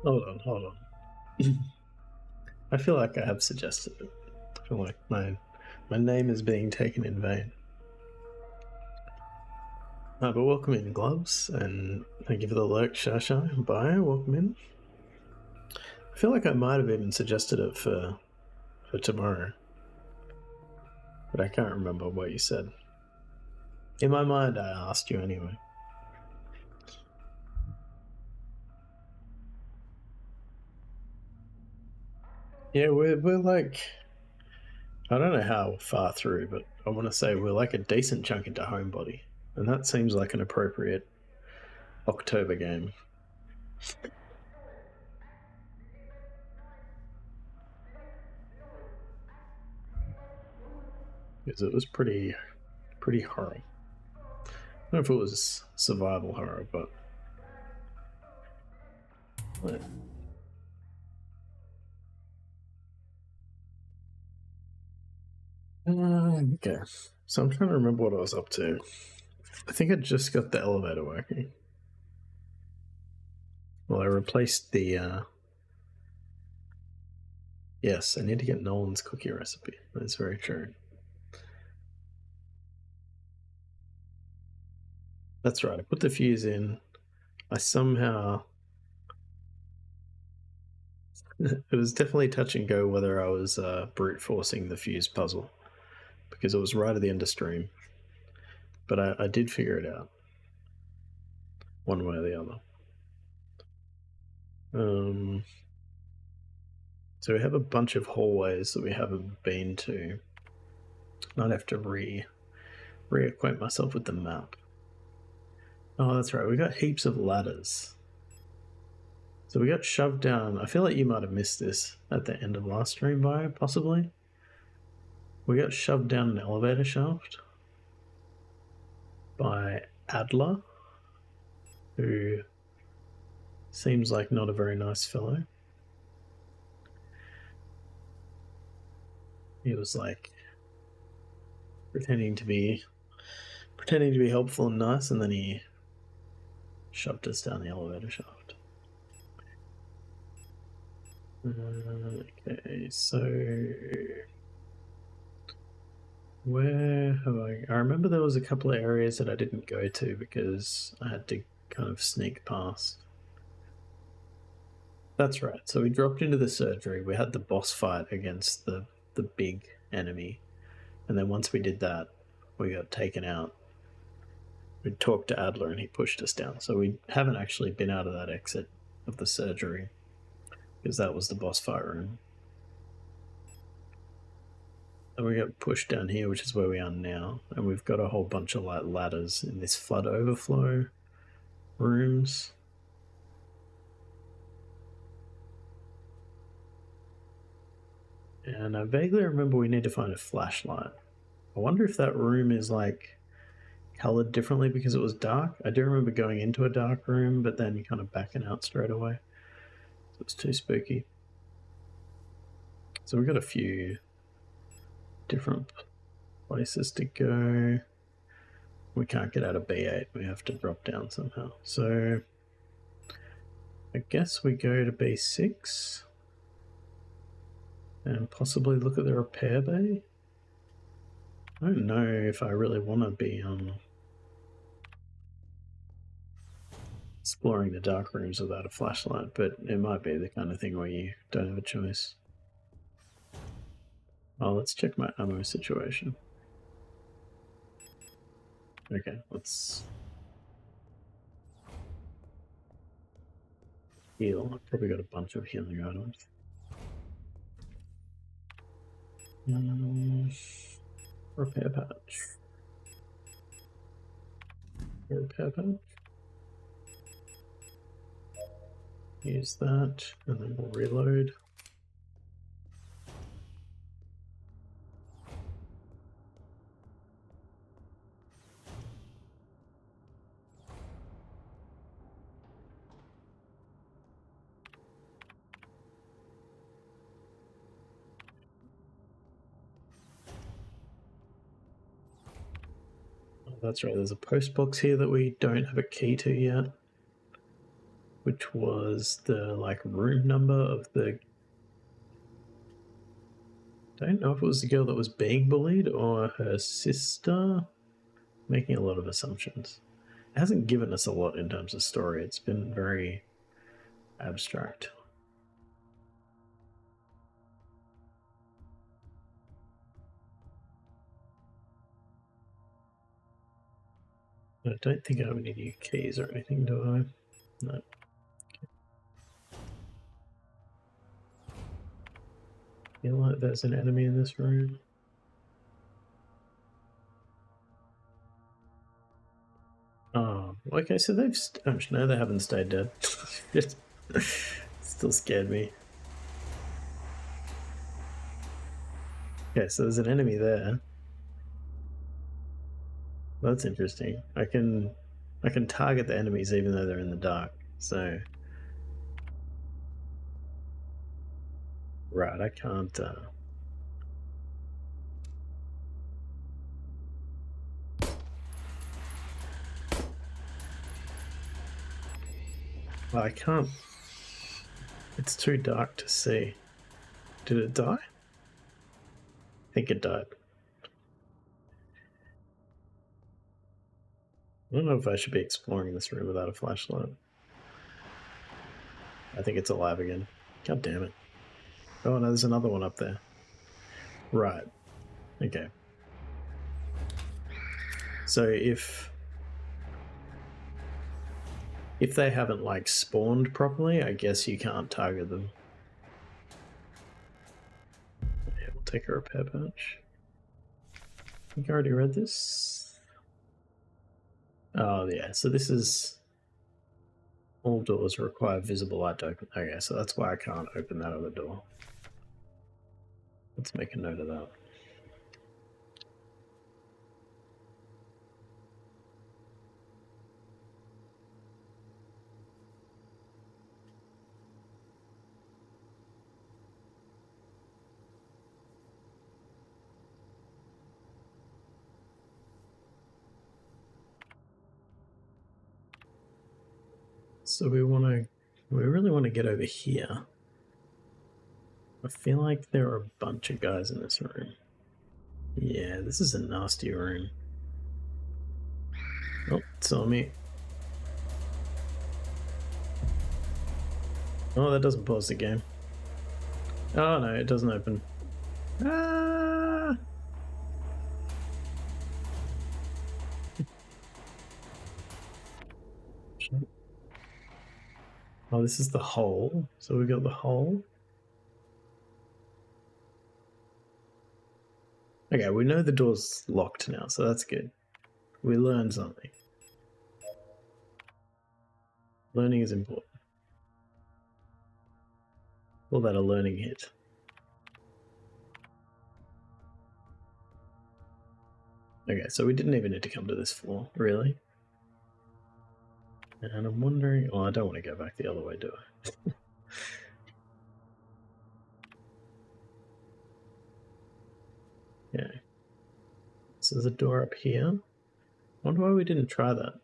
Hold on, hold on. I feel like I have suggested it. I feel like my name is being taken in vain. But welcome in, Gloves, and thank you for the lurk, Shasha. Bye, welcome in. I feel like I might have even suggested it for tomorrow, but I can't remember what you said. In my mind, I asked you anyway. Yeah, we're like, I don't know how far through, but I want to say we're like a decent chunk into Homebody, and that seems like an appropriate October game. Because it was pretty horror. I don't know if it was survival horror, but okay. So I'm trying to remember what I was up to. I think I just got the elevator working. Well, I replaced the yes, I need to get Nolan's cookie recipe. That's very true. That's right, I put the fuse in. I somehow it was definitely touch and go whether I was brute forcing the fuse puzzle, because it was right at the end of stream. But I did figure it out, one way or the other. So we have a bunch of hallways that we haven't been to. Might have to reacquaint myself with the map. Oh, that's right. We got heaps of ladders. So we got shoved down. I feel like you might have missed this at the end of last stream, Bio, possibly. We got shoved down an elevator shaft by Adler, who seems like not a very nice fellow. He was like pretending to be helpful and nice, and then he shoved us down the elevator shaft. Okay, so where have I remember there was a couple of areas that I didn't go to because I had to kind of sneak past. That's right. So we dropped into the surgery. We had the boss fight against the big enemy. And then once we did that, we got taken out. We talked to Adler and he pushed us down. So we haven't actually been out of that exit of the surgery, because that was the boss fight room. And we got pushed down here, which is where we are now. And we've got a whole bunch of like ladders in this flood overflow rooms. And I vaguely remember we need to find a flashlight. I wonder if that room is like colored differently because it was dark. I do remember going into a dark room, but then kind of backing out straight away. So it's too spooky. So we've got a few different places to go. We can't get out of B8. We have to drop down somehow. So I guess we go to B6 and possibly look at the repair bay. I don't know if I really want to be exploring the dark rooms without a flashlight, but it might be the kind of thing where you don't have a choice. Oh, let's check my ammo situation. Okay, let's heal. I've probably got a bunch of healing items. Repair patch. Repair patch. Use that, and then we'll reload. Oh, that's right, there's a post box here that we don't have a key to yet. which was the like room number of the. Don't know if it was the girl that was being bullied or her sister. Making a lot of assumptions. It hasn't given us a lot in terms of story. It's been very abstract. I don't think I have any new keys or anything, do I? No. Feel like there's an enemy in this room. Oh, okay, so they've... no, they haven't stayed dead. Still scared me. Okay, so there's an enemy there. That's interesting. I can target the enemies even though they're in the dark, so... Right, I can't... I can't... It's too dark to see. Did it die? I think it died. I don't know if I should be exploring this room without a flashlight. I think it's alive again. God damn it. Oh no, there's another one up there. Right. Okay. So if they haven't like spawned properly, I guess you can't target them. Yeah, we'll take a repair patch. I think I already read this. Oh yeah, so this is all doors require visible light to open. Okay, so that's why I can't open that other door. Let's make a note of that. So we really want to get over here. I feel like there are a bunch of guys in this room. Yeah, this is a nasty room. Oh, saw me. Oh, that doesn't pause the game. Oh no, it doesn't open. Ah! Oh, this is the hole. So we got the hole. Okay, we know the door's locked now, so that's good. We learned something. Learning is important. Call that a learning hit. Okay, so we didn't even need to come to this floor, really. And I'm wondering... Oh, I don't want to go back the other way, do I? Yeah. So there's a door up here. I wonder why we didn't try that.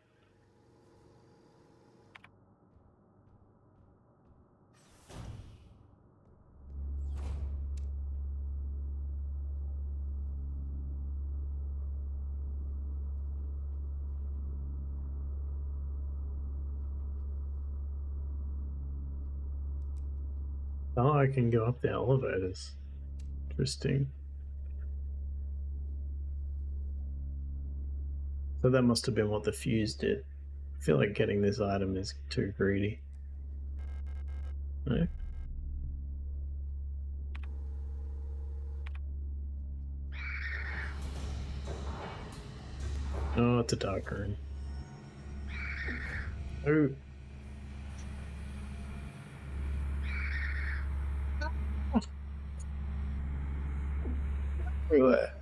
Oh, I can go up the elevators. Interesting. So that must have been what the fuse did. I feel like getting this item is too greedy. No? Oh, it's a dark room. Oh. Everywhere.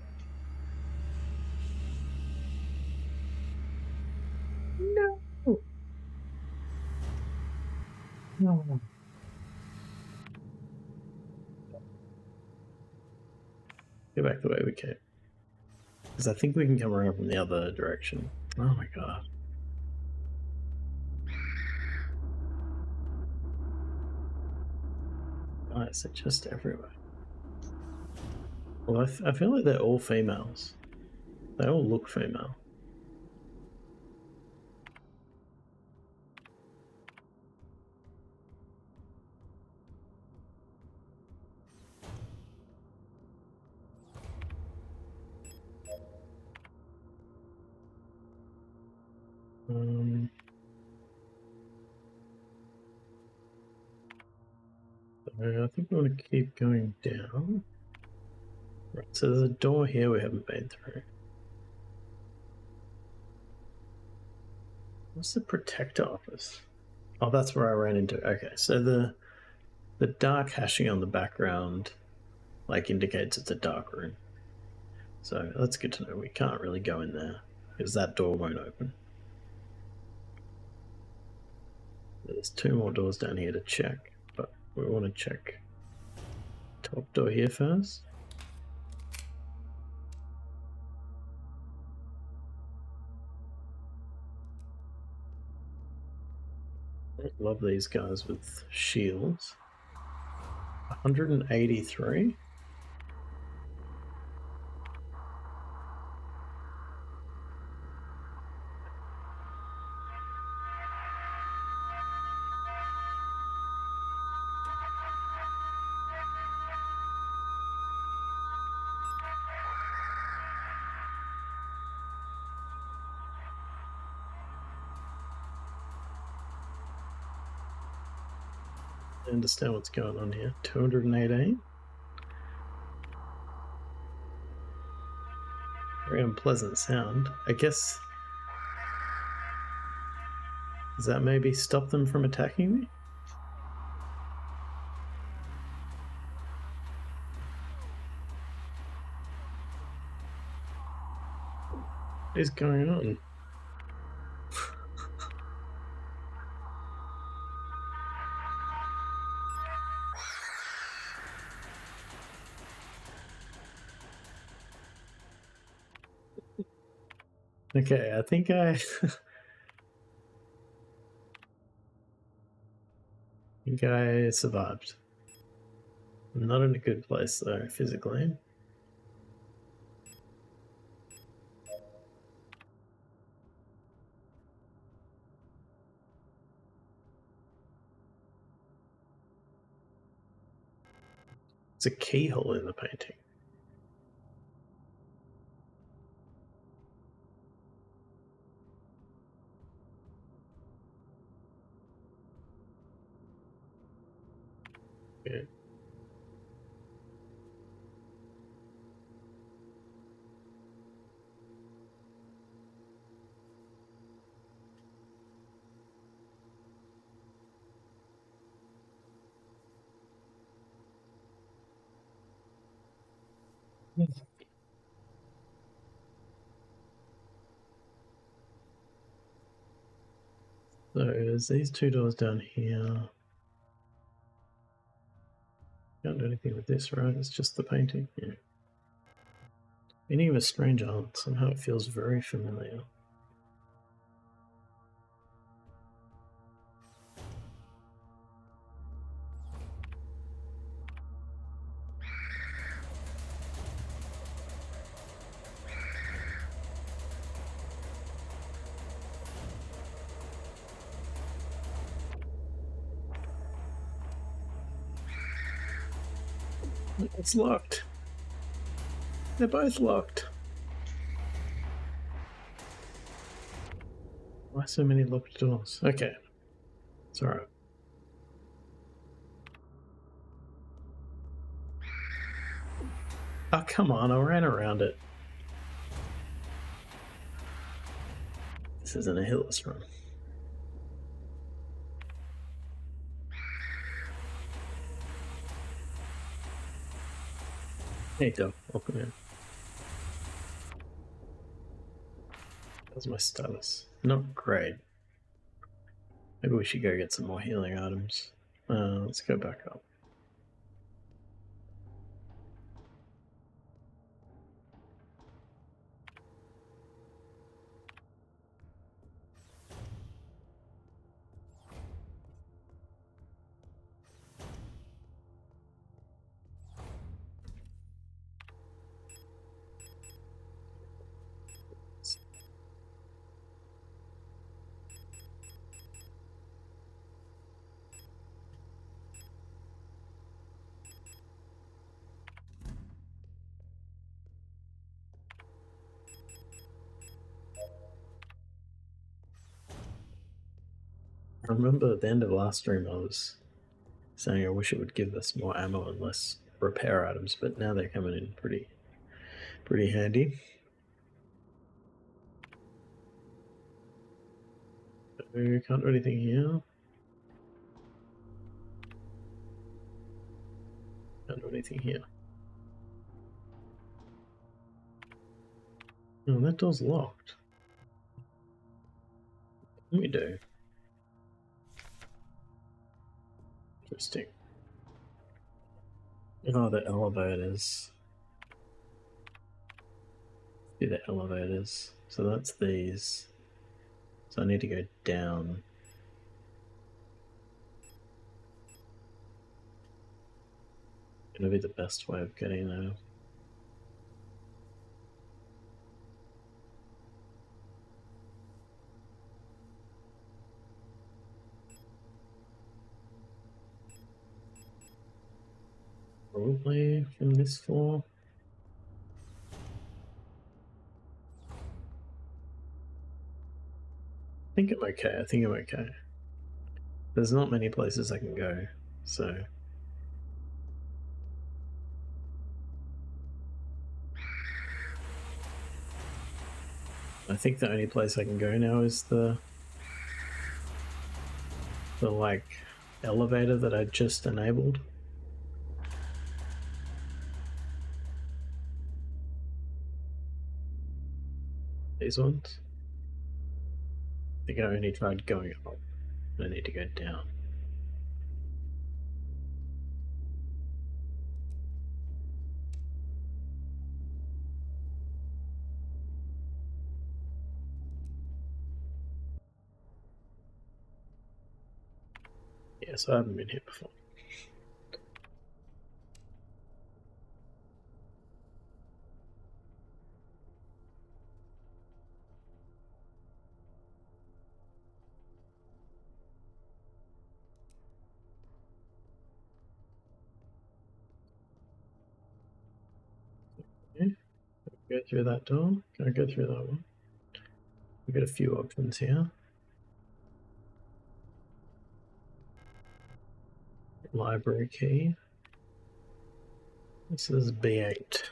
No. No. Go back the way we came. Because I think we can come around from the other direction. Oh my god. Nice, they're just everywhere. Well, I feel like they're all females. They all look female. So I think we want to keep going down. Right, so there's a door here we haven't been through. What's the protector office? Oh, that's where I ran into. Okay, so the dark hashing on the background like indicates it's a dark room. So that's good to know. We can't really go in there because that door won't open. There's 2 more doors down here to check, but we want to check top door here first. I love these guys with shields. 183. I understand what's going on here. 218. Very unpleasant sound. I guess. Does that maybe stop them from attacking me? What is going on? Okay, I think I think I survived. I'm not in a good place though, physically. It's a keyhole in the painting. Yeah. So there's these 2 doors down here. Can't do anything with this, right? It's just the painting. Yeah. Meaning of a strange art. Somehow it feels very familiar. It's locked. They're both locked. Why so many locked doors? Okay. It's alright. Oh, come on. I ran around it. This isn't a hillless run. Hey, Doug. Welcome in. That's my status. Not great. Maybe we should go get some more healing items. Let's go back up. I remember at the end of last stream I was saying I wish it would give us more ammo and less repair items, but now they're coming in pretty handy. So, can't do anything here. Can't do anything here. Oh, that door's locked. What can we do? Interesting. Oh, the elevators. See the elevators. So that's these. So I need to go down. Gonna be the best way of getting there. Probably from this floor. I think I'm okay. There's not many places I can go, so. I think the only place I can go now is the like elevator that I just enabled. These ones. I think I only tried going up. I need to go down. Yeah, so I haven't been here before. Okay. Go through that door. Can I go through that one? We've got a few options here. Library key. This is B8.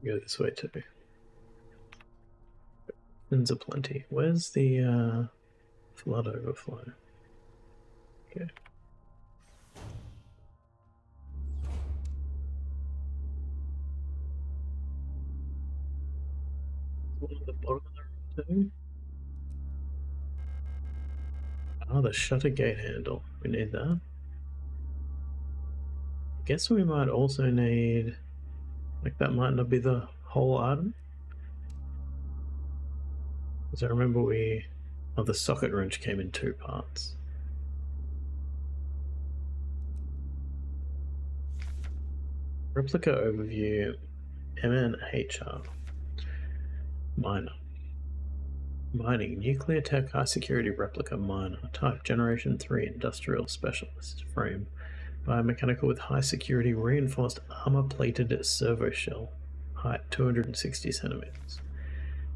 Go this way too. Fins are plenty. Where's the flood overflow? Okay. One at the bottom of the room too. Oh, the shutter gate handle. We need that. I guess we might also need, like, that might not be the whole item. Because I remember the socket wrench came in 2 parts. Replica overview, MNHR. Miner. Mining, nuclear tech high security replica miner. Type, generation 3 industrial specialist. Frame, biomechanical with high security reinforced armor plated servo shell. Height 260 centimeters.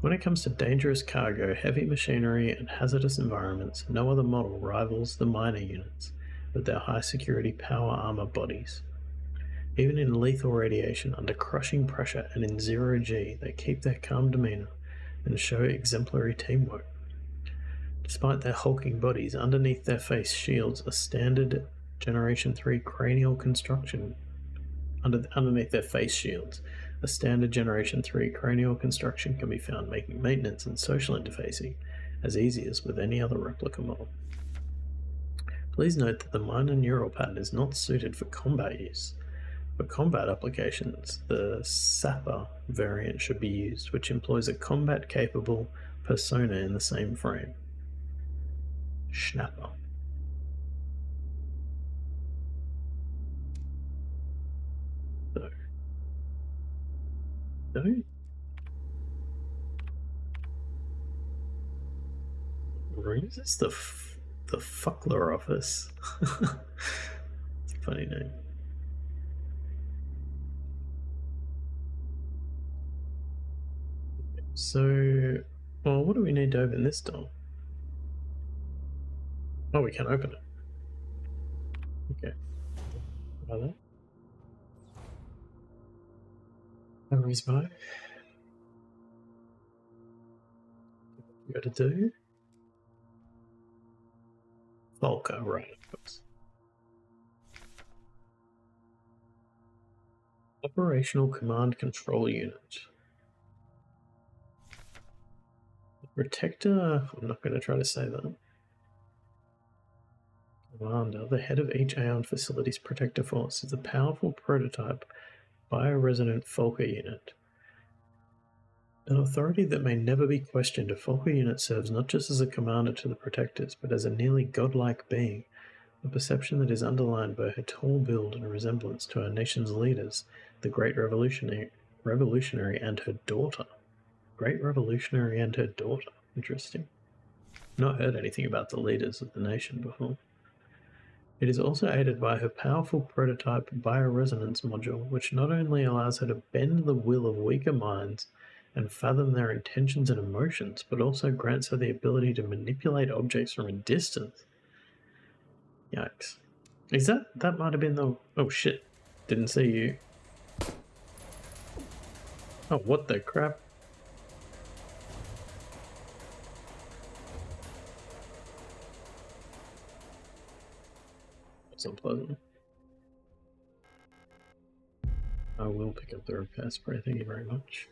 When it comes to dangerous cargo, heavy machinery, and hazardous environments, no other model rivals the miner units with their high security power armor bodies. Even in lethal radiation, under crushing pressure, and in zero G, they keep their calm demeanor and show exemplary teamwork. Despite their hulking bodies, underneath their face shields a standard Generation 3 cranial construction. Underneath their face shields, a standard Generation 3 cranial construction can be found, making maintenance and social interfacing as easy as with any other replica model. Please note that the minor neural pattern is not suited for combat use. For combat applications, the Sapper variant should be used, which employs a combat-capable persona in the same frame. Schnapper. No? Is this the Fuckler office? It's a funny name. So, well, what do we need to open this door? Oh, we can open it. Okay. Try that. Memories by. You got to do. Volker, right, of course. Operational Command Control Unit. Protector, I'm not going to try to say that. Commander, the head of each Aeon Facilities Protector Force, is a powerful prototype bioresonant Volker unit. An authority that may never be questioned, a Volker unit serves not just as a commander to the Protectors, but as a nearly godlike being, a perception that is underlined by her tall build and a resemblance to our nation's leaders, the Great Revolutionary and her daughter. Great Revolutionary and her daughter. Interesting. Not heard anything about the leaders of the nation before. It is also aided by her powerful prototype bioresonance module, which not only allows her to bend the will of weaker minds and fathom their intentions and emotions, but also grants her the ability to manipulate objects from a distance. Yikes. Is that might have been the... Oh shit. Didn't see you. Oh, what the crap? That's unpleasant. I will pick up the repair spray, thank you very much.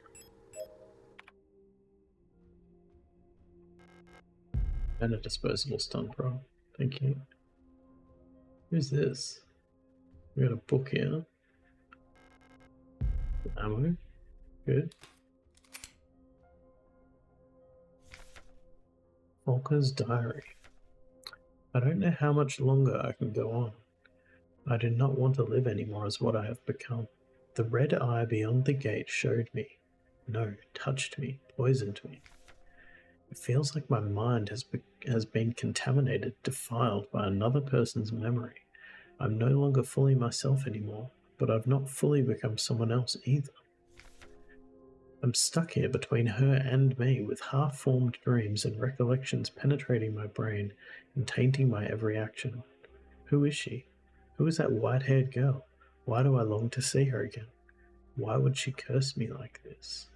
And a disposable stun pro. Thank you. Who's this? We got a book here. Ammo. Good. Volker's diary. I don't know how much longer I can go on. I do not want to live anymore as what I have become. The red eye beyond the gate showed me. No, touched me, poisoned me. It feels like my mind has been contaminated, defiled by another person's memory. I'm no longer fully myself anymore, but I've not fully become someone else either. I'm stuck here between her and me, with half-formed dreams and recollections penetrating my brain and tainting my every action. Who is she? Who is that white-haired girl? Why do I long to see her again? Why would she curse me like this?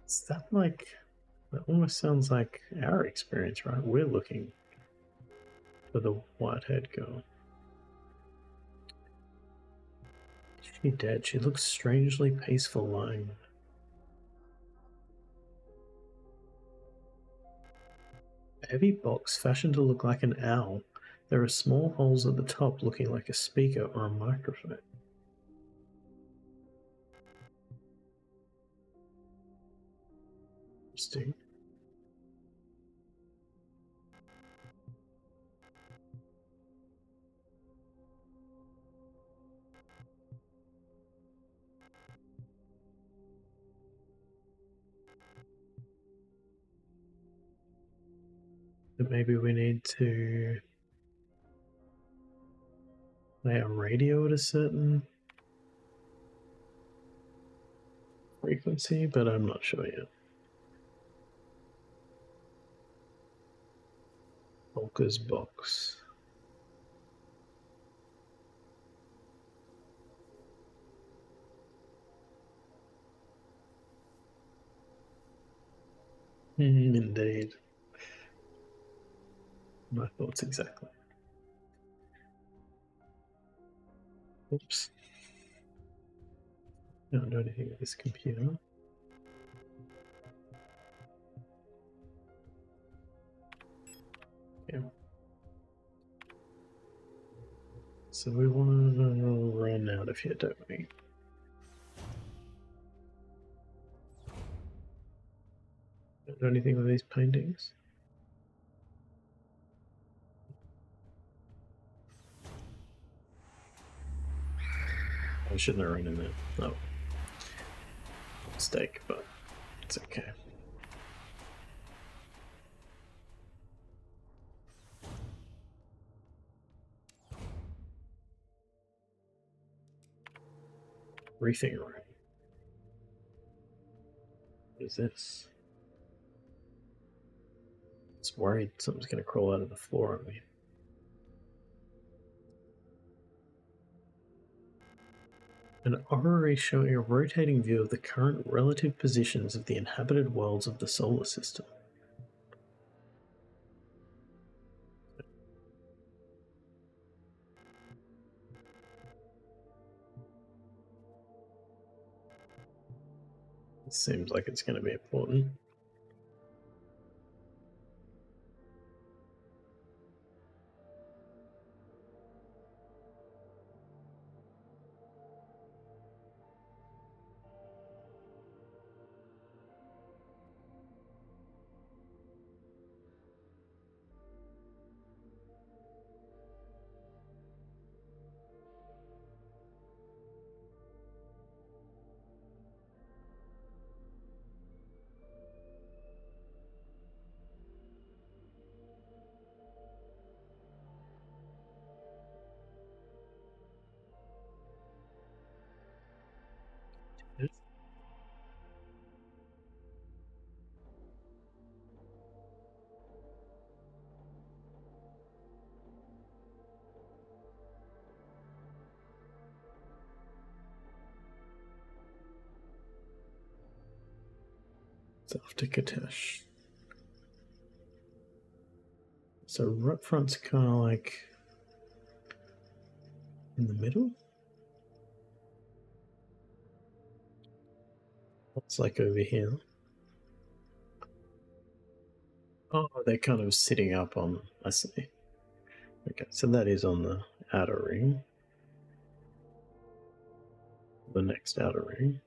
Is that like... That almost sounds like our experience, right? We're looking for the white-haired girl. Is she dead? She looks strangely peaceful lying. A heavy box fashioned to look like an owl. There are small holes at the top looking like a speaker or a microphone. Interesting. But maybe we need to play a radio at a certain frequency, but I'm not sure yet. Volker's box. Indeed. My thoughts exactly. Oops. I don't know anything with this computer. Yeah. So we want to run out of here, don't we? Don't know anything with these paintings. shouldn't have run in there. Oh. Mistake, but it's okay. Briefing room. What is this? I was worried something's going to crawl out of the floor on me. An orrery showing a rotating view of the current relative positions of the inhabited worlds of the solar system. It seems like it's going to be important. It's after Katesh. So right front's kind of like in the middle. It's like over here. Oh, they're kind of sitting up on. I see. Okay, so that is on the outer ring. The next outer ring.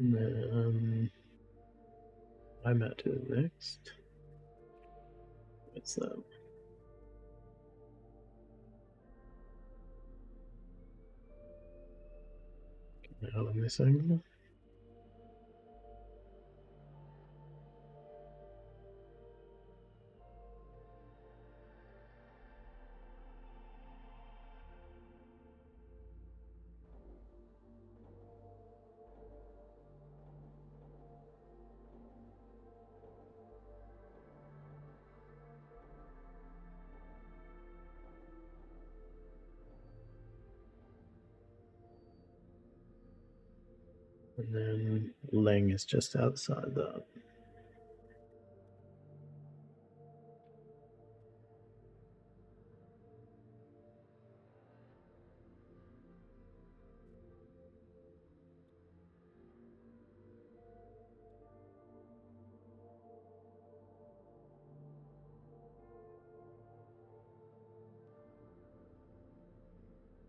And then I'm at to the next. What's that? Out on this angle. And then Leng is just outside that.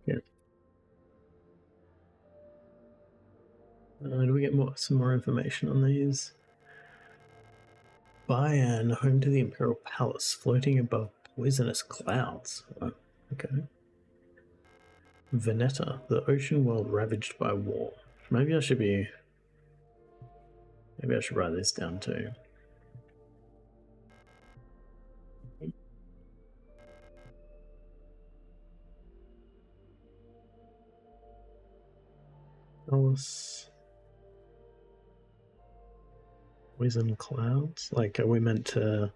Yeah. Do we get some more information on these? Bayan, home to the Imperial Palace, floating above poisonous clouds. Oh, okay. Veneta, the ocean world ravaged by war. Maybe I should write this down too. Palace. Poison clouds? Like, are we meant to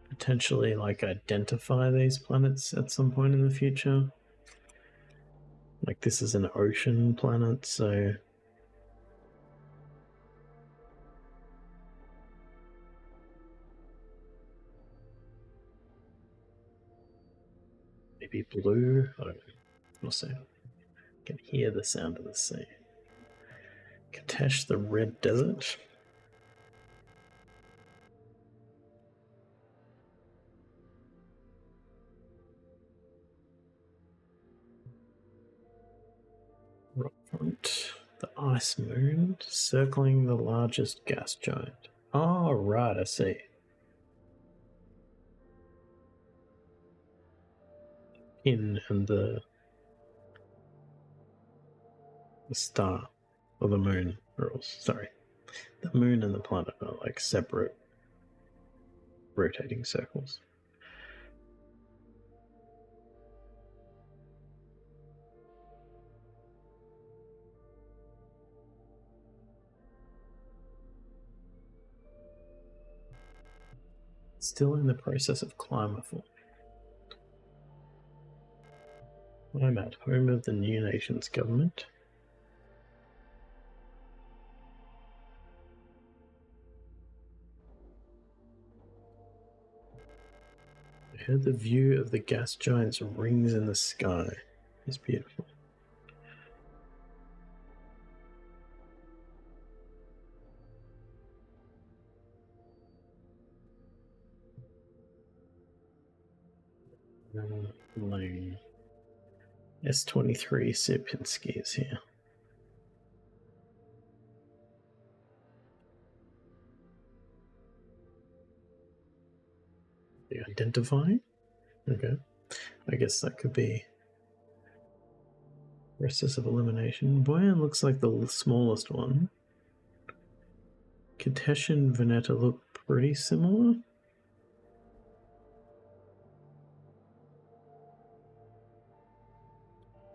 potentially like identify these planets at some point in the future? Like, this is an ocean planet, so maybe blue. I don't know. We'll see. Can hear the sound of the sea. Katesh, the Red Desert. ice moon circling the largest gas giant. Oh, right, I see. And the star, or the moon, sorry. The moon and the planet are like separate rotating circles. Still in the process of climate formation. I'm at home of the new nation's government. I heard the view of the gas giant's rings in the sky. It's beautiful. Lane. S23 Sierpinski is here. The identifying? Okay. I guess that could be process of elimination. Boyan looks like the smallest one. Katesh and Veneta look pretty similar.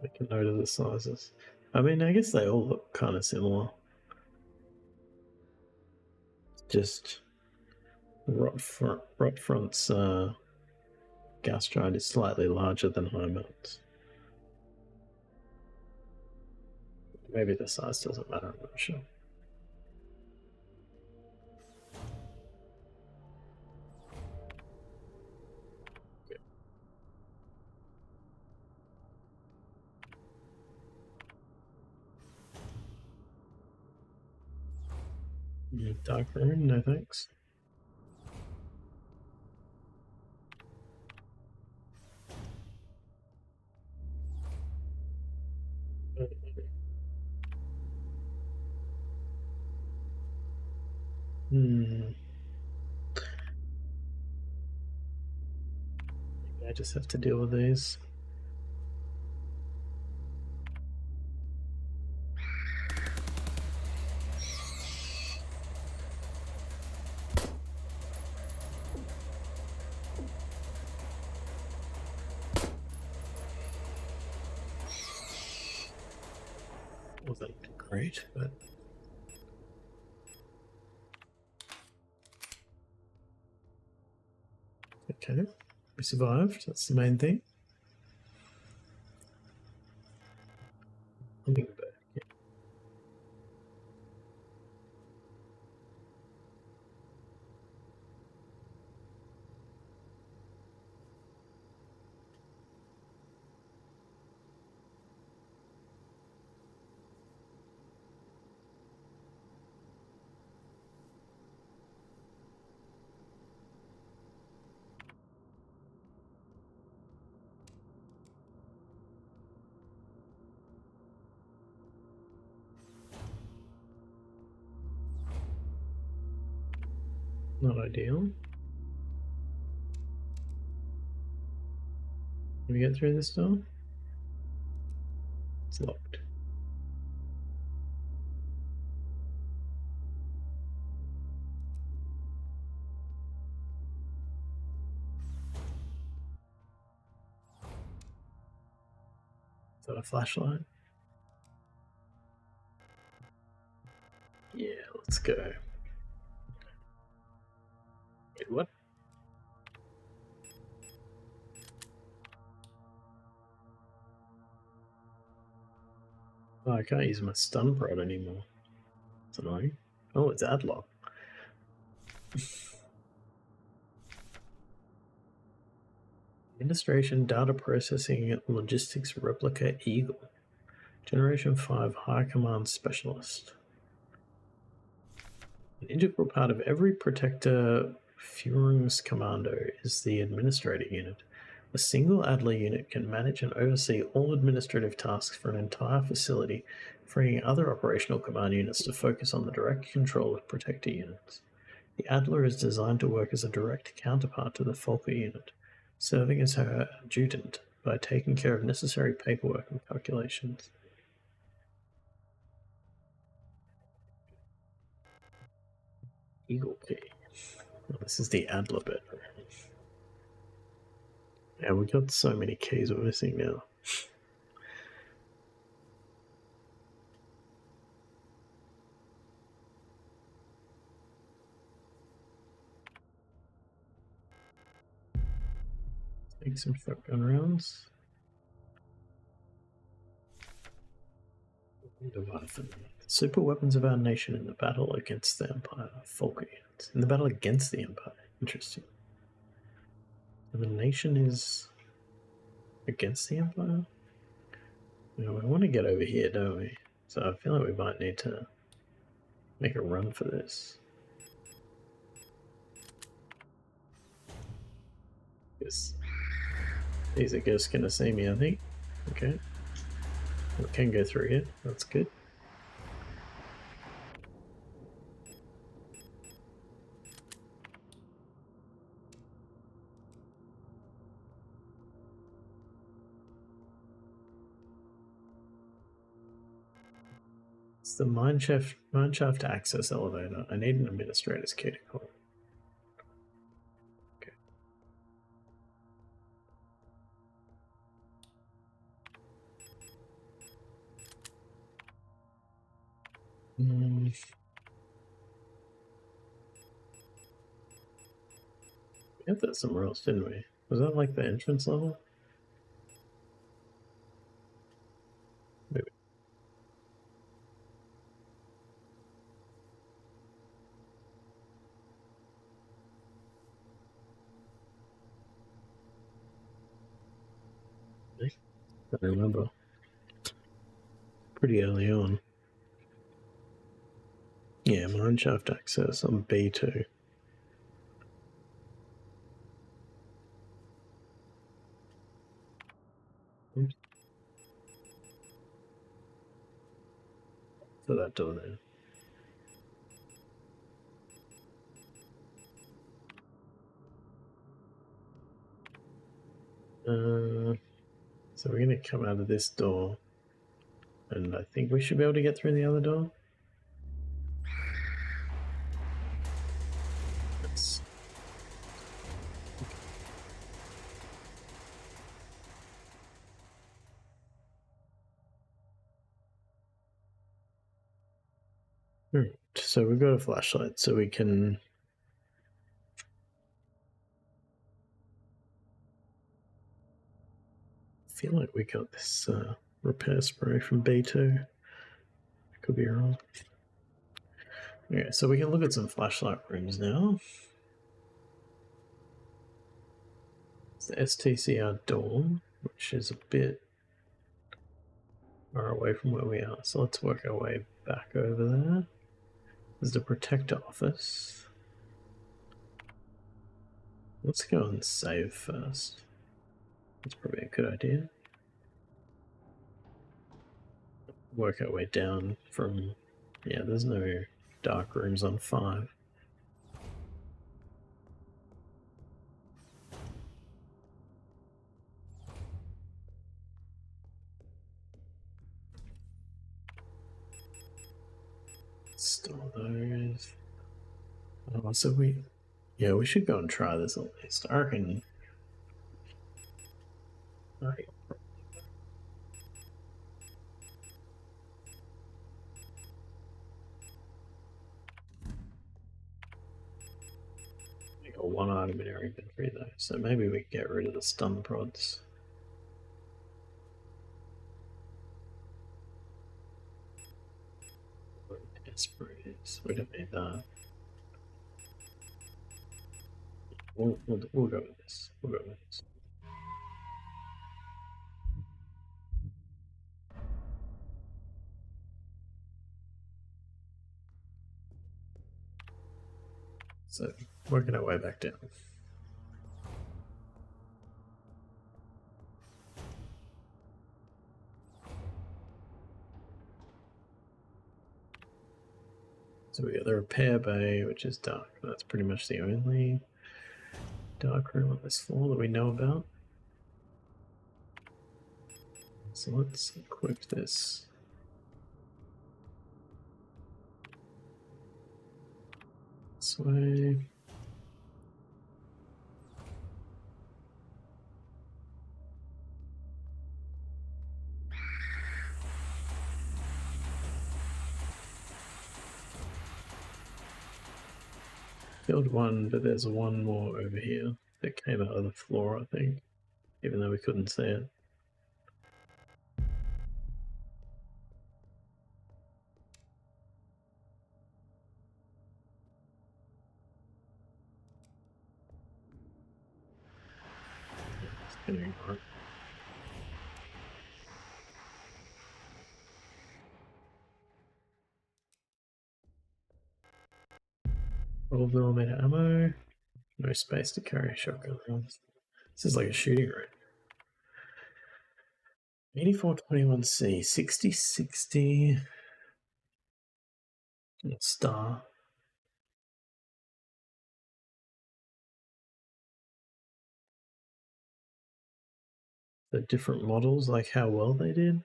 Make a note of the sizes. I mean, I guess they all look kind of similar. Just Rotfront's gas giant is slightly larger than Heimer's. Maybe the size doesn't matter, I'm not sure. Dark room, no thanks. I just have to deal with these. Wasn't great, but okay, we survived. That's the main thing. Coming back. Yeah. Not ideal. Can we get through this door? It's locked. Is that a flashlight? Yeah, let's go. Wait, what? Oh, I can't use my stun prod anymore. It's annoying. Oh, it's Adlock. Administration, Data Processing, Logistics Replica Eagle. Generation 5 High Command Specialist. An integral part of every Protector Führungskommando is the Administrator Unit. A single Adler unit can manage and oversee all administrative tasks for an entire facility freeing other operational command units to focus on the direct control of protector units. The Adler is designed to work as a direct counterpart to the Folker unit, serving as her adjutant by taking care of necessary paperwork and calculations. Eagle key. Well, this is the Adler bit. Yeah, we got so many keys we're missing now. Take some shotgun rounds. Super weapons of our nation in the battle against the Empire. Folker units. In the battle against the Empire. Interesting. So the nation is against the Empire? You know, we want to get over here, don't we? So I feel like we might need to make a run for this. Yes. These are just going to see me, I think. Okay. We can go through here. That's good. It's the mineshaft access elevator. I need an administrator's key to call. Okay. We had that somewhere else, didn't we? Was that like the entrance level? Maybe. I don't remember. Pretty early on. Yeah, mineshaft access on B2. Oops. So that door there. So we're going to come out of this door, and I think we should be able to get through the other door. Let's... Right. So we've got a flashlight, so we can... I feel like we got this repair spray from B2. Could be wrong. Okay, so we can look at some flashlight rooms now. It's the STCR door, which is a bit far away from where we are. So let's work our way back over there. There's the protector office. Let's go and save first. That's probably a good idea. Work our way down from... Yeah, there's no dark rooms on 5. Store those. Oh, so we... Yeah, we should go and try this at least. I reckon... Alright. We got 1 item in our inventory though, so maybe we can get rid of the stun prods. Sprays. We don't need that. We'll go with this. We'll go with this. So, working our way back down. So we got the repair bay, which is dark. That's pretty much the only dark room on this floor that we know about. So let's equip this. This way. Killed one, but there's one more over here that came out of the floor, I think, even though we couldn't see it. All of them are made of ammo. No space to carry shotgun rounds. This is like a shooting range. 8421C, 6060. Star. The different models, like how well they did.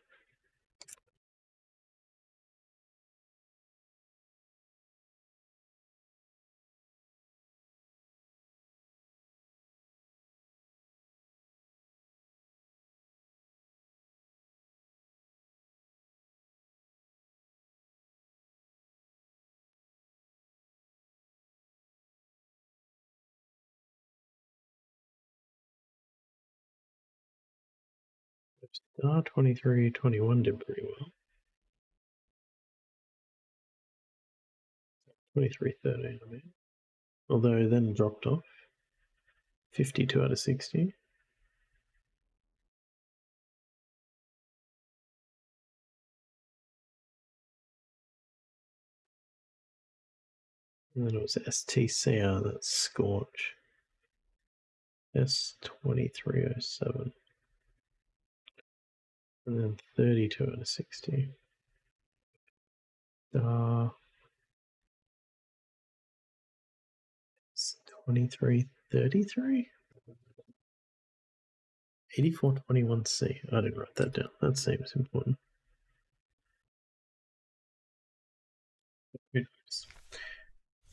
Star 2321 did pretty well. 2313, I mean. Although then dropped off. 52 out of 60. And then it was STCR, that's Scorch. S2307. And then 32 out of 60. 2333? 8421C. I didn't write that down. That seems important.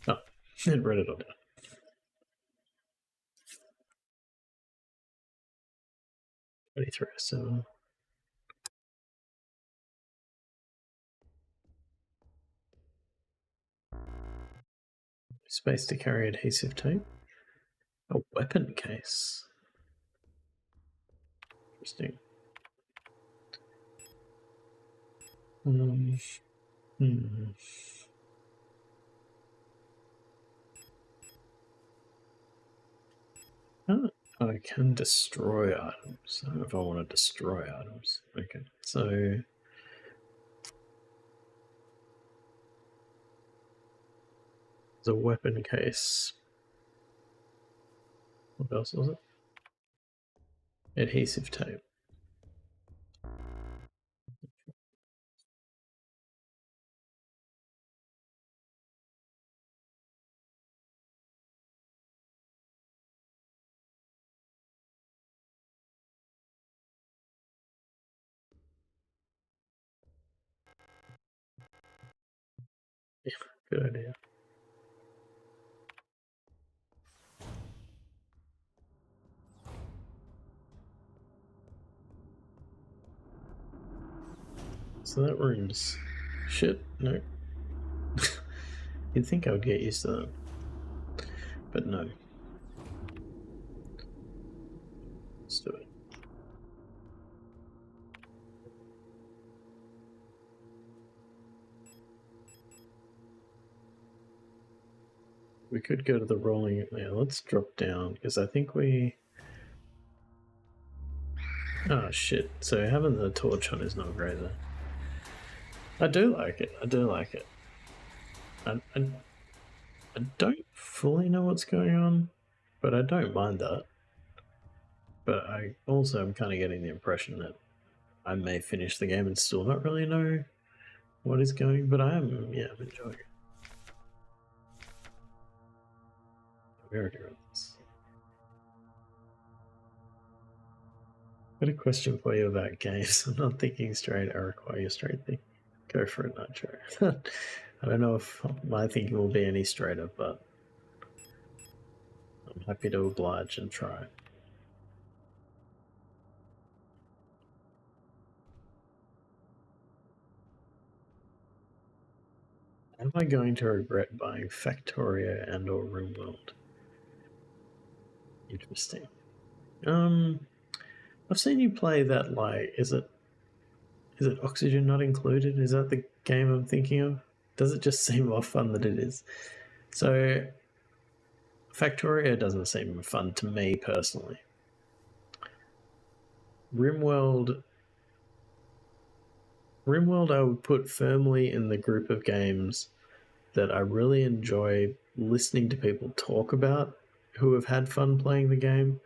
Oh, I wrote it all down. 2307. Space to carry adhesive tape. A weapon case. Interesting. Oh, I can destroy items. I don't know if I want to destroy items. Okay, so the weapon case. What else was it? Adhesive tape. Yeah, good idea. So that room's shit. No. You'd think I would get used to that. But no. Let's do it. We could go to the rolling. Yeah, let's drop down because I think we. Oh shit. So having the torch on is not great though. I do like it. I do like it. I don't fully know what's going on, but I don't mind that. But I also am kind of getting the impression that I may finish the game and still not really know what is going. But I am, yeah, I'm enjoying it. we already read this. Got a question for you about games. I'm not thinking straight. I require your straight thinking. Go for it, Nitro. I don't know if my thinking will be any straighter, but I'm happy to oblige and try. Am I going to regret buying Factorio and or RimWorld? Interesting. I've seen you play that, like, is it Oxygen Not Included? Is that the game I'm thinking of? Does it just seem more fun than it is? So Factorio doesn't seem fun to me personally. RimWorld I would put firmly in the group of games that I really enjoy listening to people talk about who have had fun playing the game,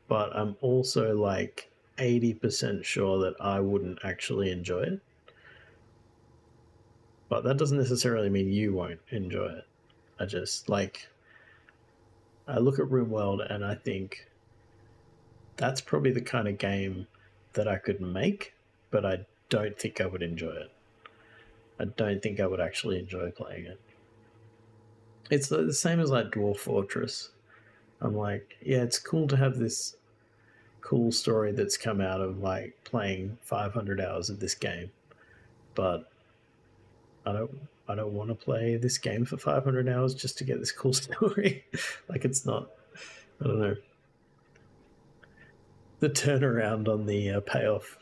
but I'm also like 80% sure that I wouldn't actually enjoy it. But that doesn't necessarily mean you won't enjoy it. I look at RimWorld and I think that's probably the kind of game that I could make, but I don't think I would enjoy it. I don't think I would actually enjoy playing it. It's the same as like Dwarf Fortress. I'm like, yeah, it's cool to have this cool story that's come out of like playing 500 hours of this game, but I don't want to play this game for 500 hours just to get this cool story. Like, it's not, I don't know. The turnaround on the payoff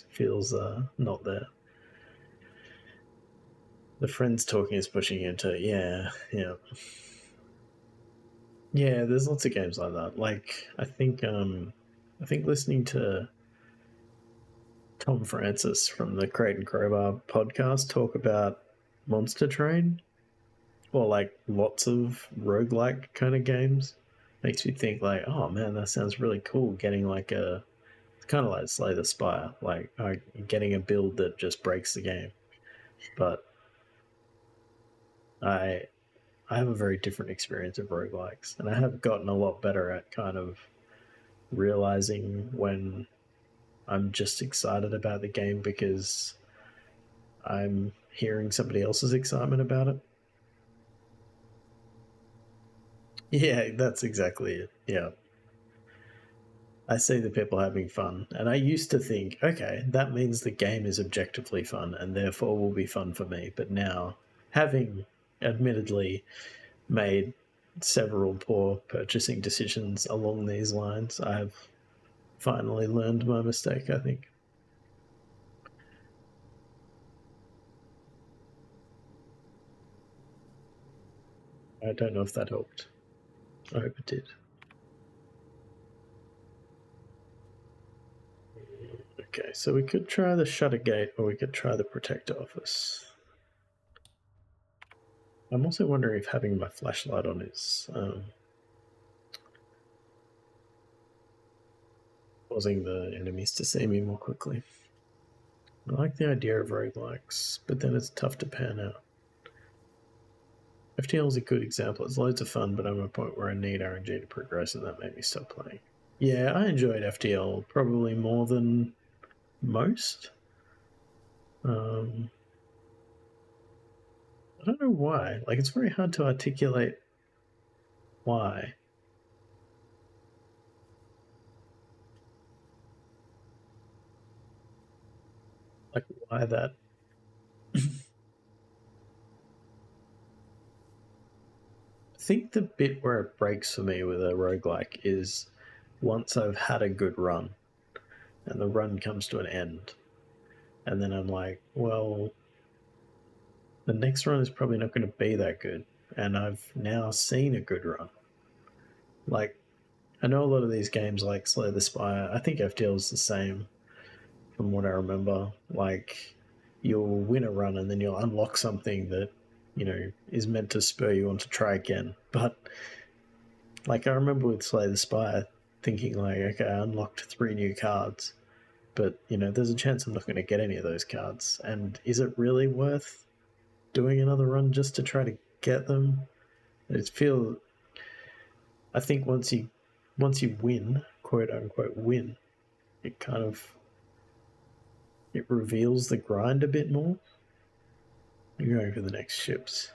feels not there. The friends talking is pushing into, yeah. There's lots of games like that. Like, I think listening to Tom Francis from the Crate and Crowbar podcast talk about Monster Train, or like lots of roguelike kind of games, makes me think like, oh man, that sounds really cool. Getting like it's kind of like Slay the Spire, like getting a build that just breaks the game. But I have a very different experience of roguelikes, and I have gotten a lot better at kind of realizing when I'm just excited about the game because I'm hearing somebody else's excitement about it. Yeah, that's exactly it. Yeah. I see the people having fun, and I used to think, okay, that means the game is objectively fun and therefore will be fun for me. But now, having admittedly made several poor purchasing decisions along these lines, I have finally learned my mistake, I think. I don't know if that helped. I hope it did. Okay, so we could try the shutter gate or we could try the protector office. I'm also wondering if having my flashlight on is causing the enemies to see me more quickly. I like the idea of roguelikes, but then it's tough to pan out. FTL is a good example. It's loads of fun, but I'm at a point where I need RNG to progress, and that made me stop playing. Yeah, I enjoyed FTL probably more than most. I don't know why. Like, it's very hard to articulate why. Like, why that? I think the bit where it breaks for me with a roguelike is once I've had a good run and the run comes to an end. And then I'm like, well, the next run is probably not going to be that good. And I've now seen a good run. Like, I know a lot of these games like Slay the Spire, I think FTL is the same from what I remember. Like, you'll win a run and then you'll unlock something that, you know, is meant to spur you on to try again. But, like, I remember with Slay the Spire thinking, like, okay, I unlocked 3 new cards, but, you know, there's a chance I'm not going to get any of those cards. And is it really worth doing another run just to try to get them? It feels I think once you win, quote unquote win, it kind of it reveals the grind a bit more. You're going for the next ships.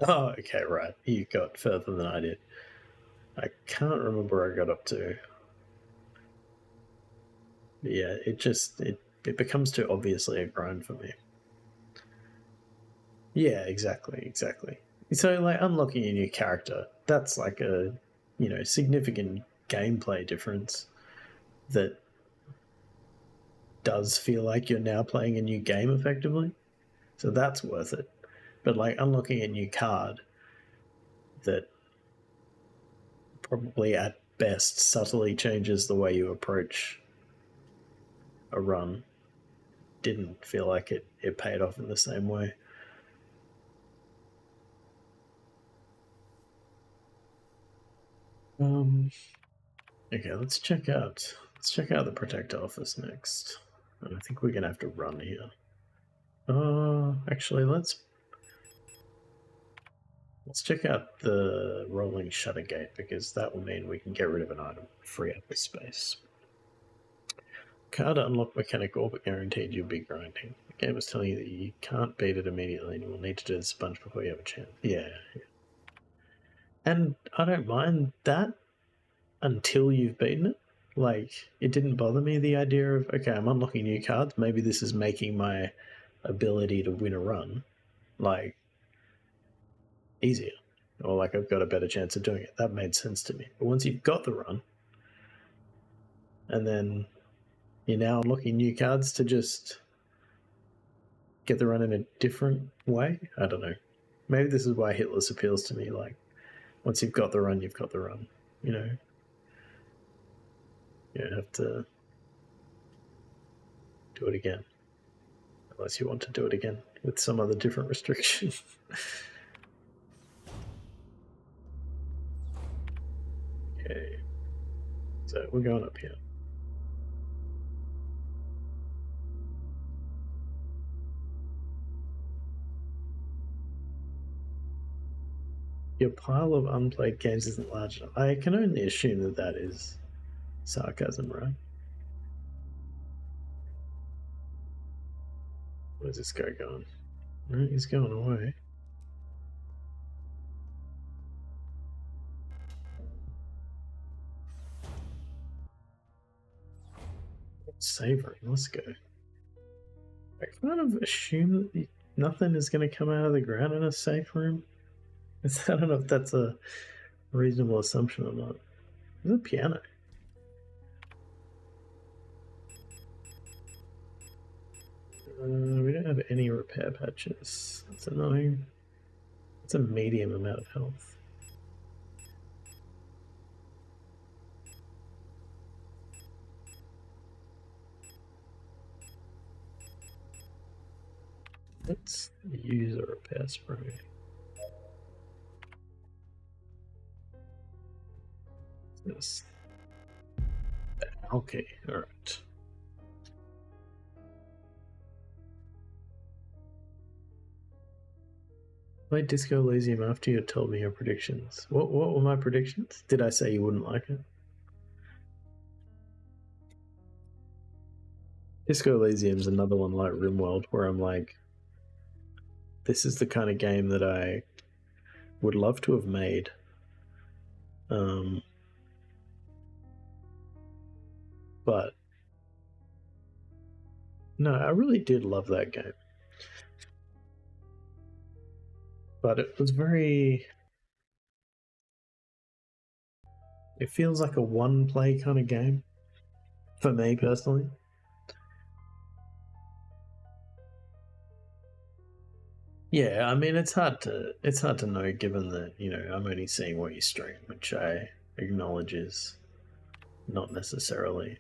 Oh, okay, right. You got further than I did. I can't remember where I got up to. But yeah, it becomes too obviously a grind for me. Yeah, exactly. So like unlocking a new character, that's like a significant gameplay difference that does feel like you're now playing a new game effectively. So that's worth it. But like unlocking a new card that probably at best subtly changes the way you approach a run didn't feel like it paid off in the same way. Okay, let's check out the Protector office next. I think we're gonna have to run here. Actually, let's check out the rolling shutter gate because that will mean we can get rid of an item, free up the space. Card unlock mechanic orbit guaranteed you'll be grinding. The game is telling you that you can't beat it immediately and you will need to do the sponge before you have a chance. Yeah. And I don't mind that until you've beaten it. Like, it didn't bother me, the idea of, okay, I'm unlocking new cards. Maybe this is making my ability to win a run, like, easier. Or, like, I've got a better chance of doing it. That made sense to me. But once you've got the run, and then you're now unlocking new cards to just get the run in a different way, I don't know. Maybe this is why Hitless appeals to me. Like, once you've got the run, you've got the run. You know? You don't have to do it again. Unless you want to do it again with some other different restriction. Okay. So we're going up here. Your pile of unplayed games isn't large enough. I can only assume that that is sarcasm, right? Where's this guy going? Right, he's going away. Save room, let's go. I kind of assume that nothing is going to come out of the ground in a safe room. I don't know if that's a reasonable assumption or not. There's a piano. We don't have any repair patches. That's annoying. It's a medium amount of health. Let's use a repair spray. This. Okay, alright. Played Disco Elysium after you told me your predictions. What were my predictions? Did I say you wouldn't like it? Disco Elysium's another one like RimWorld where I'm like, this is the kind of game that I would love to have made. But no, I really did love that game. But it was very... It feels like a one-play kind of game for me personally. Yeah, I mean it's hard to know given that, I'm only seeing what you stream, which I acknowledge is not necessarily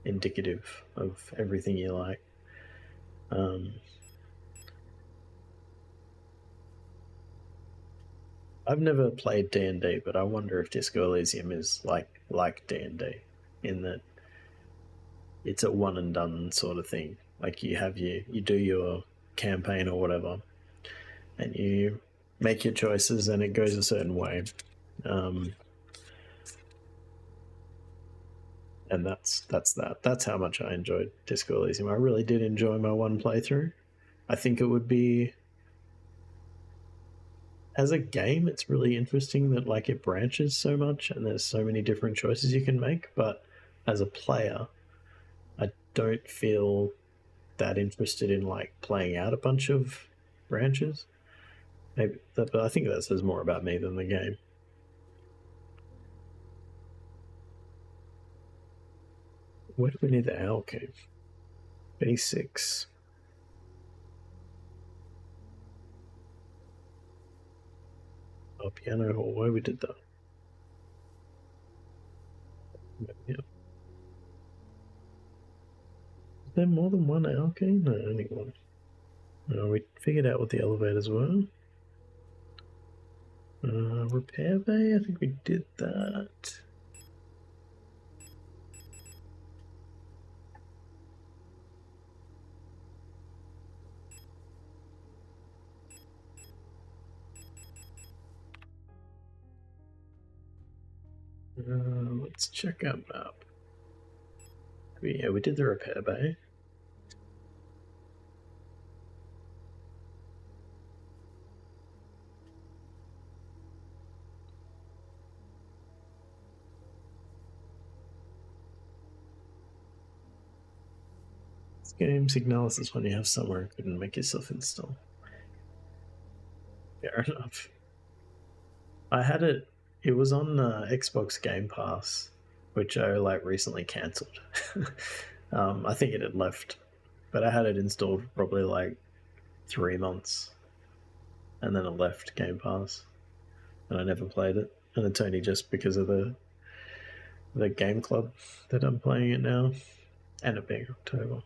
indicative of everything you like. I've never played D&D, but I wonder if Disco Elysium is like D&D in that it's a one and done sort of thing. Like you do your campaign or whatever, and you make your choices and it goes a certain way. And that's that. That's how much I enjoyed Disco Elysium. I really did enjoy my one playthrough. I think it would be, as a game, it's really interesting that like it branches so much and there's so many different choices you can make. But as a player, I don't feel that interested in like playing out a bunch of branches. Maybe, but I think that says more about me than the game. Where do we need the owl cave? B6. Oh, piano hall. Where we did that? Yeah. Is there more than one owl cave? No, only one. No, we figured out what the elevators were. Repair bay? I think we did that. Let's check our map. Yeah, we did the repair bay. This game, SIGNALIS, is when you have somewhere and couldn't make yourself install. Fair enough. I had it. It was on Xbox Game Pass, which I like recently cancelled. I think it had left, but I had it installed for probably like 3 months, and then it left Game Pass, and I never played it. And it's only just because of the game club that I'm playing it now, and it being October.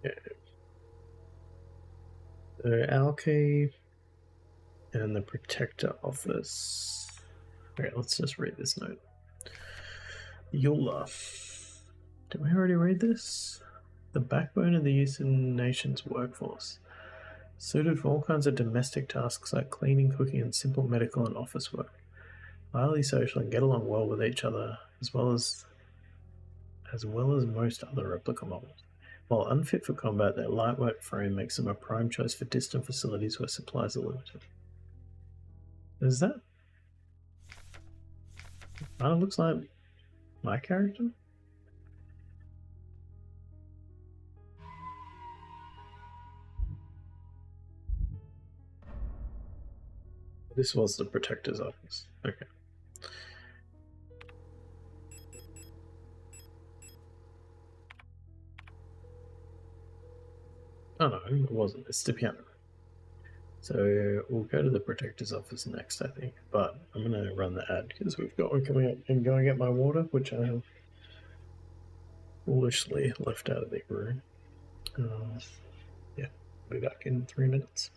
Yeah. The Owl Cave and the Protector Office. Okay, let's just read this note. Eula. Did we already read this? The backbone of the Eastern nation's workforce, suited for all kinds of domestic tasks like cleaning, cooking, and simple medical and office work. Highly social and get along well with each other, as well as most other replica models. While unfit for combat, their lightweight frame makes them a prime choice for distant facilities where supplies are limited. Is that? Kind of looks like my character. This was the Protector's office. Okay. Oh no, it wasn't. It's the piano. So we'll go to the Protector's office next, I think. But I'm going to run the ad because we've got one coming up and go and get my water, which I have foolishly left out of the room. Yeah, I'll be back in 3 minutes.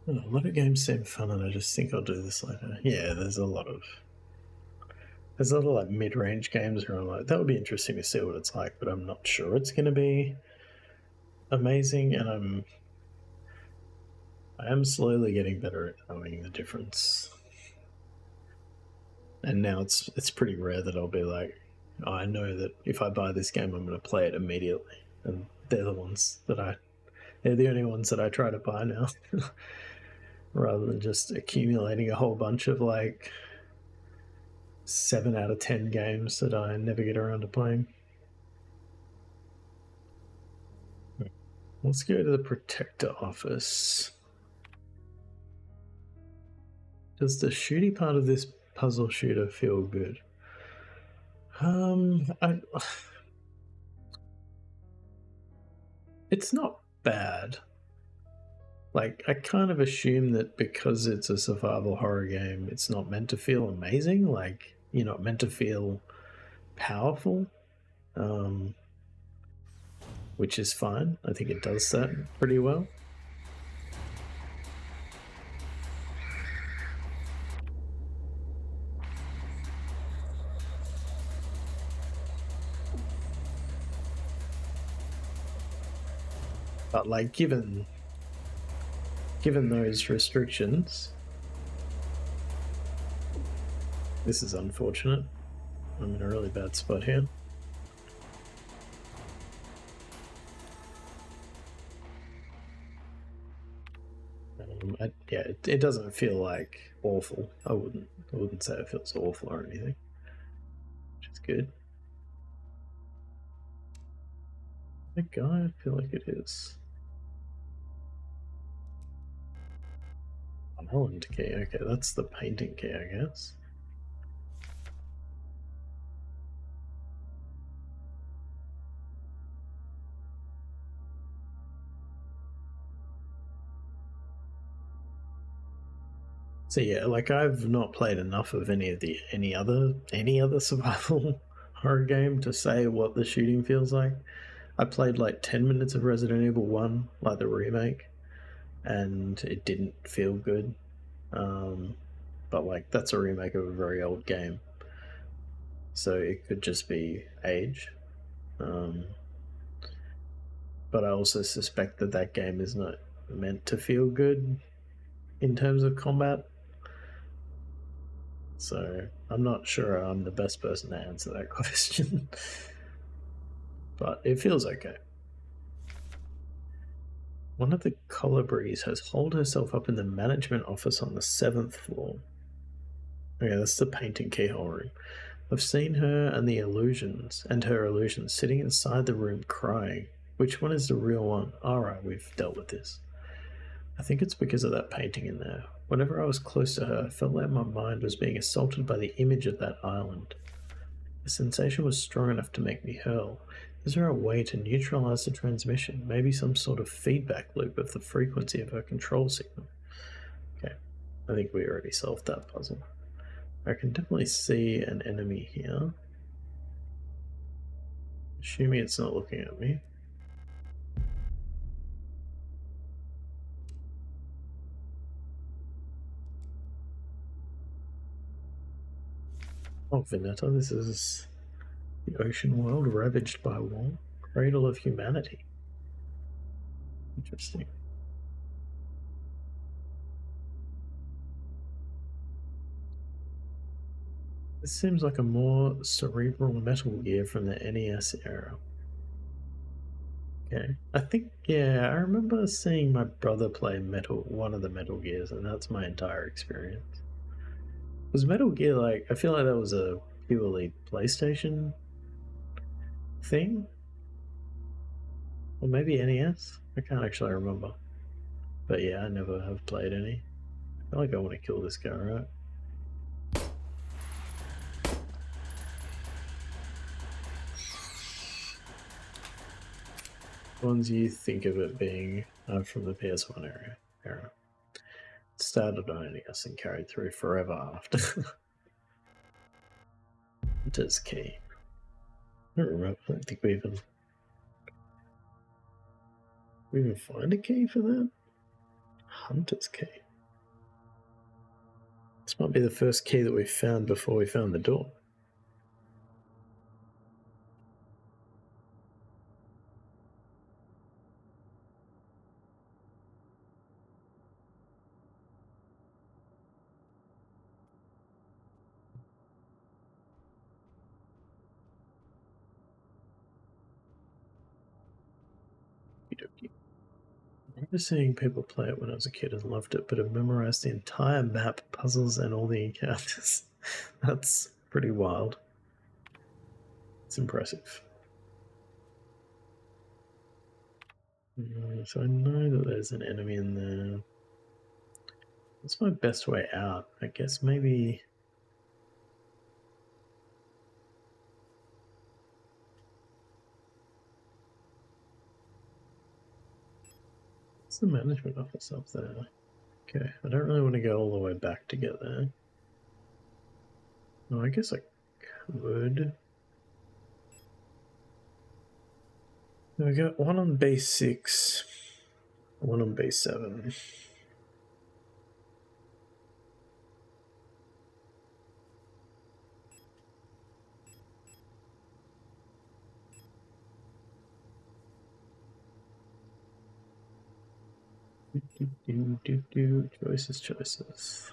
A lot of games seem fun, and I just think I'll do this later. Yeah, there's a lot of like mid-range games where I'm like, that would be interesting to see what it's like, but I'm not sure it's going to be amazing, and I am slowly getting better at knowing the difference. And now it's pretty rare that I'll be like, oh, I know that if I buy this game, I'm going to play it immediately, and they're the only ones that I try to buy now, rather than just accumulating a whole bunch of like 7 out of 10 games that I never get around to playing. Let's go to the Protector office. Does the shooty part of this puzzle shooter feel good? It's not bad. Like, I kind of assume that because it's a survival horror game, it's not meant to feel amazing. Like, you're not meant to feel powerful, which is fine. I think it does that pretty well. But like, given those restrictions, this is unfortunate. I'm in a really bad spot here. It doesn't feel like awful. I wouldn't say it feels awful or anything, which is good. The guy, I feel like it is. An Holland key. Okay, that's the painting key, I guess. So yeah, like I've not played enough of any other survival horror game to say what the shooting feels like. I played like 10 minutes of Resident Evil 1, like the remake, and it didn't feel good. But like that's a remake of a very old game, so it could just be age. But I also suspect that game is not meant to feel good in terms of combat. So I'm not sure I'm the best person to answer that question. But it feels okay. One of the colibris has holed herself up in the management office on the 7th floor. Okay, that's the painting keyhole room. I've seen her and her illusions sitting inside the room crying. Which one is the real one? Alright, we've dealt with this. I think it's because of that painting in there. Whenever I was close to her, I felt like my mind was being assaulted by the image of that island. The sensation was strong enough to make me hurl. Is there a way to neutralize the transmission? Maybe some sort of feedback loop of the frequency of her control signal. Okay, I think we already solved that puzzle. I can definitely see an enemy here. Assuming it's not looking at me. Oh, Veneta, this is the ocean world ravaged by war. Cradle of humanity. Interesting. This seems like a more cerebral Metal Gear from the NES era. Okay, I think, yeah, I remember seeing my brother play one of the Metal Gears, and that's my entire experience. Was Metal Gear like, I feel like that was a purely PlayStation thing? Or maybe NES? I can't actually remember. But yeah, I never have played any. I feel like I want to kill this guy, right? Ones you think of it being from the PS1 era. It started on NES and carried through forever after. Hunter's key. I don't remember. I don't think we even find a key for that. Hunter's key. This might be the first key that we found before we found the door. I remember seeing people play it when I was a kid and loved it, but I've memorized the entire map, puzzles, and all the encounters. That's pretty wild. It's impressive. So I know that there's an enemy in there. What's my best way out? I guess maybe... What's the management office up there? Okay, I don't really want to go all the way back to get there. No, I guess I could. We got one on base 6, one on base 7. Choices.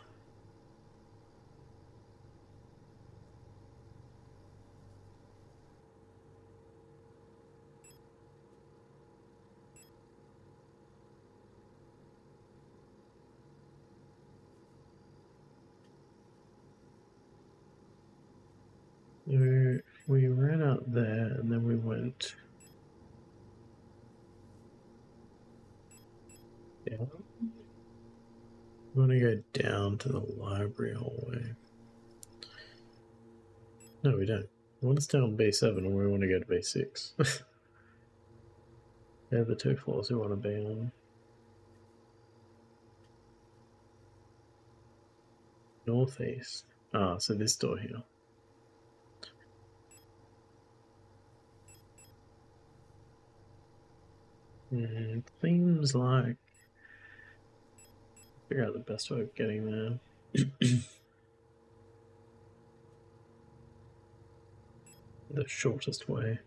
We ran out there and then we went down. We want to go down to the library hallway. No, we don't. We want to stay on B7 and we want to go to B6. They're the two floors we want to be on. Northeast. Ah, so this door here. Seems like... Figure out the best way of getting there. The shortest way.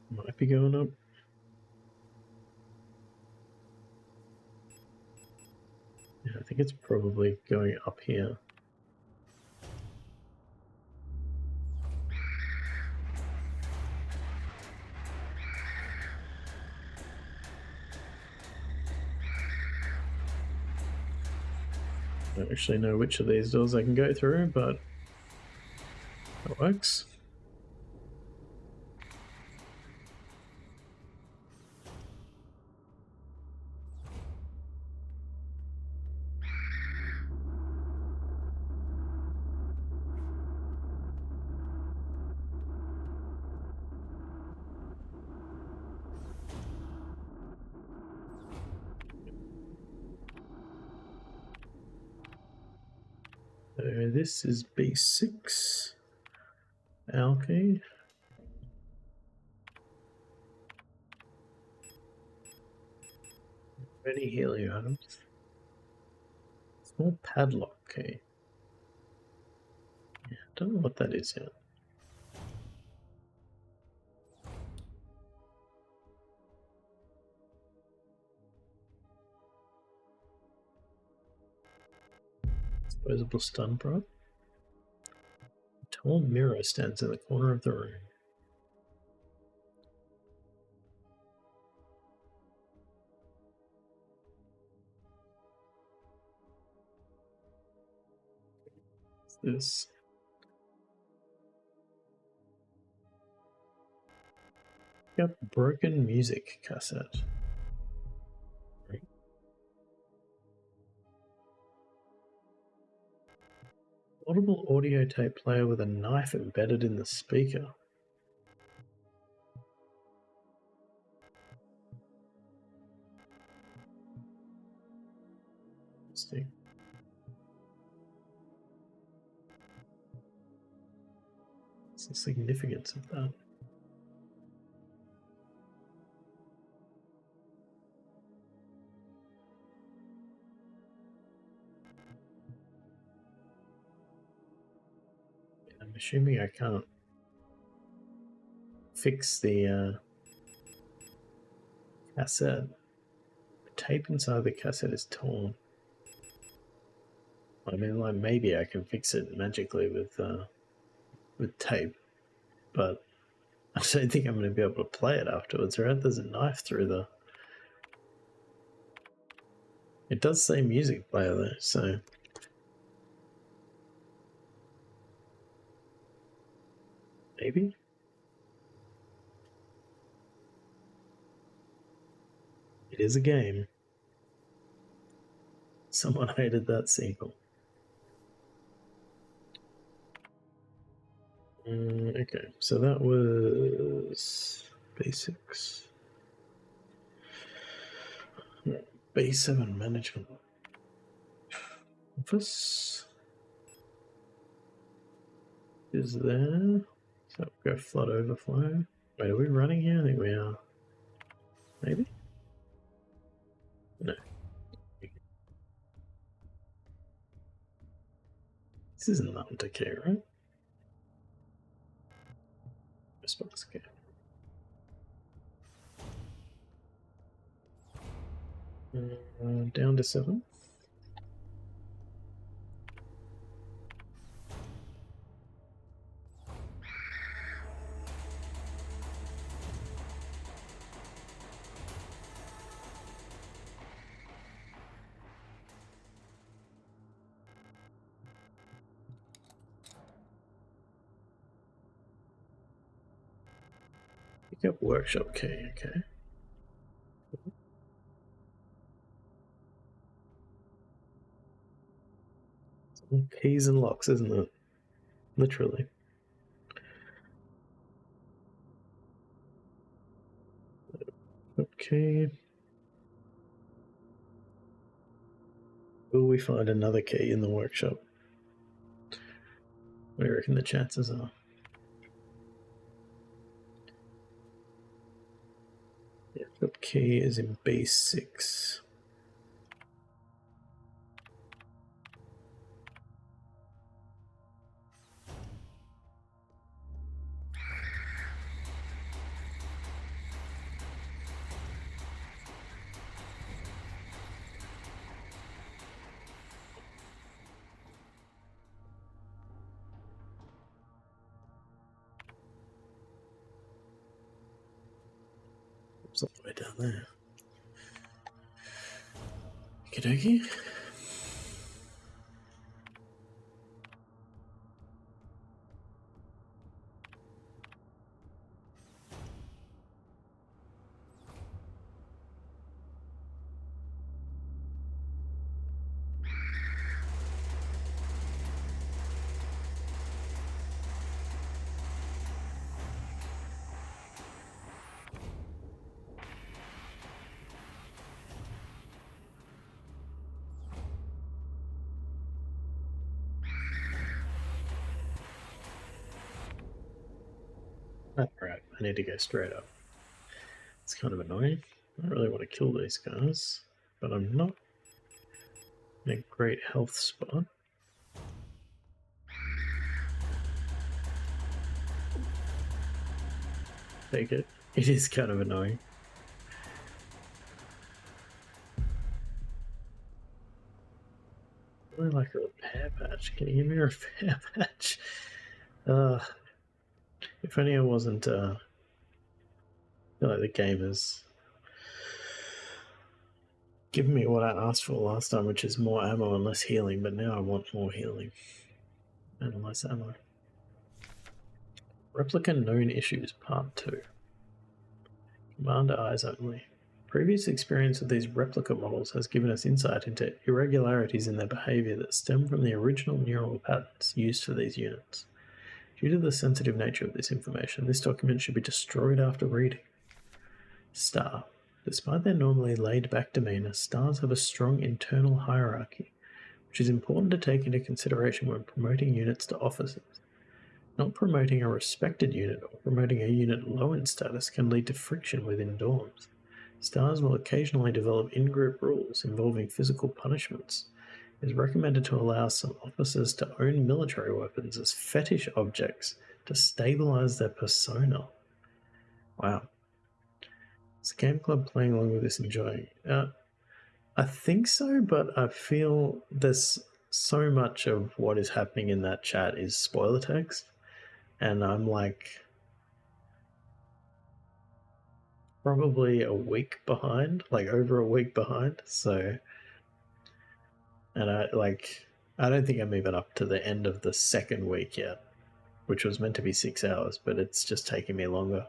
Might be going up. Yeah, I think it's probably going up here. I don't actually know which of these doors I can go through, but it works. So this is B6. Alkane. Ready helio items. Small padlock key. Yeah, don't know what that is yet. Disposable stun prop. A tall mirror stands in the corner of the room. What's this? Yep, broken music cassette. Audible audio tape player with a knife embedded in the speaker. Interesting. What's the significance of that? assuming I can't fix the cassette. The tape inside the cassette is torn. I mean, like, maybe I can fix it magically with tape, but I don't think I'm going to be able to play it afterwards, right? There's a knife through the... It does say music player though, so... Maybe? It is a game. Someone hated that sequel. Okay, so that was basics. B7 management. Office is there. So go flood overflow. Wait, are we running here? I think we are. Maybe? No. This isn't nothing to care, right? Response care. Down to 7. Pick up workshop key, okay. Keys and locks, isn't it? Literally. Okay. Will we find another key in the workshop? What do you reckon the chances are? Workshop key is in B6. It's all the way down there. Okie dokie. Alright, I need to go straight up. It's kind of annoying. I don't really want to kill these guys, but I'm not in a great health spot. Take it. It is kind of annoying. I really like a repair patch. Can you give me a repair patch? If only I wasn't, I feel like the game has given me what I asked for last time, which is more ammo and less healing, but now I want more healing and less ammo. Replica known issues, part 2. Commander eyes only. Previous experience with these replica models has given us insight into irregularities in their behavior that stem from the original neural patterns used for these units. Due to the sensitive nature of this information, this document should be destroyed after reading. Star. Despite their normally laid-back demeanor, stars have a strong internal hierarchy, which is important to take into consideration when promoting units to officers. Not promoting a respected unit or promoting a unit low in status can lead to friction within dorms. Stars will occasionally develop in-group rules involving physical punishments, It is recommended to allow some officers to own military weapons as fetish objects to stabilize their persona. Wow. Is the game club playing along with this, enjoying? I think so, but I feel there's so much of what is happening in that chat is spoiler text, and I'm like probably a week behind, like over a week behind. So, and I don't think I'm even up to the end of the second week yet, which was meant to be 6 hours, but it's just taking me longer.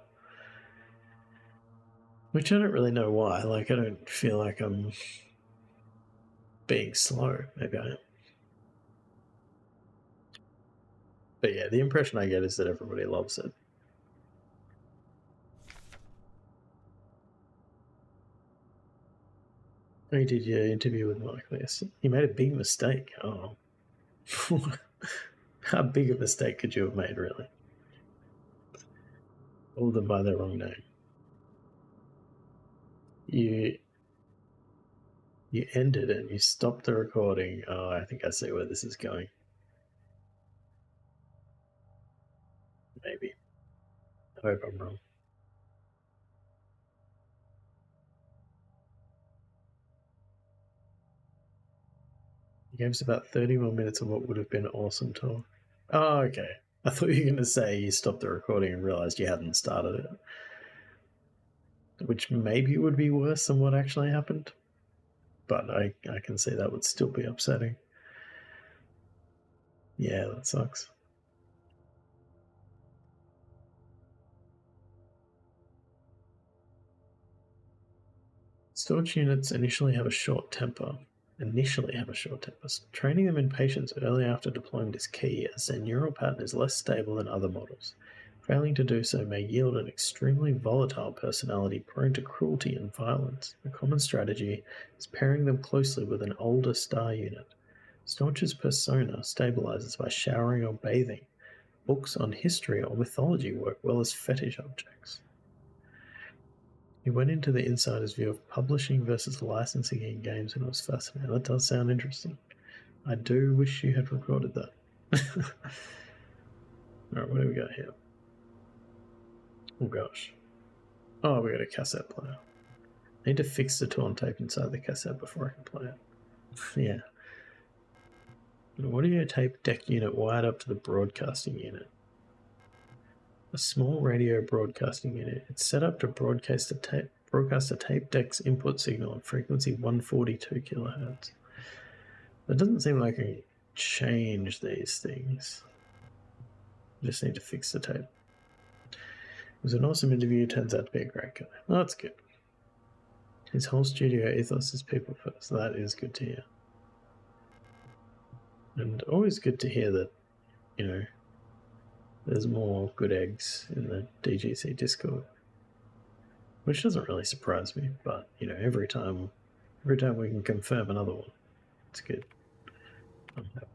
Which I don't really know why. Like, I don't feel like I'm being slow. Maybe I am. But yeah, the impression I get is that everybody loves it. I did your interview with Michael. Yes, you made a big mistake. Oh, how big a mistake could you have made, really? Called them by their wrong name. You ended and you stopped the recording. Oh, I think I see where this is going. Maybe. I hope I'm wrong. The game's about 30 more minutes of what would have been awesome talk. Oh, okay. I thought you were going to say you stopped the recording and realized you hadn't started it. Which maybe would be worse than what actually happened. But I can see that would still be upsetting. Yeah, that sucks. Storage units initially have a short temper. Training them in patience early after deployment is key, as their neural pattern is less stable than other models. Failing to do so may yield an extremely volatile personality prone to cruelty and violence. A common strategy is pairing them closely with an older star unit. Staunch's persona stabilizes by showering or bathing. Books on history or mythology work well as fetish objects. He went into the insider's view of publishing versus licensing in games, and it was fascinating. That does sound interesting. I do wish you had recorded that. Alright, what do we got here? Oh gosh. Oh, we got a cassette player. I need to fix the torn tape inside the cassette before I can play it. Yeah. An audio tape deck unit wired up to the broadcasting unit. A small radio broadcasting unit. It's set up to broadcast a tape deck's input signal at frequency 142 kilohertz. It doesn't seem like I can change these things. I just need to fix the tape. It was an awesome interview. Turns out to be a great guy. Well, that's good. His whole studio ethos is people first. That is good to hear. And always good to hear that, you know, there's more good eggs in the DGC Discord. Which doesn't really surprise me, but, you know, every time we can confirm another one, it's good. I'm happy.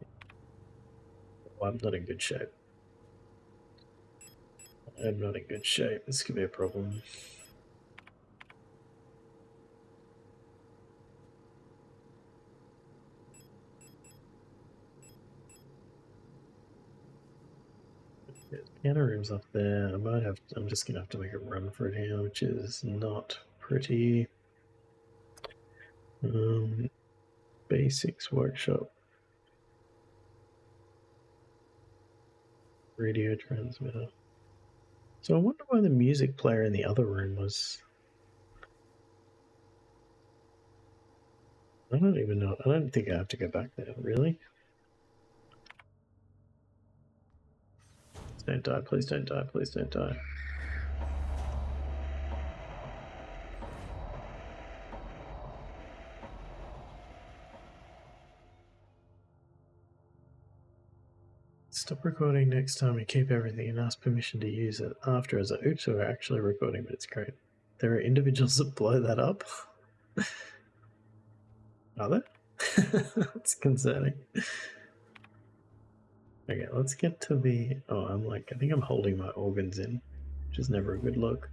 Oh, I'm not in good shape. I'm not in good shape. This could be a problem. Piano room's up there. I'm just gonna have to make a run for it here, which is not pretty. Basics workshop. Radio transmitter. So I wonder why the music player in the other room was. I don't even know. I don't think I have to go back there, really. Don't die, please don't die, please don't die. Stop recording next time and keep everything and ask permission to use it after as a oops, we're actually recording, but it's great. There are individuals that blow that up. Are there? It's concerning. Okay, let's get to the... Oh, I think I'm holding my organs in, which is never a good look.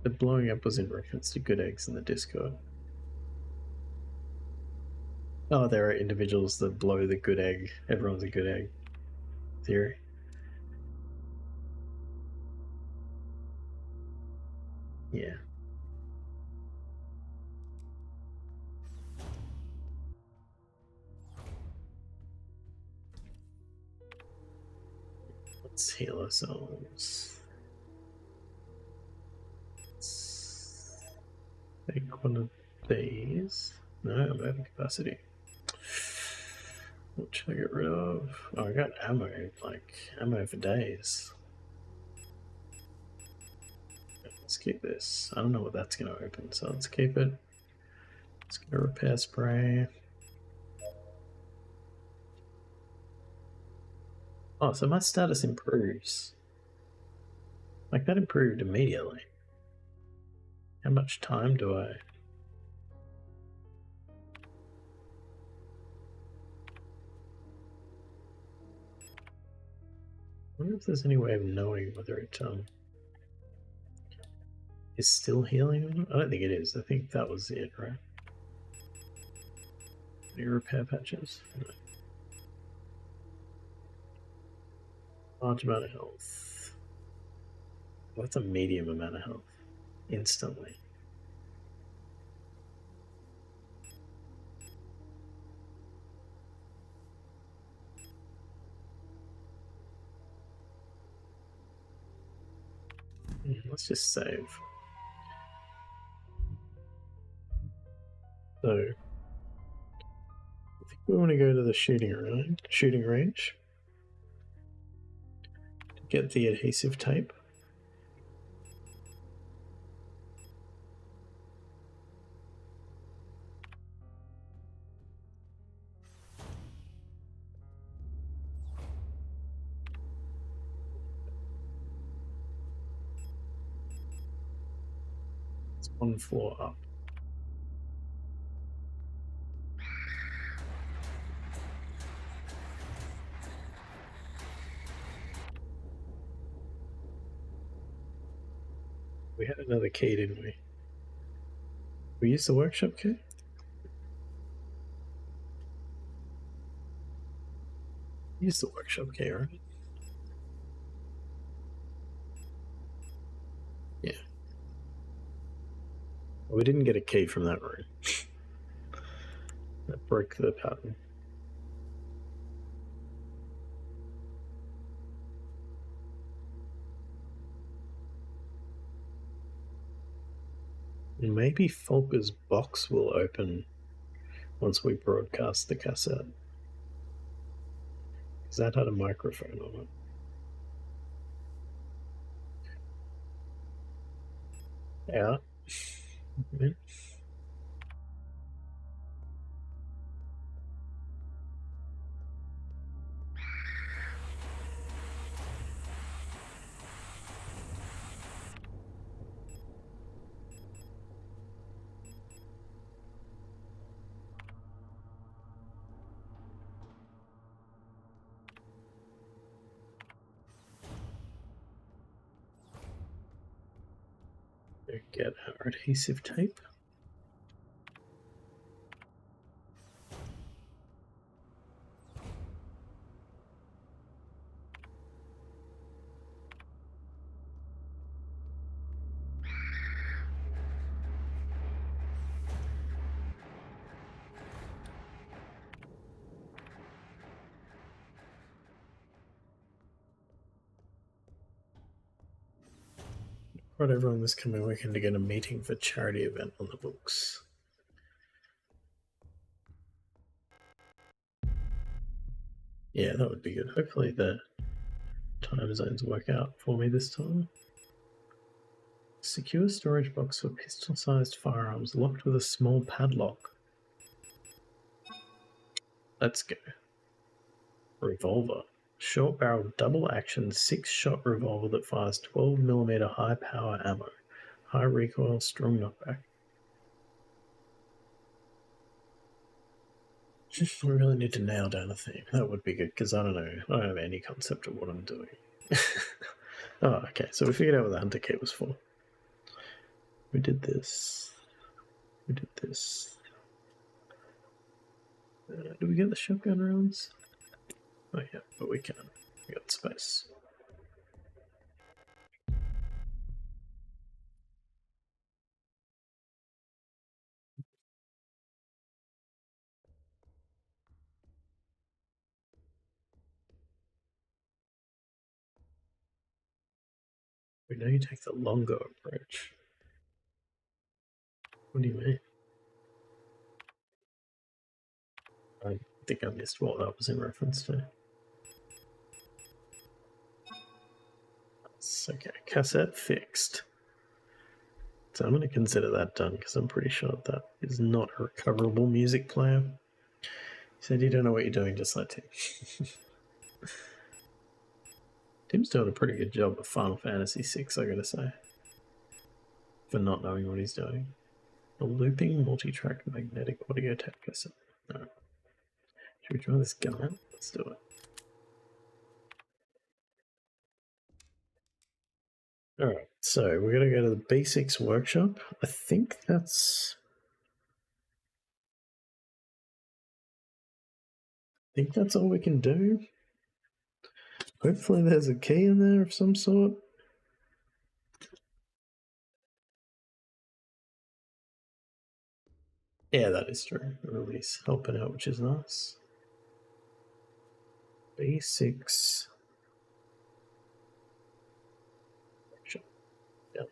The blowing up was in reference to good eggs in the Discord. Oh, there are individuals that blow the good egg. Everyone's a good egg theory. Yeah. Let's heal ourselves. Let's take one of these. No, I'm out of capacity. What should I get rid of? Oh, I got ammo, like ammo for days. Let's keep this. I don't know what that's going to open, so let's keep it. Let's get a repair spray. Oh, so my status improves. Like, that improved immediately. How much time do I... I wonder if there's any way of knowing whether it is still healing or not. I don't think it is. I think that was it, right? Any repair patches? No. Large amount of health. Well, that's a medium amount of health. Instantly. Let's just save. So, I think we want to go to the shooting range to get the adhesive tape. It's one floor up. We had another key, didn't we? We used the workshop key? Use the workshop key, right? Yeah. Well, we didn't get a key from that room. That broke the pattern. Maybe Folker's box will open once we broadcast the cassette. Because that had a microphone on it. Yeah. Get our adhesive tape. Right, everyone this coming weekend to get a meeting for charity event on the books. Yeah, that would be good. Hopefully the time zones work out for me this time. Secure storage box for pistol-sized firearms locked with a small padlock. Let's go. Revolver. Short barrel double action 6-shot revolver that fires 12mm high power ammo. High recoil, strong knockback. We really need to nail down a theme. That would be good because I don't know. I don't have any concept of what I'm doing. Oh, okay. So we figured out what the hunter key was for. We did this. We did this. Do we get the shotgun rounds? Oh yeah, but we can. We got space. We know you take the longer approach. What do you mean? I think I missed what that was in reference to. That's okay. Cassette fixed. So I'm going to consider that done because I'm pretty sure that is not a recoverable music player. He said you don't know what you're doing, just like Tim. Tim's doing a pretty good job of Final Fantasy VI, I gotta say. For not knowing what he's doing. A looping multi-track magnetic audio tape cassette. No. Should we try this gun out? Let's do it. Alright, so we're gonna go to the basics workshop. I think that's all we can do. Hopefully there's a key in there of some sort. Yeah, that is true. Release helping out, which is nice. Basics. Workshop. Yep.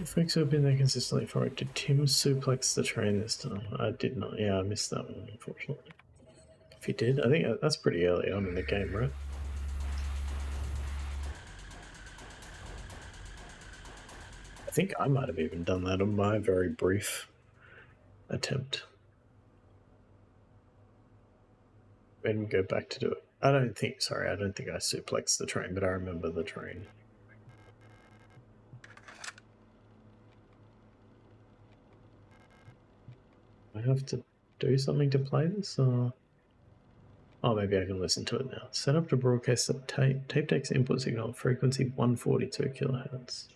Folks who have been there consistently for it. Did Tim suplex the train this time? I did not. Yeah, I missed that one, unfortunately. If he did, I think that's pretty early on in the game, right? I think I might have even done that on my very brief attempt. And go back to do it. I don't think I suplexed the train, but I remember the train. I have to do something to play this, or... Oh, maybe I can listen to it now. Set up to broadcast the tape. Tape takes input signal frequency 142 kilohertz.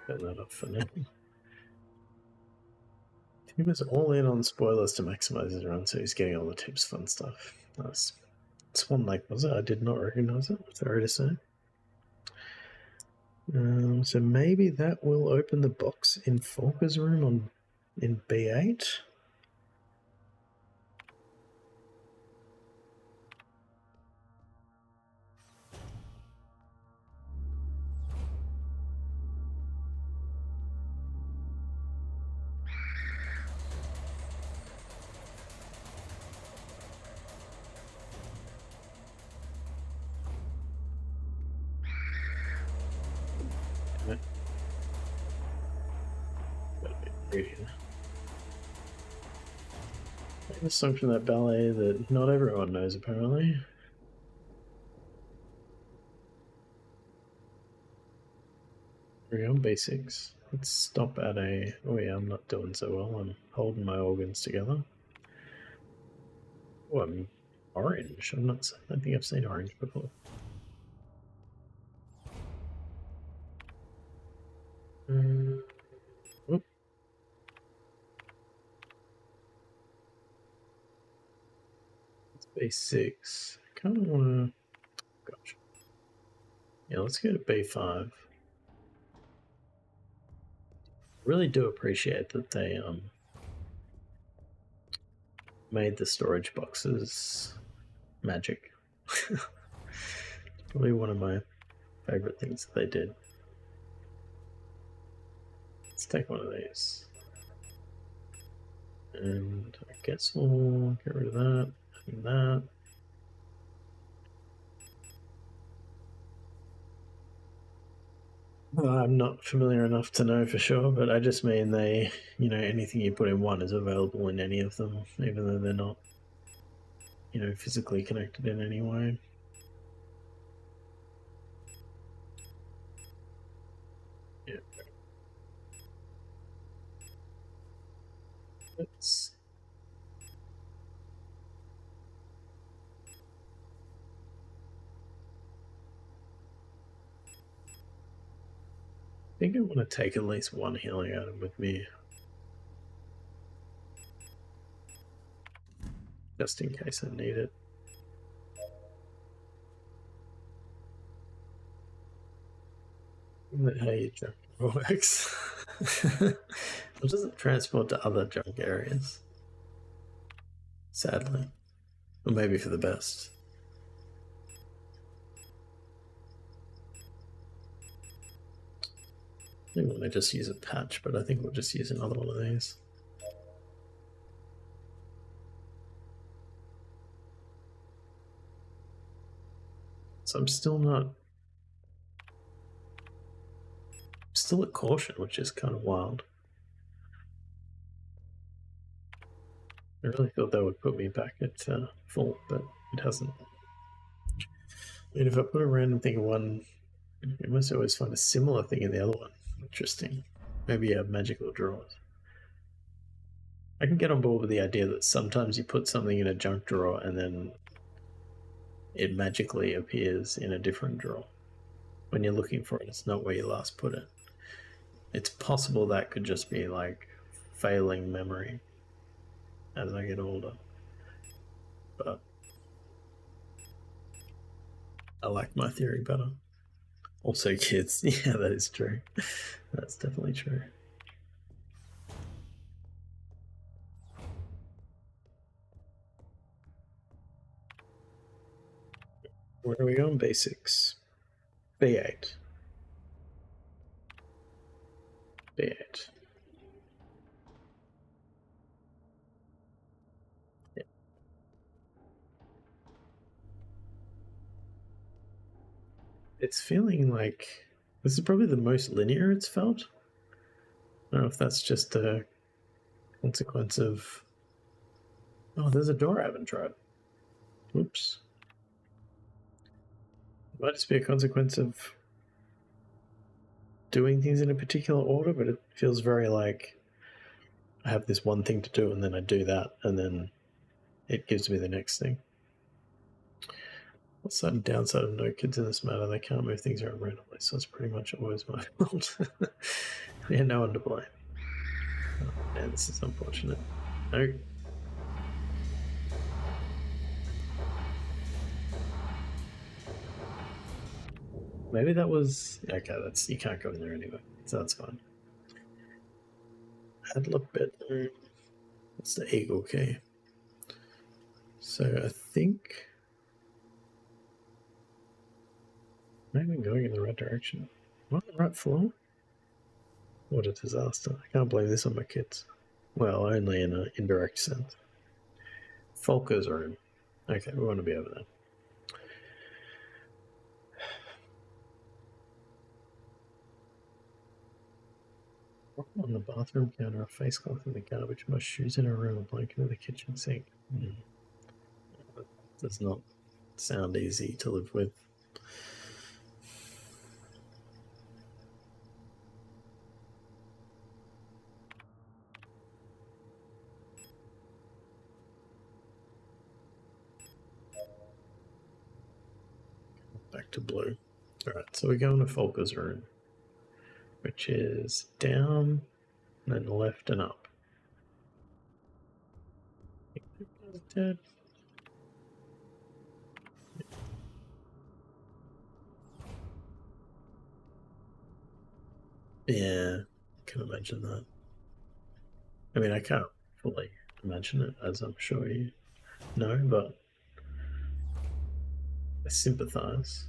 Got that up for now. He was all in on spoilers to maximize his run, so he's getting all the tips, fun stuff. Nice. Swan Lake, was it? I did not recognize it, sorry to say. So maybe that will open the box in Folker's room in B8. Famous song from that ballet that not everyone knows, apparently. We're on basics. Let's stop at a... Oh yeah, I'm not doing so well. I'm holding my organs together. Oh, I'm orange. I don't think I've seen orange before. Whoop. It's B6. I kind of want to... Gosh. Yeah, let's go to B5. Really do appreciate that they made the storage boxes magic. Probably one of my favorite things that they did. Let's take one of these. And I guess we'll get rid of that and that. I'm not familiar enough to know for sure, but I just mean they, anything you put in one is available in any of them, even though they're not, physically connected in any way. Yeah. Let's. I think I want to take at least one healing item with me. Just in case I need it. Isn't that how your junk works? Or does it transport to other junk areas? Sadly. Or maybe for the best. I think I just use a patch, but I think we'll just use another one of these. So I'm still at caution, which is kind of wild. I really thought that would put me back at full, but it hasn't. I mean, if I put a random thing in one, you must always find a similar thing in the other one. Interesting. Maybe you have magical drawers. I can get on board with the idea that sometimes you put something in a junk drawer and then it magically appears in a different drawer. When you're looking for it, it's not where you last put it. It's possible that could just be like failing memory as I get older. But I like my theory better. Also kids. Yeah, that is true. That's definitely true. Where are we going? Basics. B8. B8. Yeah. It's feeling like this is probably the most linear it's felt. I don't know if that's just a consequence of. Oh, there's a door I haven't tried. Oops. It might just be a consequence of doing things in a particular order, but it feels very like I have this one thing to do and then I do that and then it gives me the next thing. What's the downside of no kids in this matter? They can't move things around randomly, so it's pretty much always my fault. Yeah, no one to blame. Oh, man, this is unfortunate. No. Maybe that was okay. That's you can't go in there anyway, so that's fine. Adler bedroom. That's the eagle key. So I think maybe I'm going in the right direction. Am I on the right floor? What a disaster. I can't blame this on my kids. Well, only in an indirect sense. Folker's room. Okay, we want to be over there. On the bathroom counter, a face cloth in the garbage, my shoes in a room, a blanket in the kitchen sink. That does not sound easy to live with. Back to blue. Alright, so we go into Folker's room, which is down, and then left and up. Dead. Yeah, I can imagine that. I mean, I can't fully imagine it, as I'm sure you know, but I sympathise.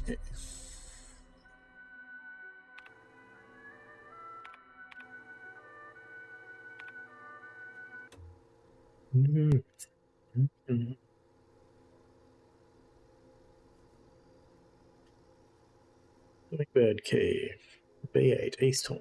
Okay. Blackbird key. B8 East Hall.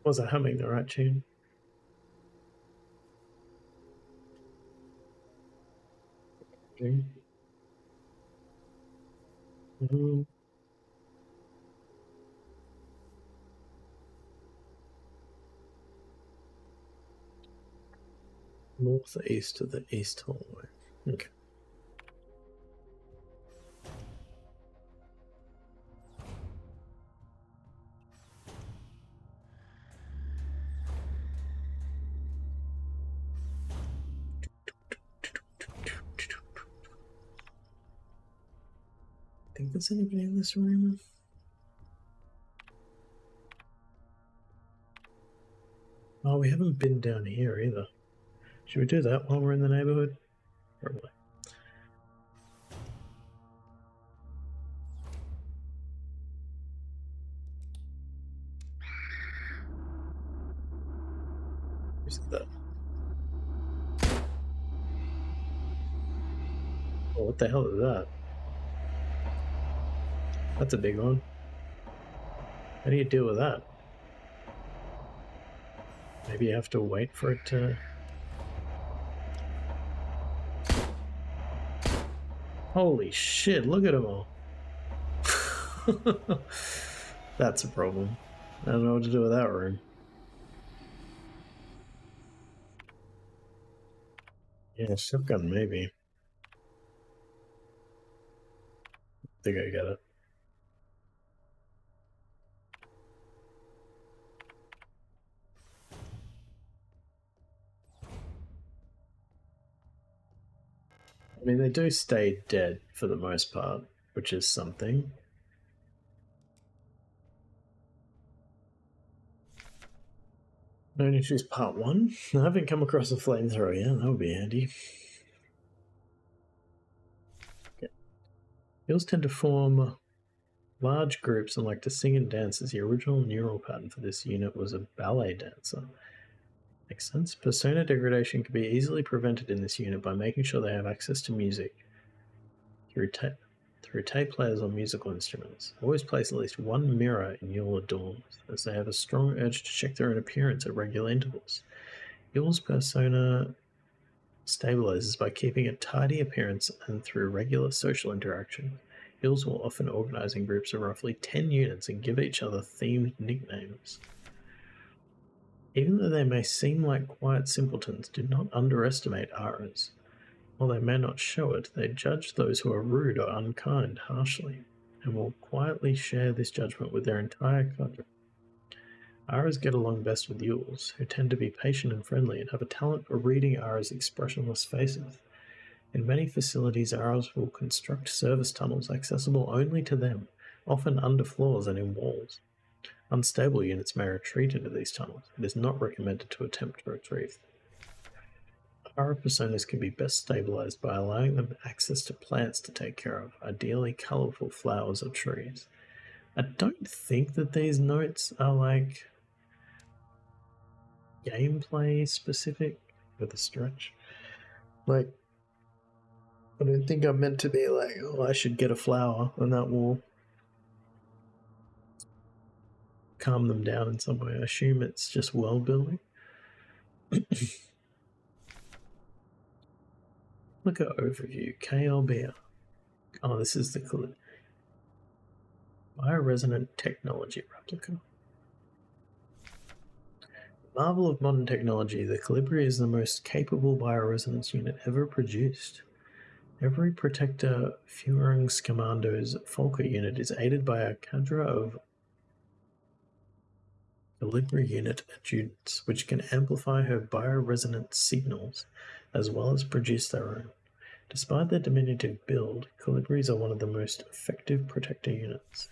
Was I humming the right tune? Northeast of the East Hallway. Okay. Think there's anybody in this room? Oh, we haven't been down here either. Should we do that while we're in the neighborhood? Probably. Who's that? Oh, what the hell is that? That's a big one. How do you deal with that? Maybe you have to wait for it to... Holy shit, look at them all. That's a problem. I don't know what to do with that room. Yeah, shotgun maybe. I think I got it. I mean, they do stay dead for the most part, which is something. No issues part 1? I haven't come across a flamethrower yet, that would be handy. Okay. Hills tend to form large groups and like to sing and dance, as the original neural pattern for this unit was a ballet dancer. Makes sense. Persona degradation can be easily prevented in this unit by making sure they have access to music through tape players on musical instruments. Always place at least one mirror in your dorms, as they have a strong urge to check their own appearance at regular intervals. Yule's persona stabilizes by keeping a tidy appearance and through regular social interaction. Hills will often organize in groups of roughly 10 units and give each other themed nicknames. Even though they may seem like quiet simpletons, do not underestimate auras. While they may not show it, they judge those who are rude or unkind harshly, and will quietly share this judgment with their entire cadre. Auras get along best with Yules, who tend to be patient and friendly and have a talent for reading Auras' expressionless faces. In many facilities, Auras will construct service tunnels accessible only to them, often under floors and in walls. Unstable units may retreat into these tunnels. It is not recommended to attempt to retrieve. Aura personas can be best stabilized by allowing them access to plants to take care of, ideally colorful flowers or trees. I don't think that these notes are like gameplay specific with a stretch. Like, I don't think I'm meant to be like, oh, I should get a flower and that will calm them down in some way. I assume it's just world building. Look at overview, KLBR. Oh, this is the bioresonant technology replica. Marvel of modern technology, the Calibri is the most capable bioresonance unit ever produced. Every Protector Führungskommando's Volker unit is aided by a cadre of Calibri unit adjutants, which can amplify her bioresonance signals, as well as produce their own. Despite their diminutive build, Calibris are one of the most effective Protector units.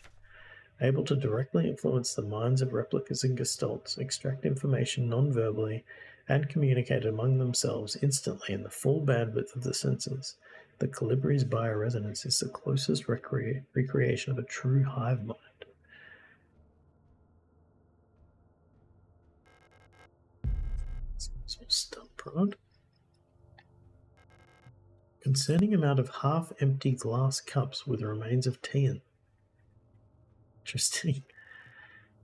able to directly influence the minds of replicas and gestalts, extract information non-verbally, and communicate among themselves instantly in the full bandwidth of the senses. The Calibri's bioresonance is the closest recreation of a true hive mind. Some stump prod. Concerning amount of half-empty glass cups with remains of tea in. Interesting.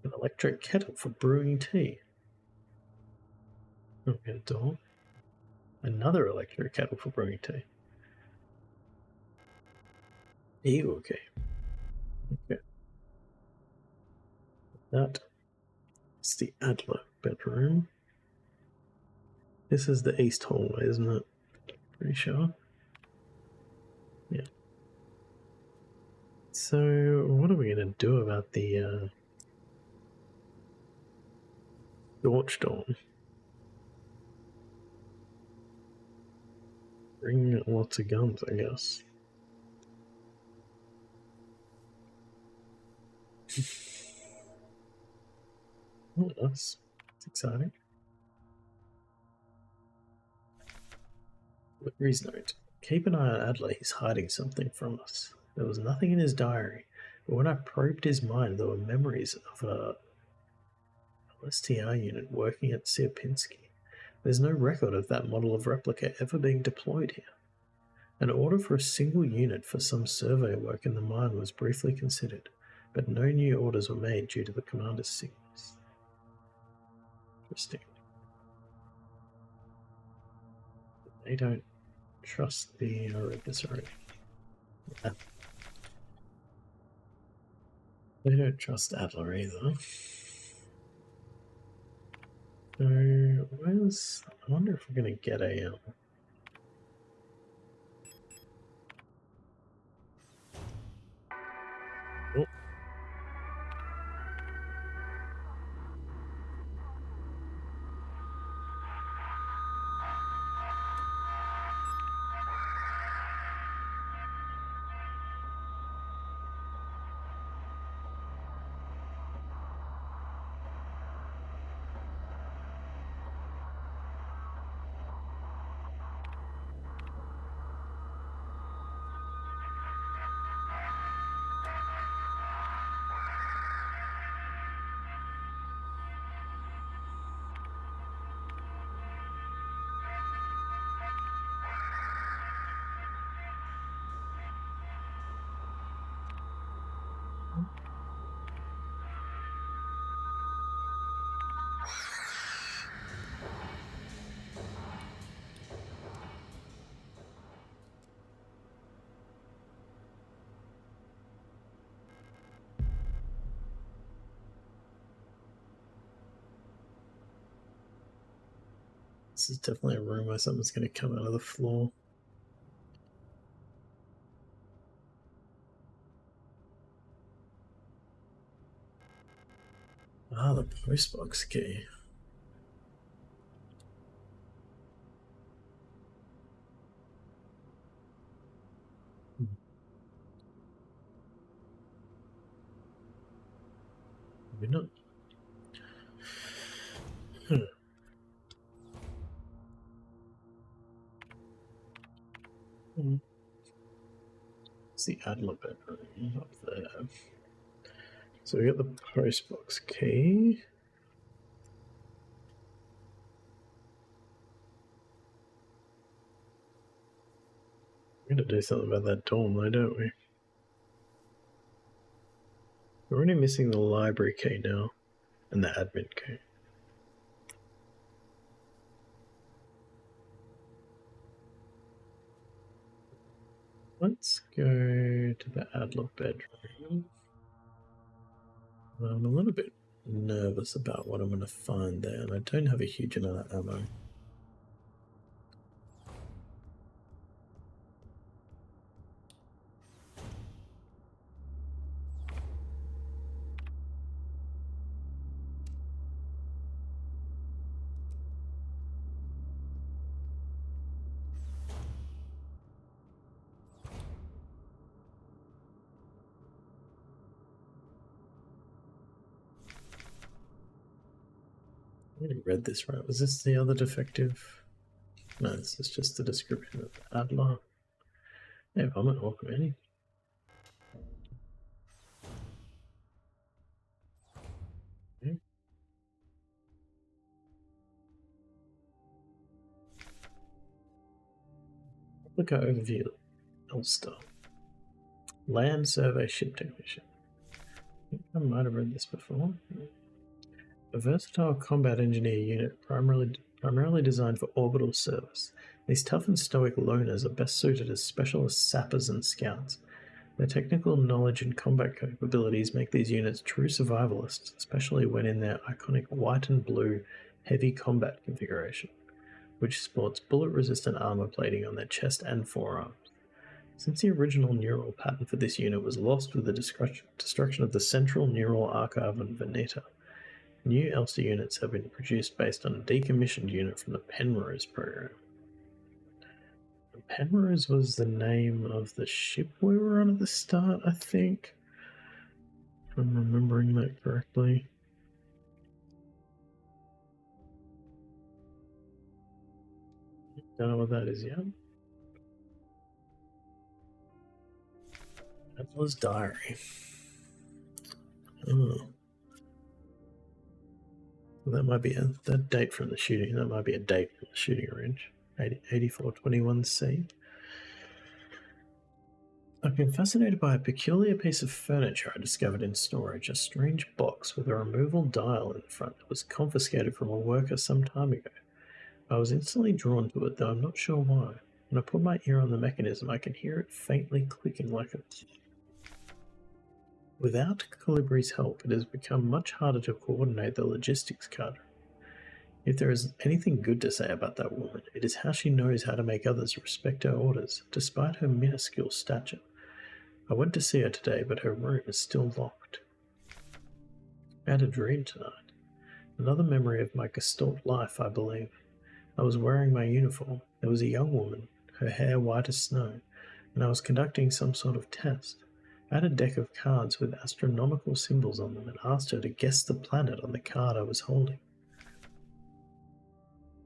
An electric kettle for brewing tea. Oh, we got a door. Another electric kettle for brewing tea. Ew, okay. Okay. That is the Adler bedroom. This is the east hallway, isn't it? Pretty sure. Yeah. So, what are we going to do about the watchdog? Bring lots of guns, I guess. Oh, that's exciting. Livery's note. Keep an eye on Adler, he's hiding something from us. There was nothing in his diary, but when I probed his mind, there were memories of a LSTR unit working at Sierpinski. There's no record of that model of replica ever being deployed here. An order for a single unit for some survey work in the mine was briefly considered, but no new orders were made due to the commander's sickness. Interesting. They don't trust the adversary. Yeah. They don't trust Adler either. So, I wonder if we're going to get a... Oh. This is definitely a room where something's going to come out of the floor. Ah, the postbox key. Maybe not. It's the Adler bedroom up there. So we got the postbox key. We're going to do something about that dorm though, don't we? We're only missing the library key now and the admin key. Let's go to the Adler bedroom. I'm a little bit nervous about what I'm going to find there, and I don't have a huge amount of ammo. I already read this, right? Was this the other defective? No, this is just the description of the Adler. Hey, Vomit, welcome in. Okay. Look at overview. Ulster. Land Survey Ship Technician. I think I might have read this before. A versatile combat engineer unit primarily designed for orbital service. These tough and stoic loners are best suited as specialist sappers and scouts. Their technical knowledge and combat capabilities make these units true survivalists, especially when in their iconic white and blue heavy combat configuration, which sports bullet-resistant armor plating on their chest and forearms. Since the original neural pattern for this unit was lost with the destruction of the Central Neural Archive on Veneta, new Ulster units have been produced based on a decommissioned unit from the Penrose program. Penrose was the name of the ship we were on at the start, I think. If I'm remembering that correctly. Don't know what that is yet. Adler's Diary. Oh. Well, that might be that date from the shooting. That might be a date from the shooting range. 8421C. I've been fascinated by a peculiar piece of furniture I discovered in storage, a strange box with a removal dial in the front that was confiscated from a worker some time ago. I was instantly drawn to it, though I'm not sure why. When I put my ear on the mechanism, I can hear it faintly clicking like a... Without Calibri's help, it has become much harder to coordinate the logistics cadre. If there is anything good to say about that woman, it is how she knows how to make others respect her orders, despite her minuscule stature. I went to see her today, but her room is still locked. I had a dream tonight. Another memory of my Gestalt life, I believe. I was wearing my uniform. There was a young woman, her hair white as snow, and I was conducting some sort of test. I had a deck of cards with astronomical symbols on them and asked her to guess the planet on the card I was holding.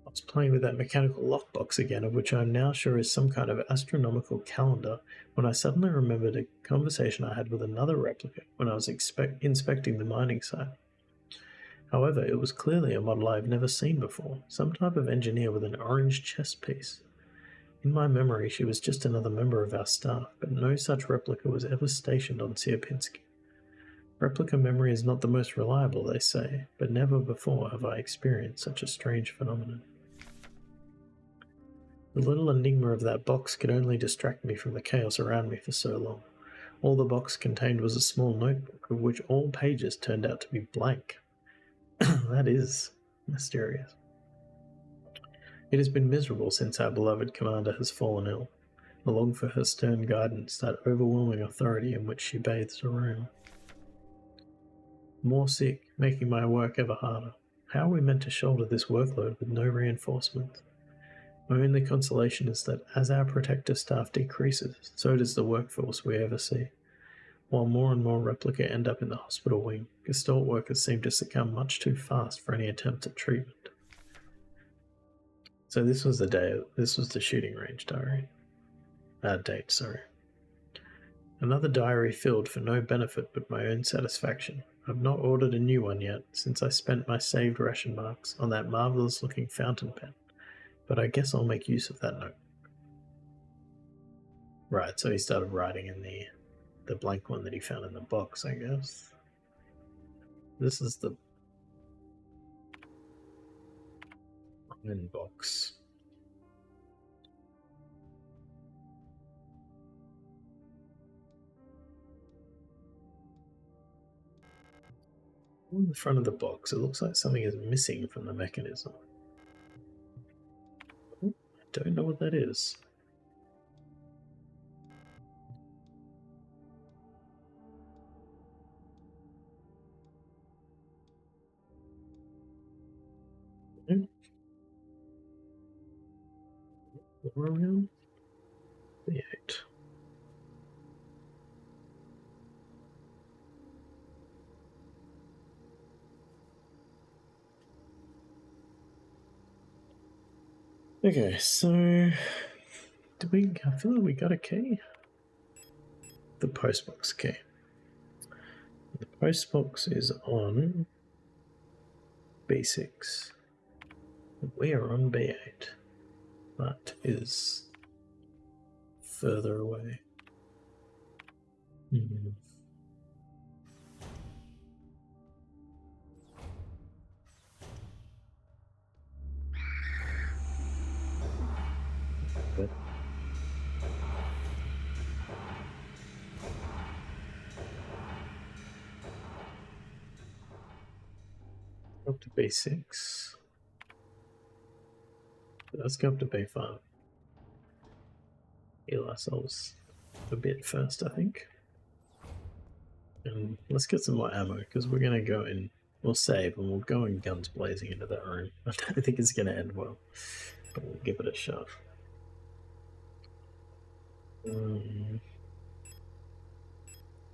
I was playing with that mechanical lockbox again, of which I am now sure is some kind of astronomical calendar, when I suddenly remembered a conversation I had with another replica when I was inspecting the mining site. However, it was clearly a model I have never seen before, some type of engineer with an orange chest piece. In my memory, she was just another member of our staff, but no such replica was ever stationed on Sierpinski. Replica memory is not the most reliable, they say, but never before have I experienced such a strange phenomenon. The little enigma of that box could only distract me from the chaos around me for so long. All the box contained was a small notebook, of which all pages turned out to be blank. That is mysterious. It has been miserable since our beloved commander has fallen ill. I long for her stern guidance, that overwhelming authority in which she bathes a room. More sick, making my work ever harder. How are we meant to shoulder this workload with no reinforcements? My only consolation is that as our protective staff decreases, so does the workforce we oversee. While more and more replica end up in the hospital wing, Gestalt workers seem to succumb much too fast for any attempt at treatment. So this was the shooting range diary. Date, sorry. Another diary filled for no benefit but my own satisfaction. I've not ordered a new one yet, since I spent my saved ration marks on that marvellous looking fountain pen, but I guess I'll make use of that note. Right, so he started writing in the blank one that he found in the box, I guess. This is the iron box. On the front of the box, it looks like something is missing from the mechanism. I don't know what that is. What are we on? The 8. Okay, so I feel like we got a key? The postbox key. The postbox is on B6. We are on B8. That is further away. Mm-hmm. But up to B6. Let's go up to B5. Heal ourselves a bit first, I think. And let's get some more ammo, because we're going to go in, we'll save, and we'll go in guns blazing into that room. I don't think it's going to end well, but we'll give it a shot.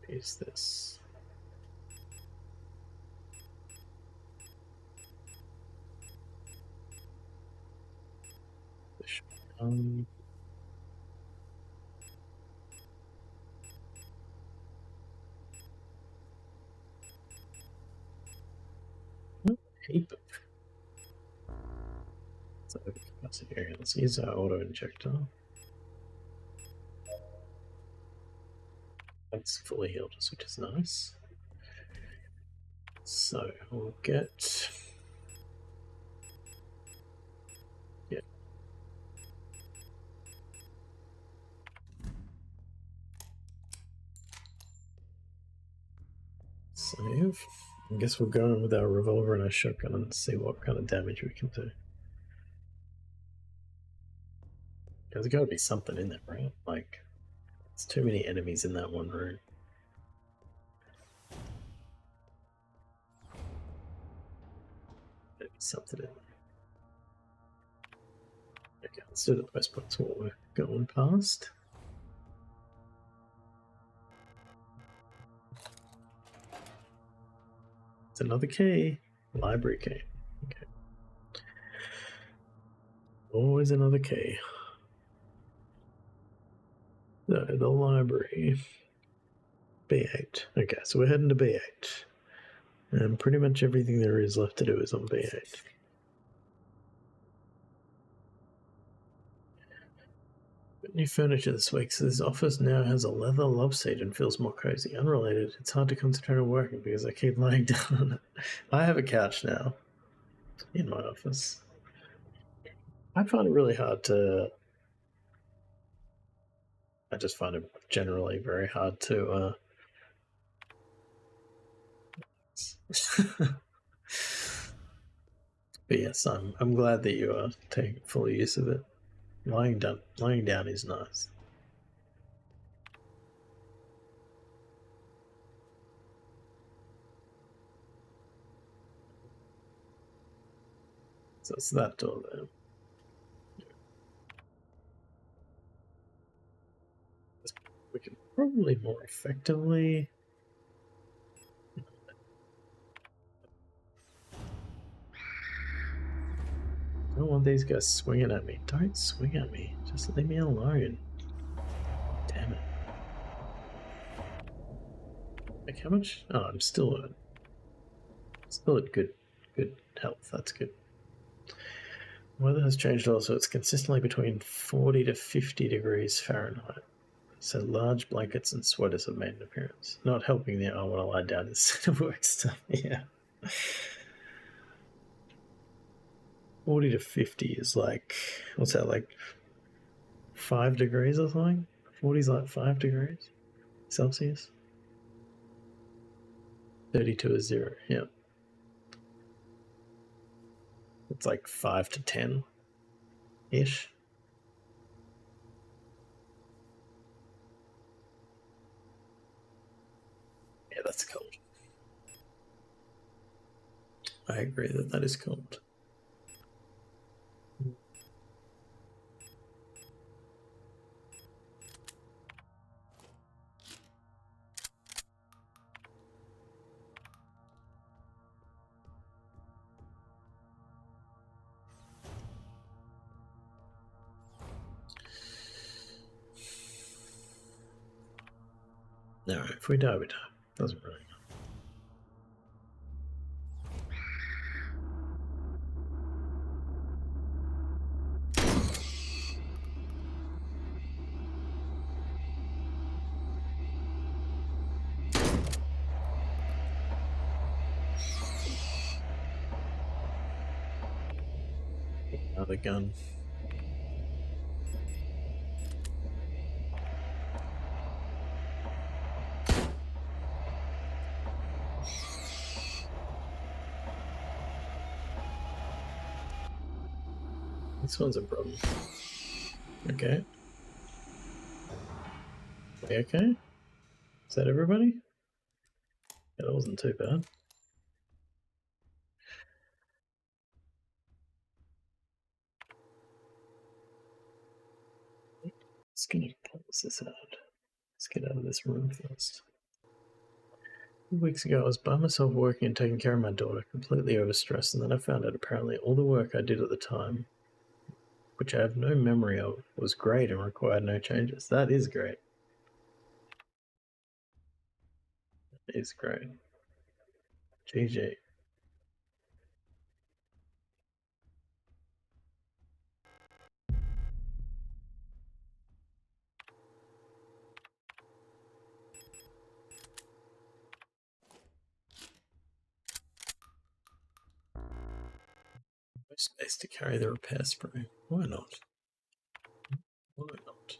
Is this? Heap of capacity area. Let's use our auto injector. That's fully healed us, which is nice. So we'll get. Yeah. Save. I guess we'll go in with our revolver and our shotgun and see what kind of damage we can do. There's got to be something in there, right? Like, there's too many enemies in that one room. There'd be something in there. Okay, let's do the post box what we're going past. It's another key. Library key. Okay. Always another key. No, the library. B8. Okay, so we're heading to B8. And pretty much everything there is left to do is on B8. New furniture this week, so this office now has a leather love seat and feels more cozy. Unrelated, it's hard to concentrate on working because I keep lying down on it. I have a couch now in my office. I find it really hard to. I just find it generally very hard to. But yes, I'm glad that you are taking full use of it. Lying down is nice. So it's that door there. We can probably more effectively. I don't want these guys swinging at me. Don't swing at me. Just leave me alone. Damn it. Like, how much? Oh, I'm still at good health. That's good. Weather has changed also. It's consistently between 40 to 50 degrees Fahrenheit. So large blankets and sweaters have made an appearance. Not helping the I want to lie down instead of work stuff. Yeah. 40 to 50 is like, what's that, like 5 degrees or something? 40 is like 5 degrees Celsius. 32 is 0, yeah. It's like 5 to 10-ish. Yeah, that's cold. I agree that is cold. No, if we die, we die. Doesn't really matter. Another gun. This one's a problem. Okay. We okay? Is that everybody? Yeah, that wasn't too bad. Let's gonna pause this out. Let's get out of this room first. A few weeks ago, I was by myself working and taking care of my daughter, completely overstressed, and then I found out apparently all the work I did at the time, which I have no memory of, was great and required no changes. That is great. That is great. GG. No space to carry the repair spray. Why not? Why not?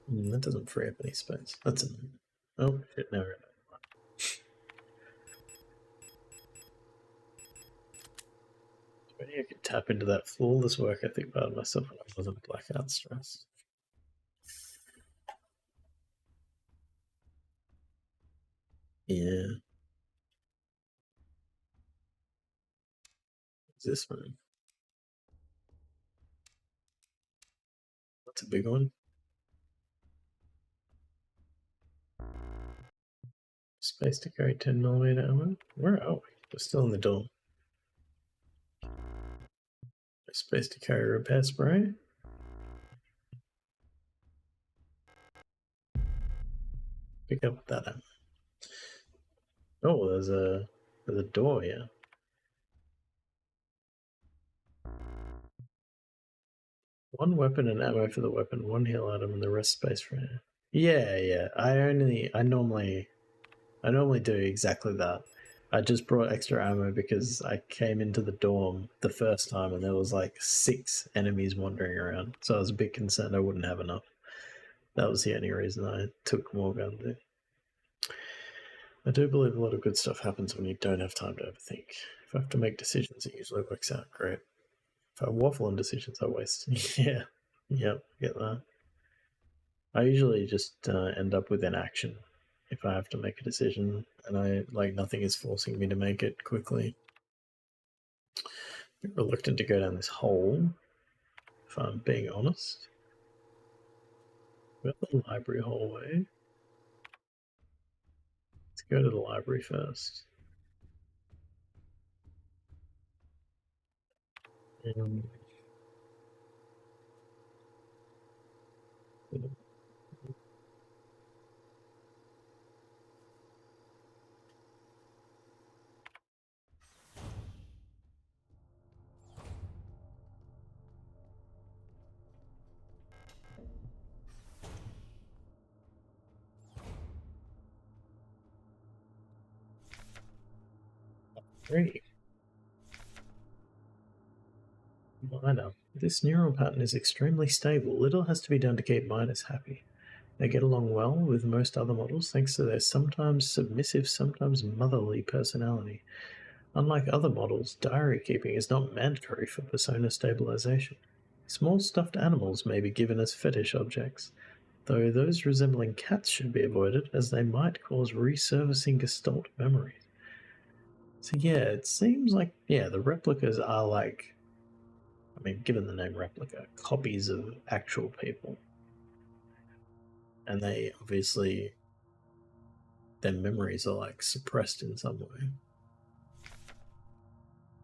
That doesn't free up any space. That's annoying. Oh shit, no. Maybe I could tap into that flawless work ethic part of myself when I wasn't blackout stressed. Yeah. What's this one? That's a big one. Space to carry 10mm ammo. Where are we? We're still in the door. Space to carry repair spray. Pick up that ammo. Oh, there's a door here. One weapon and ammo for the weapon, one heal item, and the rest space for it. Yeah. I normally do exactly that. I just brought extra ammo because I came into the dorm the first time and there was like 6 enemies wandering around. So I was a bit concerned I wouldn't have enough. That was the only reason I took more guns in. I do believe a lot of good stuff happens when you don't have time to overthink. If I have to make decisions, it usually works out great. If I waffle on decisions, I waste. Yeah, yep, get that. I usually just end up with inaction if I have to make a decision and nothing is forcing me to make it quickly. I'm reluctant to go down this hole, if I'm being honest. We've got the library hallway. Let's go to the library first. Three. Minor. This neural pattern is extremely stable. Little has to be done to keep miners happy. They get along well with most other models thanks to their sometimes submissive, sometimes motherly personality. Unlike other models, diary keeping is not mandatory for persona stabilization. Small stuffed animals may be given as fetish objects, though those resembling cats should be avoided as they might cause resurfacing Gestalt memories. So yeah, it seems like, the replicas are like, given the name replica, copies of actual people. And they obviously, their memories are like suppressed in some way.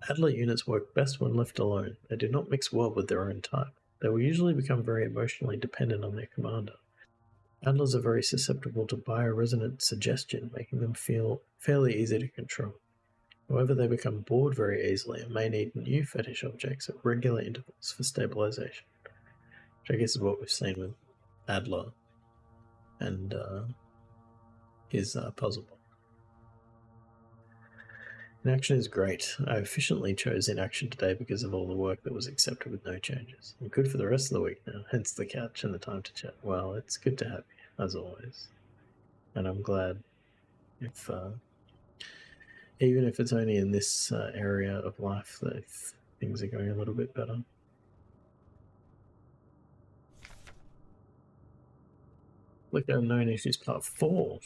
Adler units work best when left alone. They do not mix well with their own type. They will usually become very emotionally dependent on their commander. Adlers are very susceptible to bioresonant suggestion, making them feel fairly easy to control. However, they become bored very easily and may need new fetish objects at regular intervals for stabilization, which I guess is what we've seen with Adler and his puzzle box. Inaction is great. I efficiently chose inaction today because of all the work that was accepted with no changes. I'm good for the rest of the week now, hence the couch and the time to chat. Well, it's good to have you, as always. And I'm glad if, even if it's only in this area of life, that things are going a little bit better. Look, unknown issues part 4.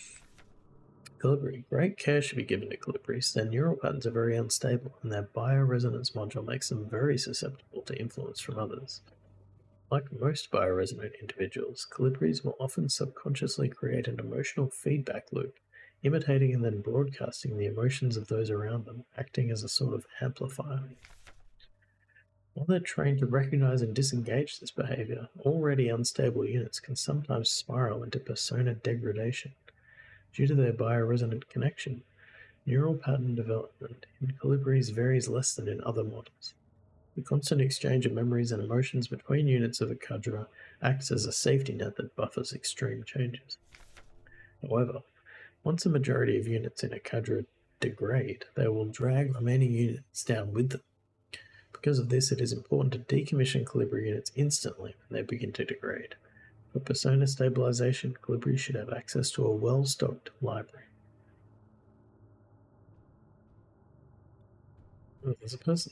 Colibri. Great care should be given to colibris. Their neural patterns are very unstable, and their bioresonance module makes them very susceptible to influence from others. Like most bioresonant individuals, colibris will often subconsciously create an emotional feedback loop, imitating and then broadcasting the emotions of those around them, acting as a sort of amplifier. While they're trained to recognize and disengage this behavior, already unstable units can sometimes spiral into persona degradation. Due to their bioresonant connection, neural pattern development in colibris varies less than in other models. The constant exchange of memories and emotions between units of a cadre acts as a safety net that buffers extreme changes. However, once a majority of units in a cadre degrade, they will drag remaining units down with them. Because of this, it is important to decommission colibri units instantly when they begin to degrade. For persona stabilization, colibri should have access to a well-stocked library. Oh, there's a person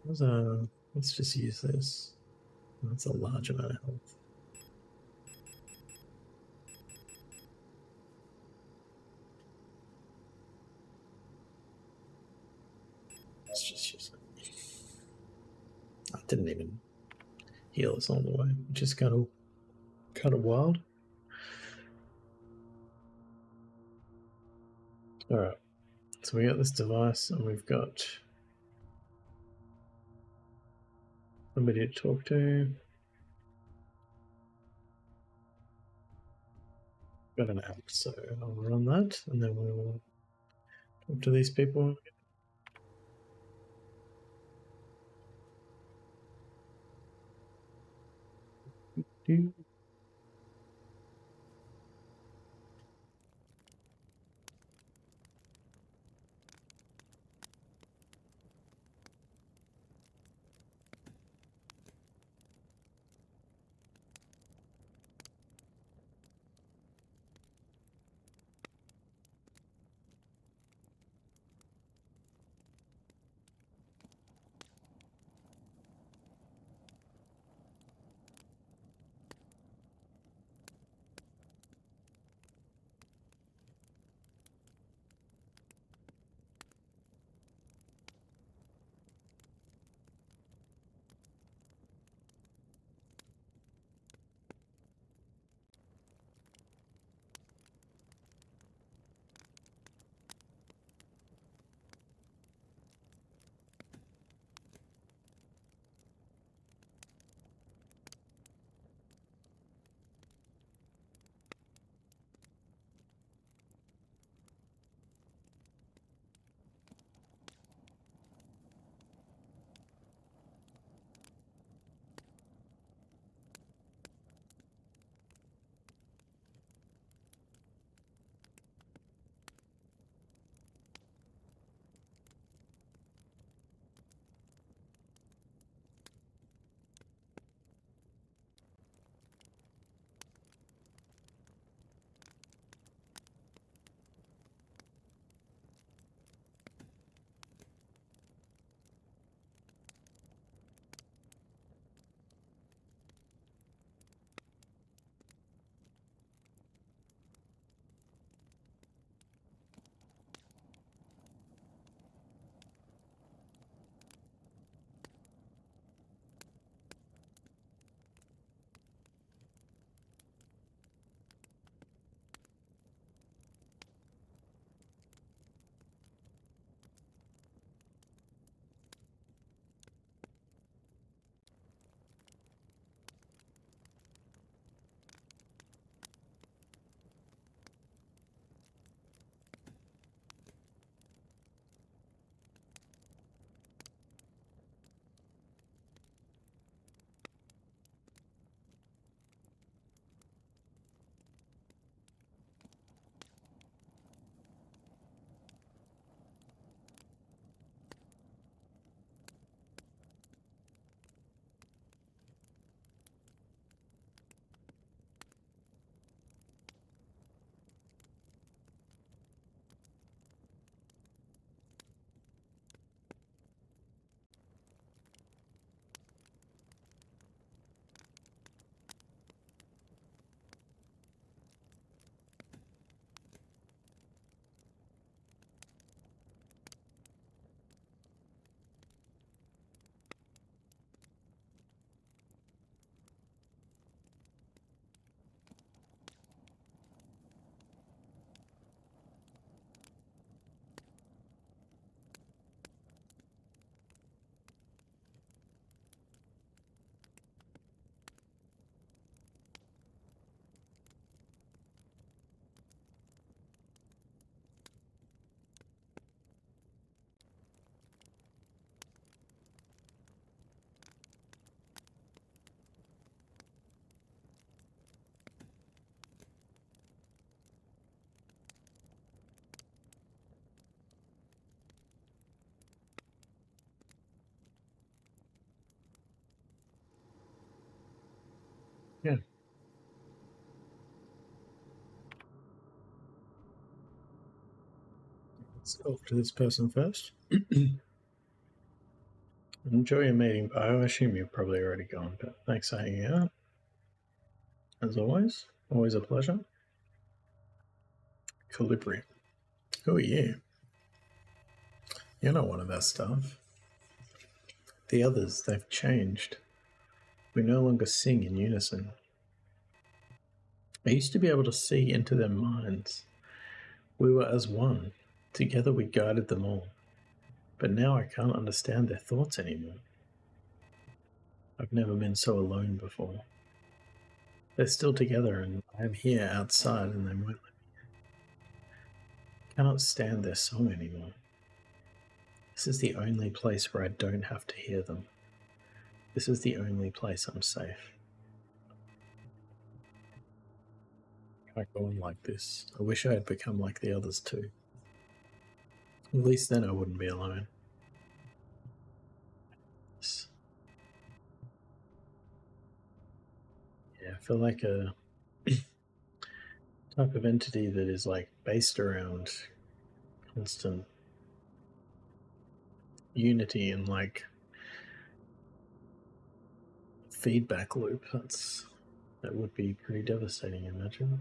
there. Let's just use this. That's a large amount of health. Let's just use it. I didn't even heal us all the way, which is kind of wild. Alright, so we got this device and we've got somebody to talk to. Got an app, so I'll run that and then we will talk to these people. Let's talk to this person first. Enjoy your meeting. I assume you've probably already gone, but thanks for hanging out. As always a pleasure. Calibri. Who are you? You're not one of our staff. The others, they've changed. We no longer sing in unison. I used to be able to see into their minds. We were as one. Together we guided them all. But now I can't understand their thoughts anymore. I've never been so alone before. They're still together and I'm here outside and they won't let me in. I cannot stand their song anymore. This is the only place where I don't have to hear them. This is the only place I'm safe. I can't go on like this. I wish I had become like the others too. At least then I wouldn't be alone. Yeah, I feel like a type of entity that is like based around constant unity and like feedback loop. That would be pretty devastating, I imagine.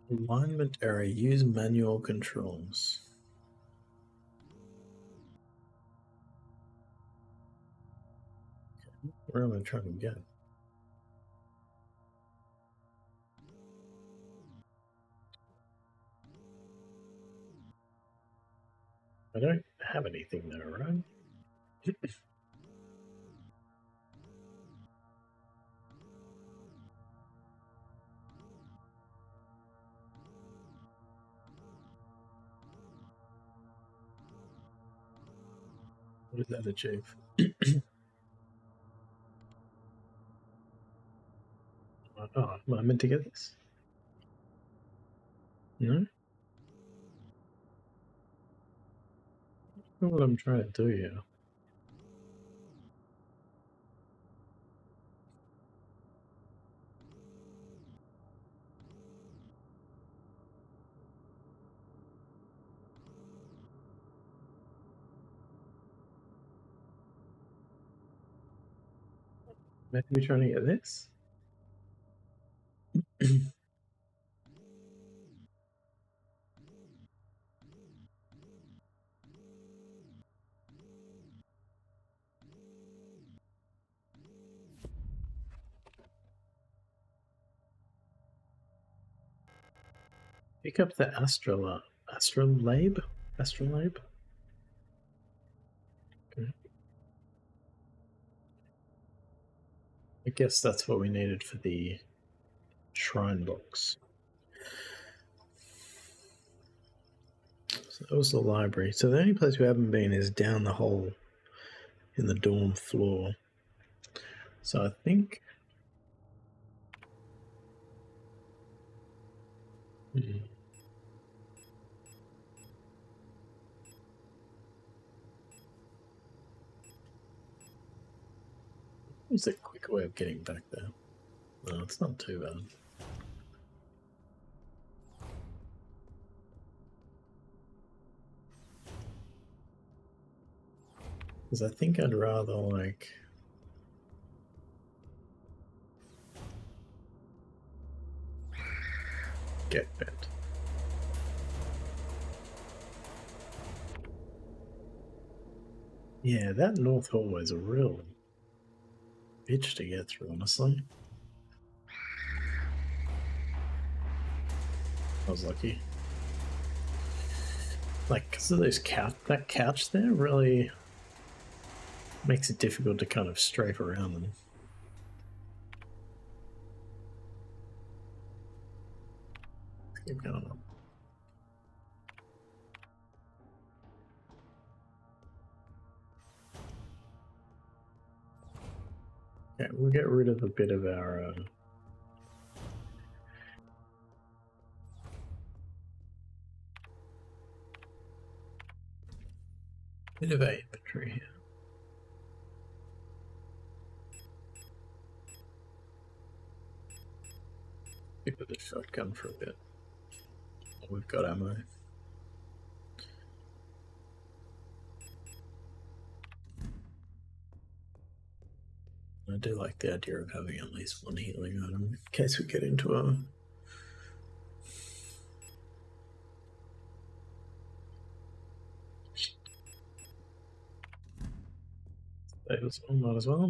Alignment error. Use manual controls. Okay. Where am I trying to get? I don't have anything there, right? What does that achieve? Oh, am I meant to get this? No? I don't know what I'm trying to do here. Meant to be trying to get this? Pick up the astrolabe? Astrolabe? Okay. I guess that's what we needed for the shrine box. So that was the library. So the only place we haven't been is down the hole in the dorm floor. So I think... What's a quick way of getting back there? No, it's not too bad. Because I think I'd rather like... get bent. Yeah, that north hallway is a real bitch to get through, honestly. I was lucky. Like, because of those that couch there really makes it difficult to kind of strafe around them. Keep going on. Okay, we'll get rid of a bit of our bit of inventory here. Stick with the shotgun for a bit. We've got ammo. I do like the idea of having at least one healing item in case we get into a as well, not as well.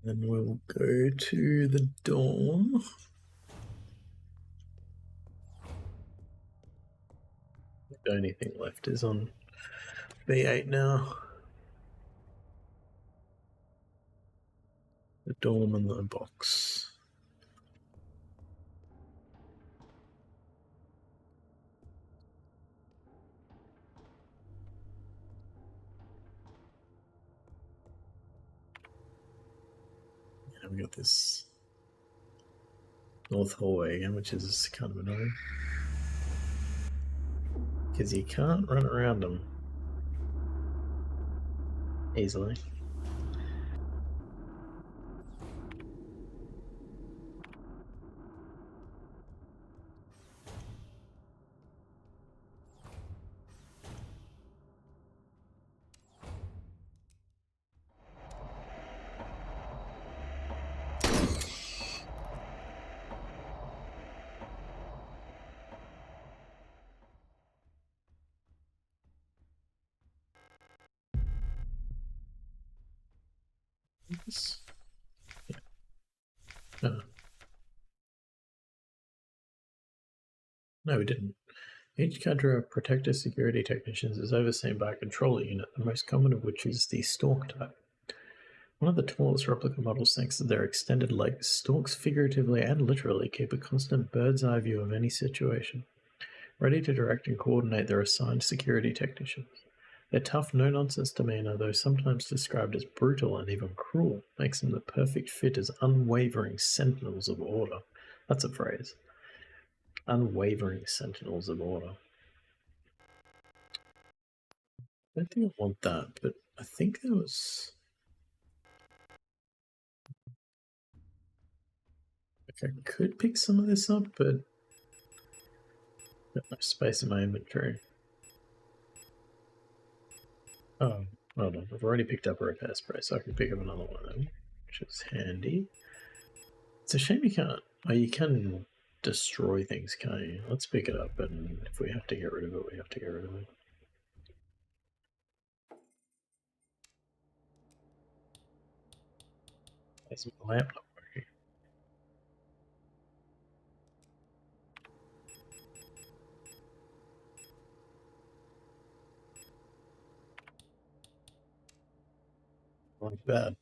Then we'll go to the dorm. The only thing left is on B8 now. The dorm and the box. Yeah, we got this north hallway again, which is kind of annoying. Because you can't run around them easily. Yeah. No, we didn't. Each cadre of protector security technicians is overseen by a controller unit, the most common of which is the stalk type. One of the tallest replica models, thanks to their extended legs, stalks figuratively and literally keep a constant bird's eye view of any situation, ready to direct and coordinate their assigned security technicians. Their tough, no-nonsense demeanor, though sometimes described as brutal and even cruel, makes them the perfect fit as unwavering sentinels of order. That's a phrase. Unwavering sentinels of order. I don't think I want that, but I think there was... Like, I could pick some of this up, but I've got no space in my inventory. Oh, hold on. I've already picked up a repair spray, so I can pick up another one of them, which is handy. It's a shame you can't... Oh, you can destroy things, can't you? Let's pick it up, and if we have to get rid of it, we have to get rid of it. Is my lamp not working? Like that.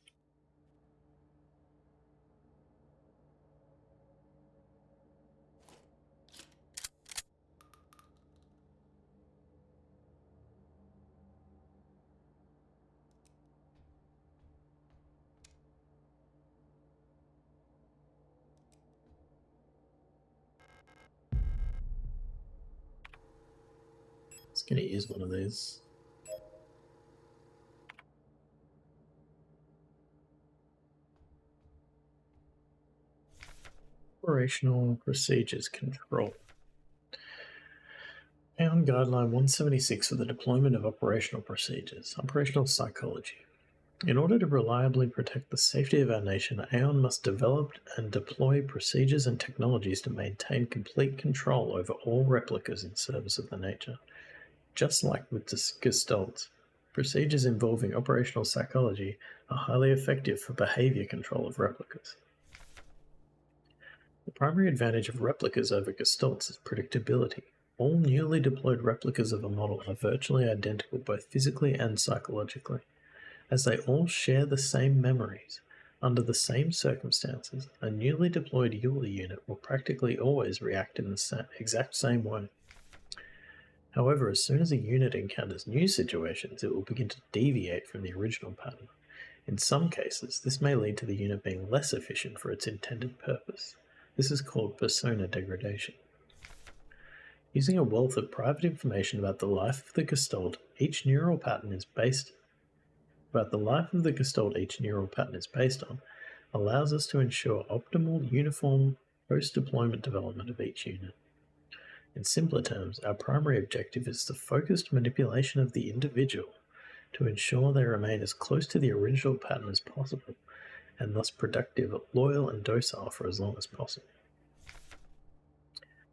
It's going to use one of these. Operational Procedures Control. Aon Guideline 176 for the deployment of operational procedures. Operational psychology. In order to reliably protect the safety of our nation, Aon must develop and deploy procedures and technologies to maintain complete control over all replicas in service of the nature. Just like with the Gestalt, procedures involving operational psychology are highly effective for behavior control of replicas. The primary advantage of replicas over Gestalts is predictability. All newly deployed replicas of a model are virtually identical both physically and psychologically. As they all share the same memories, under the same circumstances, a newly deployed Euler unit will practically always react in the exact same way. However, as soon as a unit encounters new situations, it will begin to deviate from the original pattern. In some cases, this may lead to the unit being less efficient for its intended purpose. This is called persona degradation. Using a wealth of private information about the life of the Gestalt, each neural pattern is based about the life of the gestalt each neural pattern is based on allows us to ensure optimal, uniform post-deployment development of each unit. In simpler terms, our primary objective is the focused manipulation of the individual to ensure they remain as close to the original pattern as possible, and thus productive, loyal, and docile for as long as possible.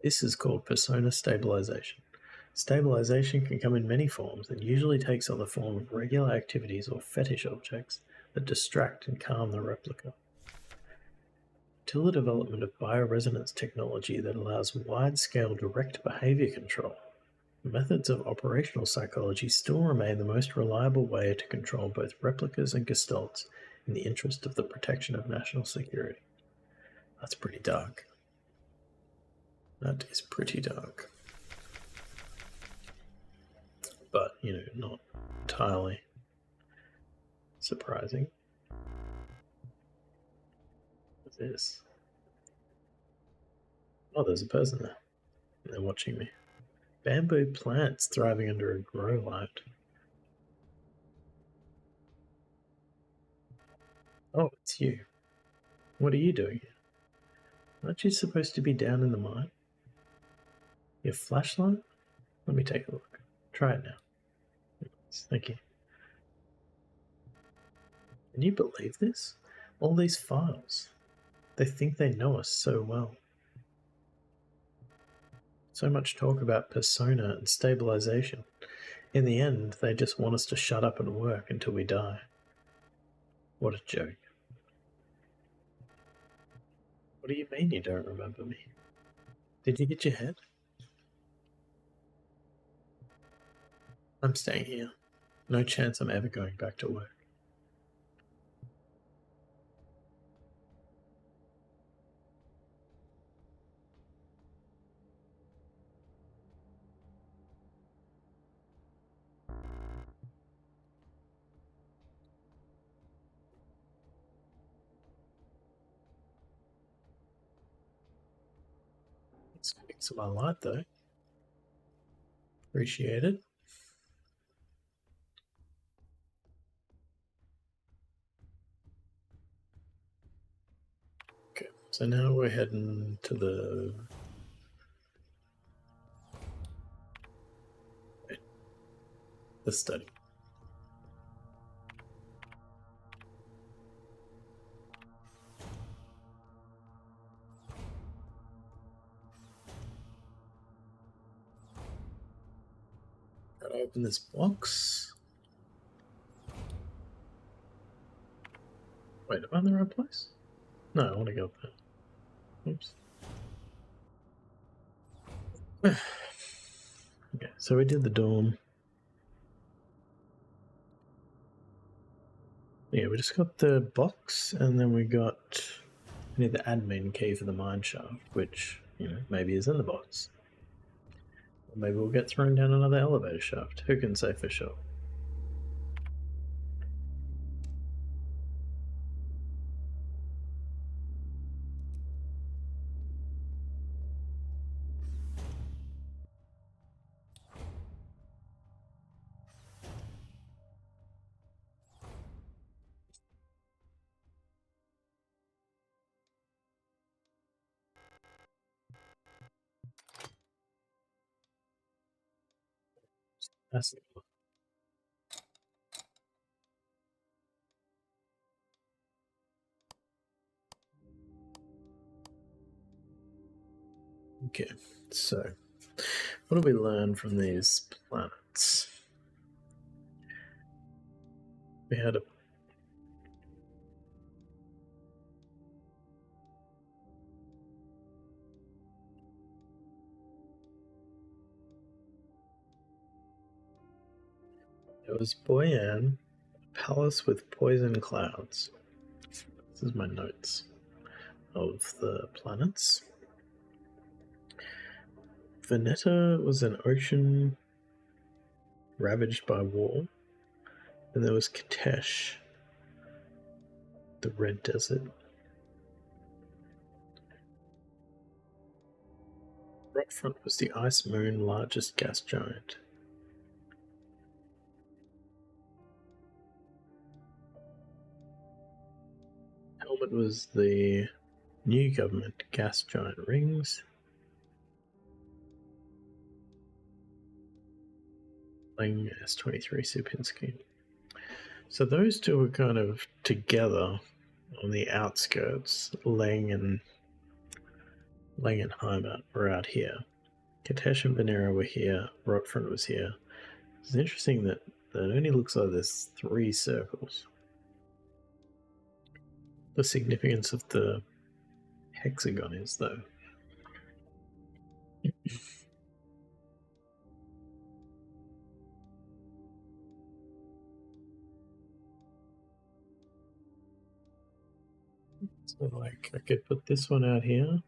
This is called persona stabilization. Stabilization can come in many forms and usually takes on the form of regular activities or fetish objects that distract and calm the replica. Till the development of bioresonance technology that allows wide-scale direct behavior control, methods of operational psychology still remain the most reliable way to control both replicas and gestalts in the interest of the protection of national security. That's pretty dark. That is pretty dark. But, not entirely surprising. What's this? Oh, there's a person there. They're watching me. Bamboo plants thriving under a grow light. Oh, it's you. What are you doing here? Aren't you supposed to be down in the mine? Your flashlight? Let me take a look. Try it now. Thank you. Can you believe this? All these files. They think they know us so well. So much talk about persona and stabilization. In the end, they just want us to shut up and work until we die. What a joke. What do you mean you don't remember me? Did you get your head? I'm staying here. No chance I'm ever going back to work. It's fix my light though. Appreciate it. Okay, so now we're heading to the study. Gotta open this box. Wait, am I in the right place? No, I want to go up there. Oops. Okay, so we did the dorm. Yeah, we just got the box, and then we need the admin key for the mine shaft, which, maybe is in the box. Or maybe we'll get thrown down another elevator shaft. Who can say for sure? That's okay, so what do we learn from these planets? We had a It was Boyan, a palace with poison clouds. This is my notes of the planets. Veneta was an ocean ravaged by war. And there was Katesh, the red desert. Rockfront was the ice moon largest gas giant. Helmet was the new government gas giant rings. Lang S23 Sierpinski. So those two are kind of together on the outskirts. Lang and Heimat were out here. Katesh and Venera were here. Rotfront was here. It's interesting that it only looks like there's 3 circles. The significance of the hexagon is, though. So, like, I could put this one out here.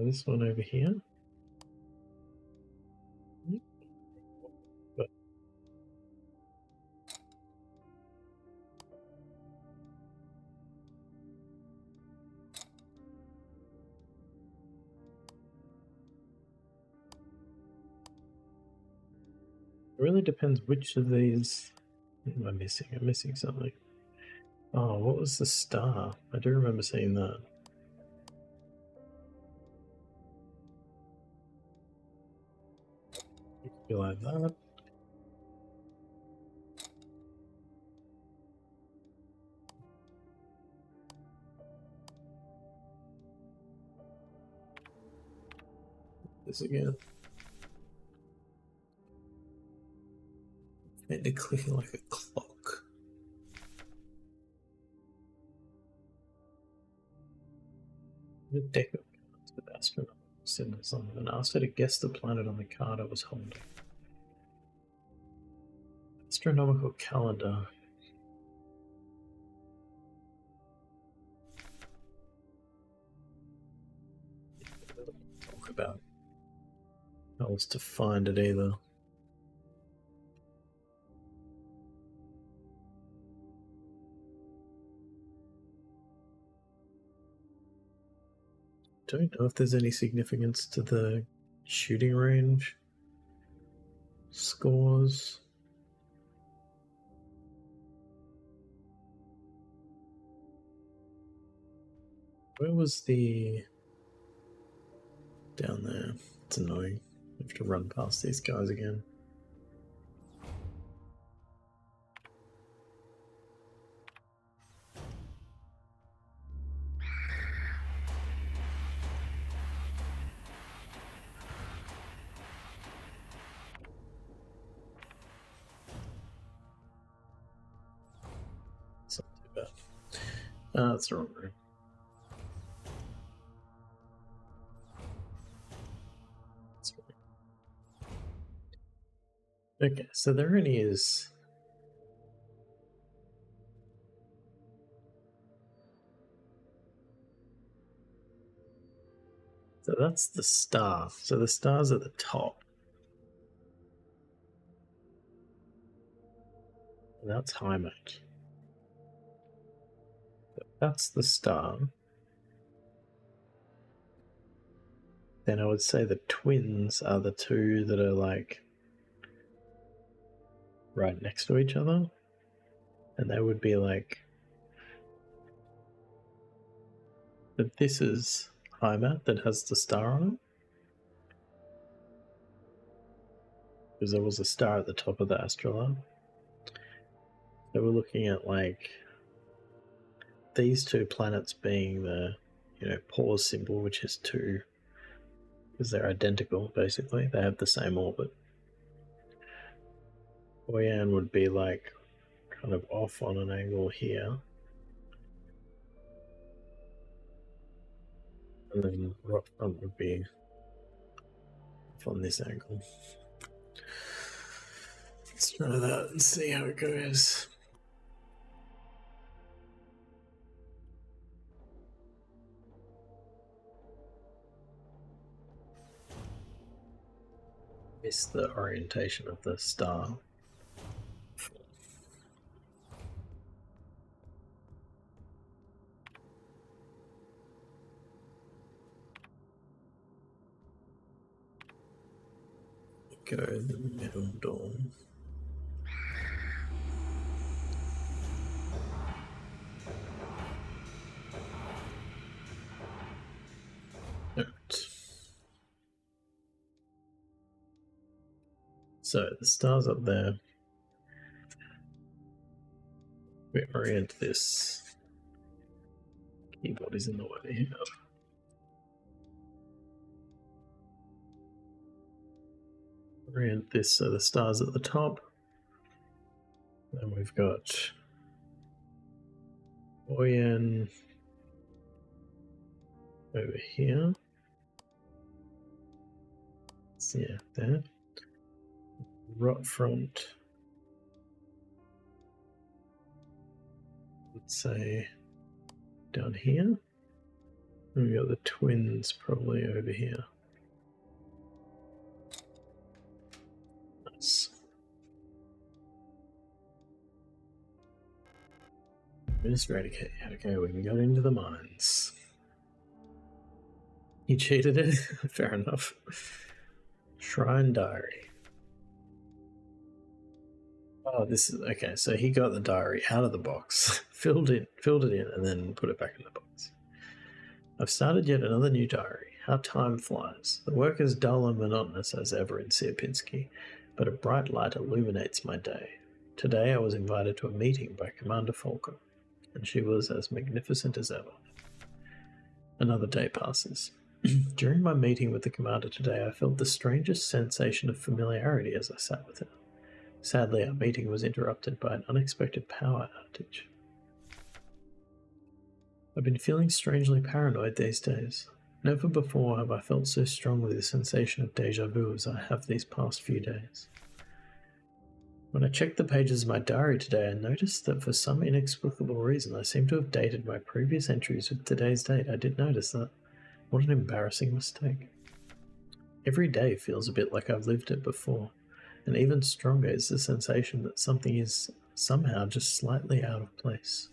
This one over here. But it really depends which of these am I missing. I'm missing something. Oh, what was the star? I do remember seeing that. It could be like that. This again. And to click like a clock. The deck of cards with astronomical symbols on them, and asked her to guess the planet on the card I was holding. Astronomical calendar. Talk about how else to find it either. Don't know if there's any significance to the shooting range scores. Where was the... down there? It's annoying. I have to run past these guys again. It's not too bad. That's the wrong room. Okay, so there really is... So that's the star. So the star's at the top. And that's Heimat. That's the star. Then I would say the twins are the two that are like right next to each other. And they would be like... But this is Heimat that has the star on it. Because there was a star at the top of the astrolabe. So we're looking at like these two planets being the, pause symbol, which is 2, because they're identical basically. They have the same orbit. Boyan would be like kind of off on an angle here. And then Rockfront would be off on this angle. Let's try that and see how it goes. Miss the orientation of the star. Go in the middle dome. So the stars up there. We orient this. Keyboard is in the way here. Orient this so the stars at the top. Then we've got Oyen over here. So yeah, there. Rot front. Let's say down here. And we got the twins probably over here. Nice. Just eradicate. Okay, we can go into the mines. He cheated it? Fair enough. Shrine diary. Oh, this is okay. So he got the diary out of the box, filled it in, and then put it back in the box. I've started yet another new diary. How time flies. The work is dull and monotonous as ever in Sierpinski, but a bright light illuminates my day. Today I was invited to a meeting by Commander Folker, and she was as magnificent as ever. Another day passes. During my meeting with the commander today, I felt the strangest sensation of familiarity as I sat with her. Sadly, our meeting was interrupted by an unexpected power outage. I've been feeling strangely paranoid these days. Never before have I felt so strongly the sensation of déjà vu as I have these past few days. When I checked the pages of my diary today, I noticed that for some inexplicable reason I seem to have dated my previous entries with today's date. I did notice that. What an embarrassing mistake. Every day feels a bit like I've lived it before, and even stronger is the sensation that something is somehow just slightly out of place.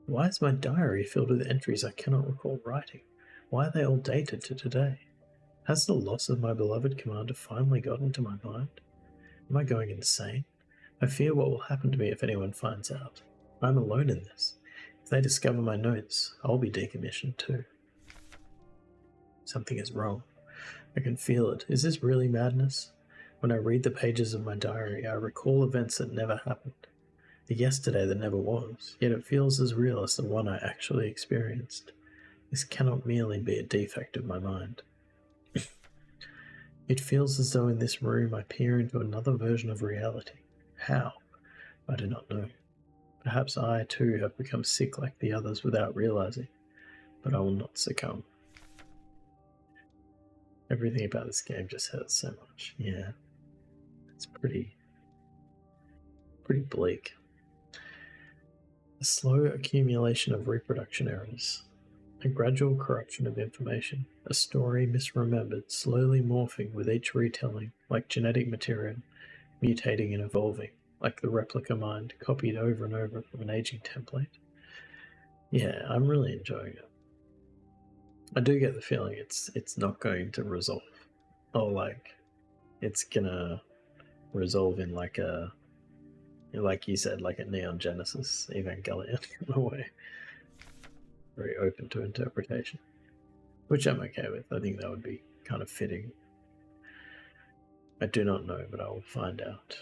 Why is my diary filled with entries I cannot recall writing? Why are they all dated to today? Has the loss of my beloved commander finally got into my mind? Am I going insane? I fear what will happen to me if anyone finds out. I'm alone in this. If they discover my notes, I'll be decommissioned too. Something is wrong. I can feel it. Is this really madness? When I read the pages of my diary, I recall events that never happened. The yesterday that never was, yet it feels as real as the one I actually experienced. This cannot merely be a defect of my mind. It feels as though in this room I peer into another version of reality. How? I do not know. Perhaps I, too, have become sick like the others without realizing, but I will not succumb. Everything about this game just hurts so much. Yeah. It's pretty bleak. A slow accumulation of reproduction errors. A gradual corruption of information. A story misremembered, slowly morphing with each retelling, like genetic material, mutating and evolving, like the replica mind copied over and over from an aging template. Yeah, I'm really enjoying it. I do get the feeling it's not going to resolve. Or like it's gonna resolve in like you said, like a Neon Genesis Evangelion in a way. Very open to interpretation. Which I'm okay with. I think that would be kind of fitting. I do not know, but I will find out.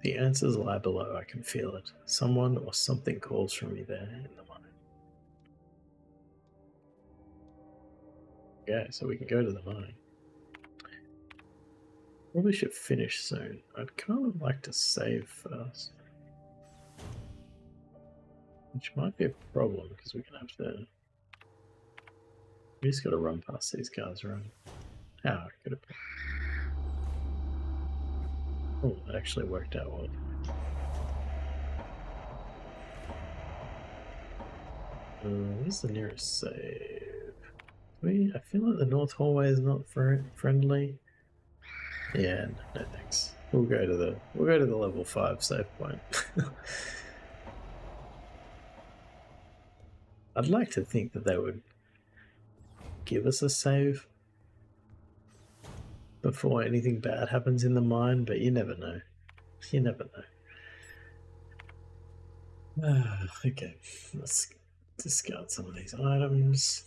The answers lie below, I can feel it. Someone or something calls from me there in the mind. Okay, so we can go to the mine. Probably should finish soon. I'd kind of like to save first. Which might be a problem, because we're going to have to... We just got to run past these guys, right? How could it be? Oh, that actually worked out well. Where's the nearest save? I feel like the north hallway is not friendly. Yeah, no thanks. We'll go to the level 5 save point. I'd like to think that they would give us a save before anything bad happens in the mine, but you never know. You never know. Okay, let's discard some of these items.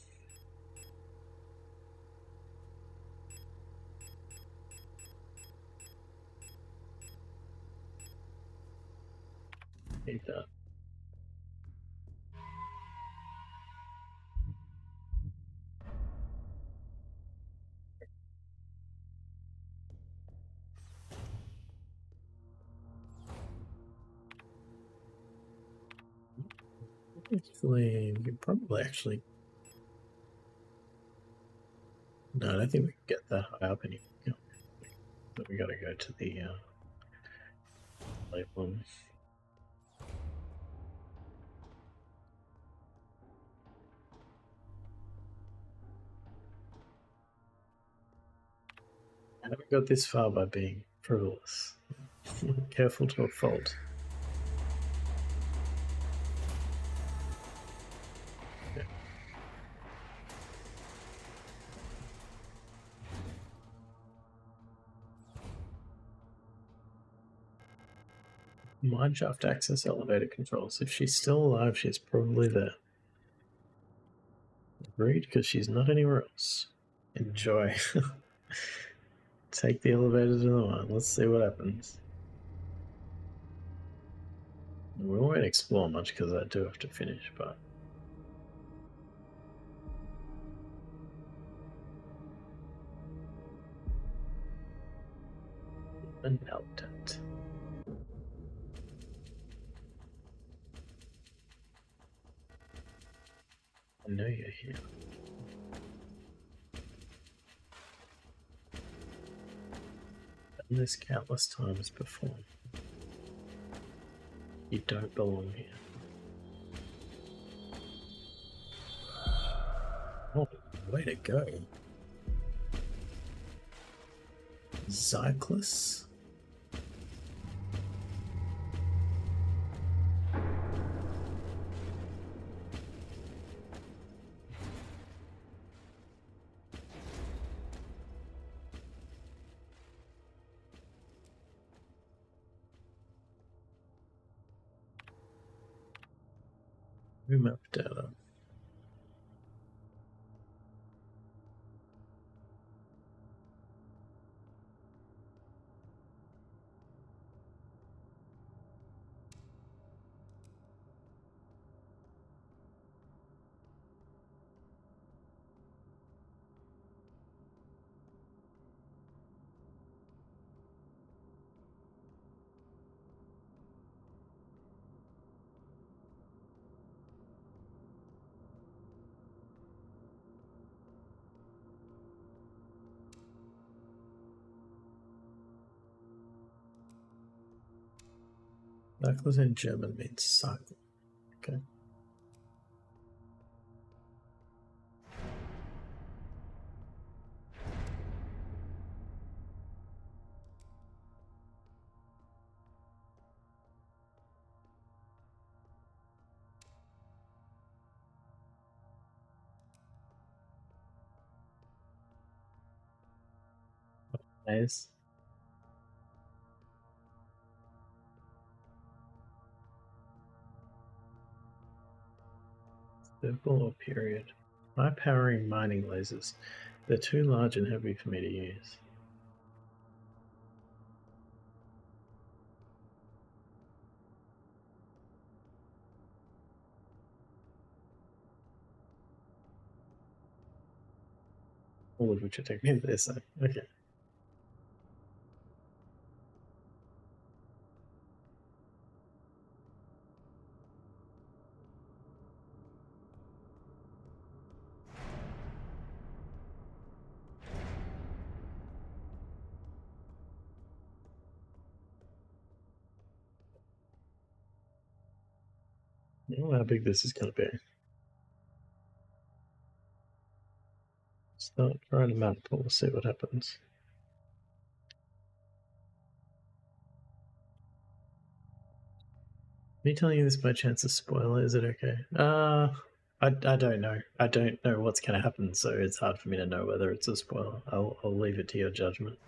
Need that. Actually, we could probably actually. No, I don't think we can get that high up anymore. So we gotta go to the late one. I haven't got this far by being frivolous. Careful to a fault. Yeah. Mineshaft access elevator controls. If she's still alive, she's probably there. Agreed, because she's not anywhere else. Enjoy. Take the elevator to the mine. Let's see what happens. We won't explore much because I do have to finish, but. Melted. I know you're here. Done this countless times before. You don't belong here. Oh, way to go. SIGNALIS? Remap data. SIGNALIS in German means cycle. Okay. Nice. Circle or period. High powering mining lasers. They're too large and heavy for me to use. All of which are technically the same. Okay. I don't know how big this is going to be. Start trying to map. We'll see what happens. Me telling you this by chance a spoiler, is it okay? I don't know. I don't know what's going to happen, so it's hard for me to know whether it's a spoiler. I'll leave it to your judgment.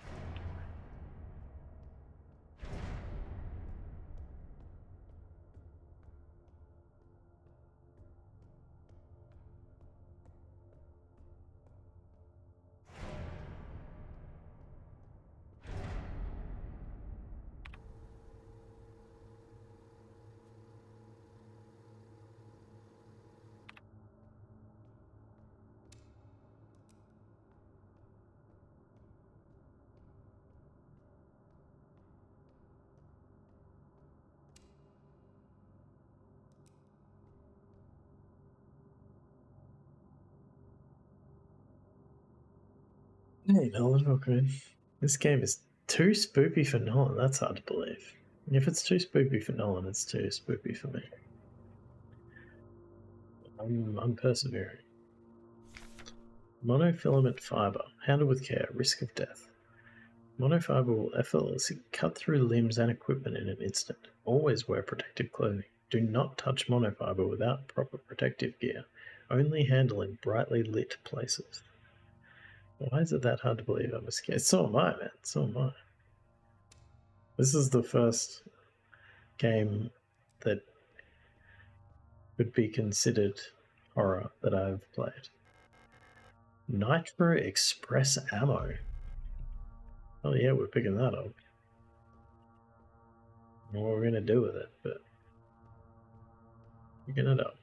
Hey, Nolan, okay. This game is too spoopy for Nolan. That's hard to believe. If it's too spoopy for Nolan, it's too spoopy for me. I'm persevering. Monofilament fiber. Handle with care. Risk of death. Monofiber will effortlessly cut through limbs and equipment in an instant. Always wear protective clothing. Do not touch monofiber without proper protective gear. Only handle in brightly lit places. Why is it that hard to believe I'm scared? So am I, man. So am I. This is the first game that would be considered horror that I've played. Nitro Express Ammo. Oh yeah, we're picking that up. I don't know what we're gonna do with it, but picking it up.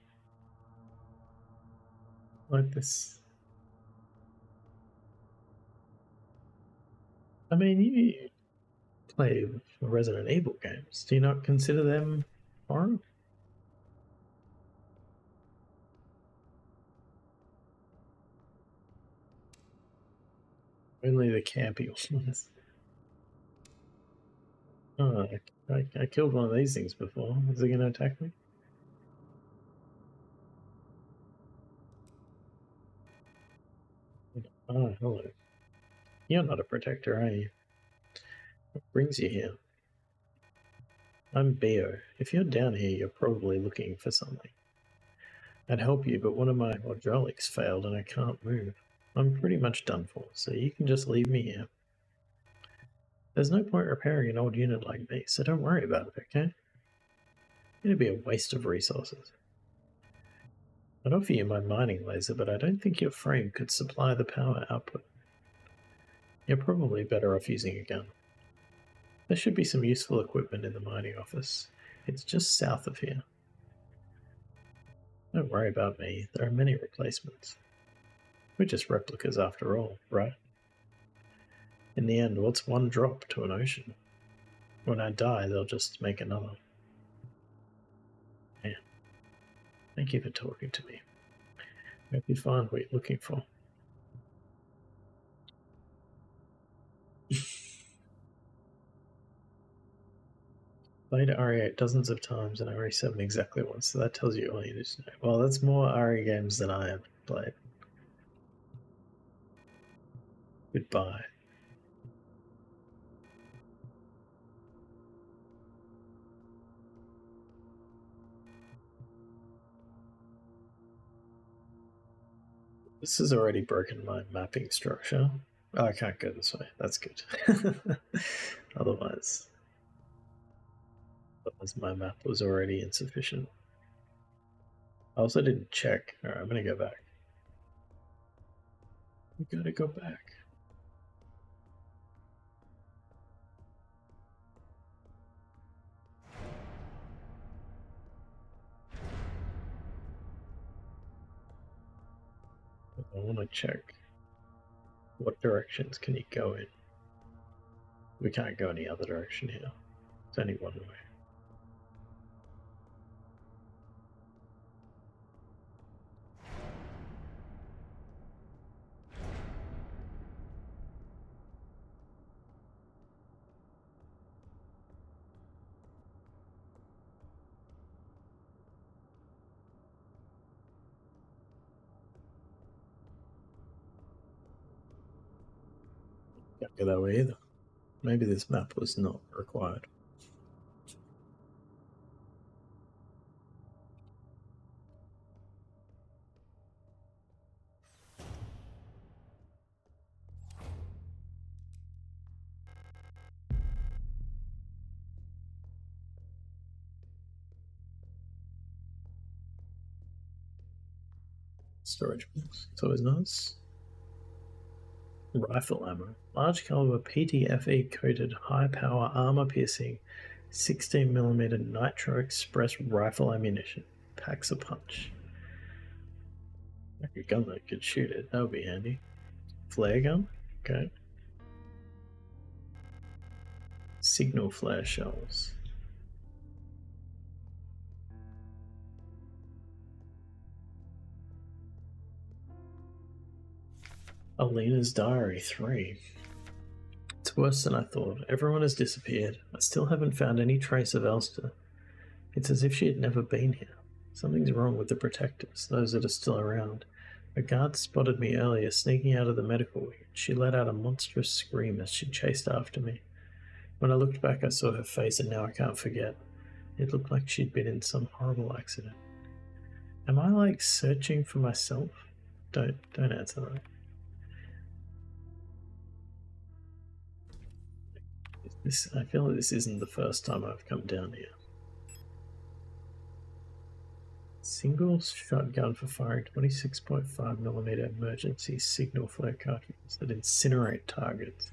Like this. I mean, you play Resident Evil games. Do you not consider them horror? Only the campy ones. Oh, I killed one of these things before. Is it going to attack me? Oh, hello. You're not a protector, are you? What brings you here? I'm Bio. If you're down here, you're probably looking for something. I'd help you, but one of my hydraulics failed and I can't move. I'm pretty much done for, so you can just leave me here. There's no point repairing an old unit like me, so don't worry about it, okay? It'd be a waste of resources. I'd offer you my mining laser, but I don't think your frame could supply the power output. You're probably better off using a gun. There should be some useful equipment in the mining office. It's just south of here. Don't worry about me, there are many replacements. We're just replicas after all, right? In the end, what's one drop to an ocean? When I die, they'll just make another. Man, thank you for talking to me. Hope you find what you're looking for. Played RE8 dozens of times and RE7 exactly once, so that tells you all you need to know. Well, that's more RE games than I have played. Goodbye. This has already broken my mapping structure. Oh, I can't go this way. That's good. Otherwise my map was already insufficient. I also didn't check. Alright, I'm gonna go back. We gotta go back. I want to check what directions can you go in. We can't go any other direction here. It's only one way. Can't go that way either. Maybe this map was not required. Storage box. It's always nice. Rifle ammo. Large caliber PTFE coated high power armor piercing 16mm Nitro Express rifle ammunition. Packs a punch. Like a gun that could shoot it. That would be handy. Flare gun? Okay. Signal flare shells. Alina's Diary 3. It's worse than I thought. Everyone has disappeared. I still haven't found any trace of Elster. It's as if she had never been here. Something's wrong with the protectors, those that are still around. A guard spotted me earlier sneaking out of the medical wing. She let out a monstrous scream as she chased after me. When I looked back, I saw her face, and now I can't forget. It looked like she'd been in some horrible accident. Am I, like, searching for myself? Don't answer that. I feel like this isn't the first time I've come down here. Single shotgun for firing 26.5mm emergency signal flare cartridges that incinerate targets.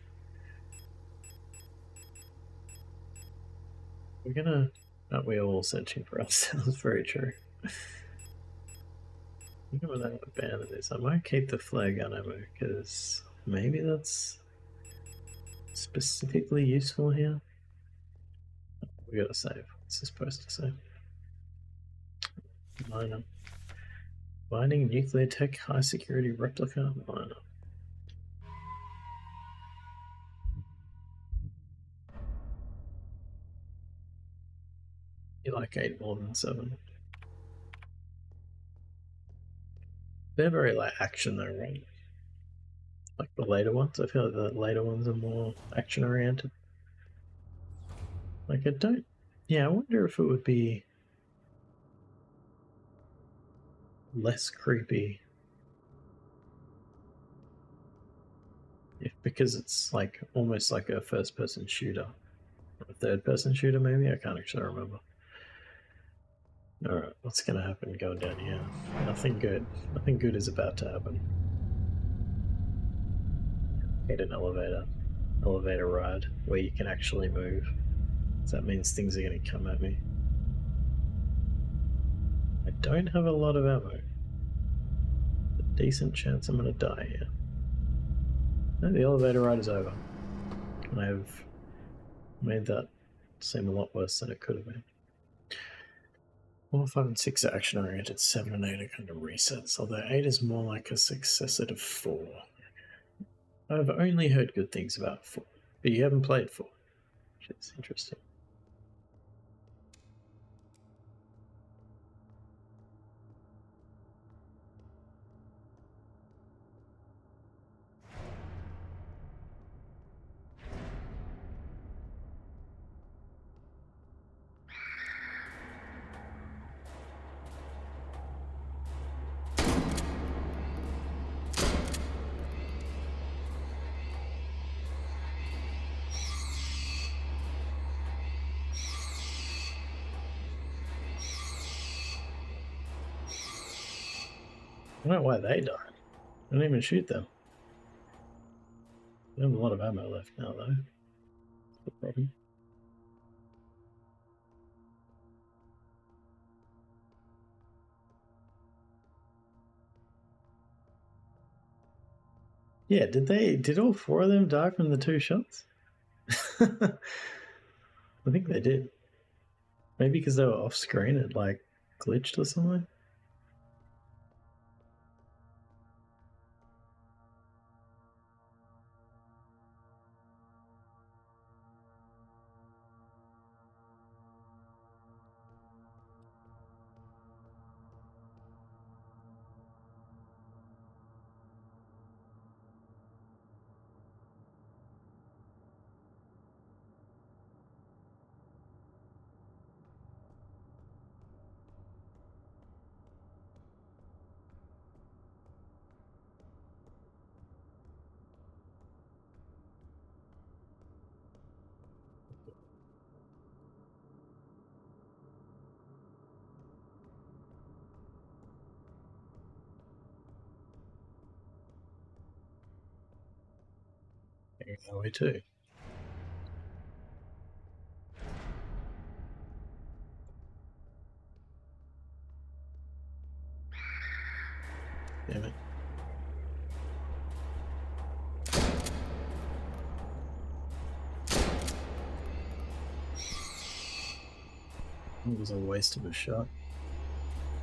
We're all searching for ourselves, very true. I think I'm gonna abandon this. I might keep the flare gun ammo because maybe that's specifically useful here. We gotta save. What's this supposed to say? Miner. Binding nuclear tech high security replica miner. You like 8 more than 7. They're very like action though, right? Like the later ones. I feel like the later ones are more action oriented. Like I wonder if it would be less creepy because it's like almost like a first person shooter. Or a third person shooter maybe? I can't actually remember. Alright, what's gonna happen going down here? Nothing good. Nothing good is about to happen. Hate an elevator ride where you can actually move. So that means things are gonna come at me. I don't have a lot of ammo. A decent chance I'm gonna die here. No, the elevator ride is over. And I've made that seem a lot worse than it could have been. 4, 5, and 6 are action oriented, 7 and 8 are kind of resets, although 8 is more like a successor to 4. I've only heard good things about 4, but you haven't played 4, which is interesting. I don't know why they died. I didn't even shoot them. We have a lot of ammo left now, though. That's the problem. Yeah, did all 4 of them die from the 2 shots? I think they did. Maybe because they were off screen, it like glitched or something. That way too. Damn it. It was a waste of a shot.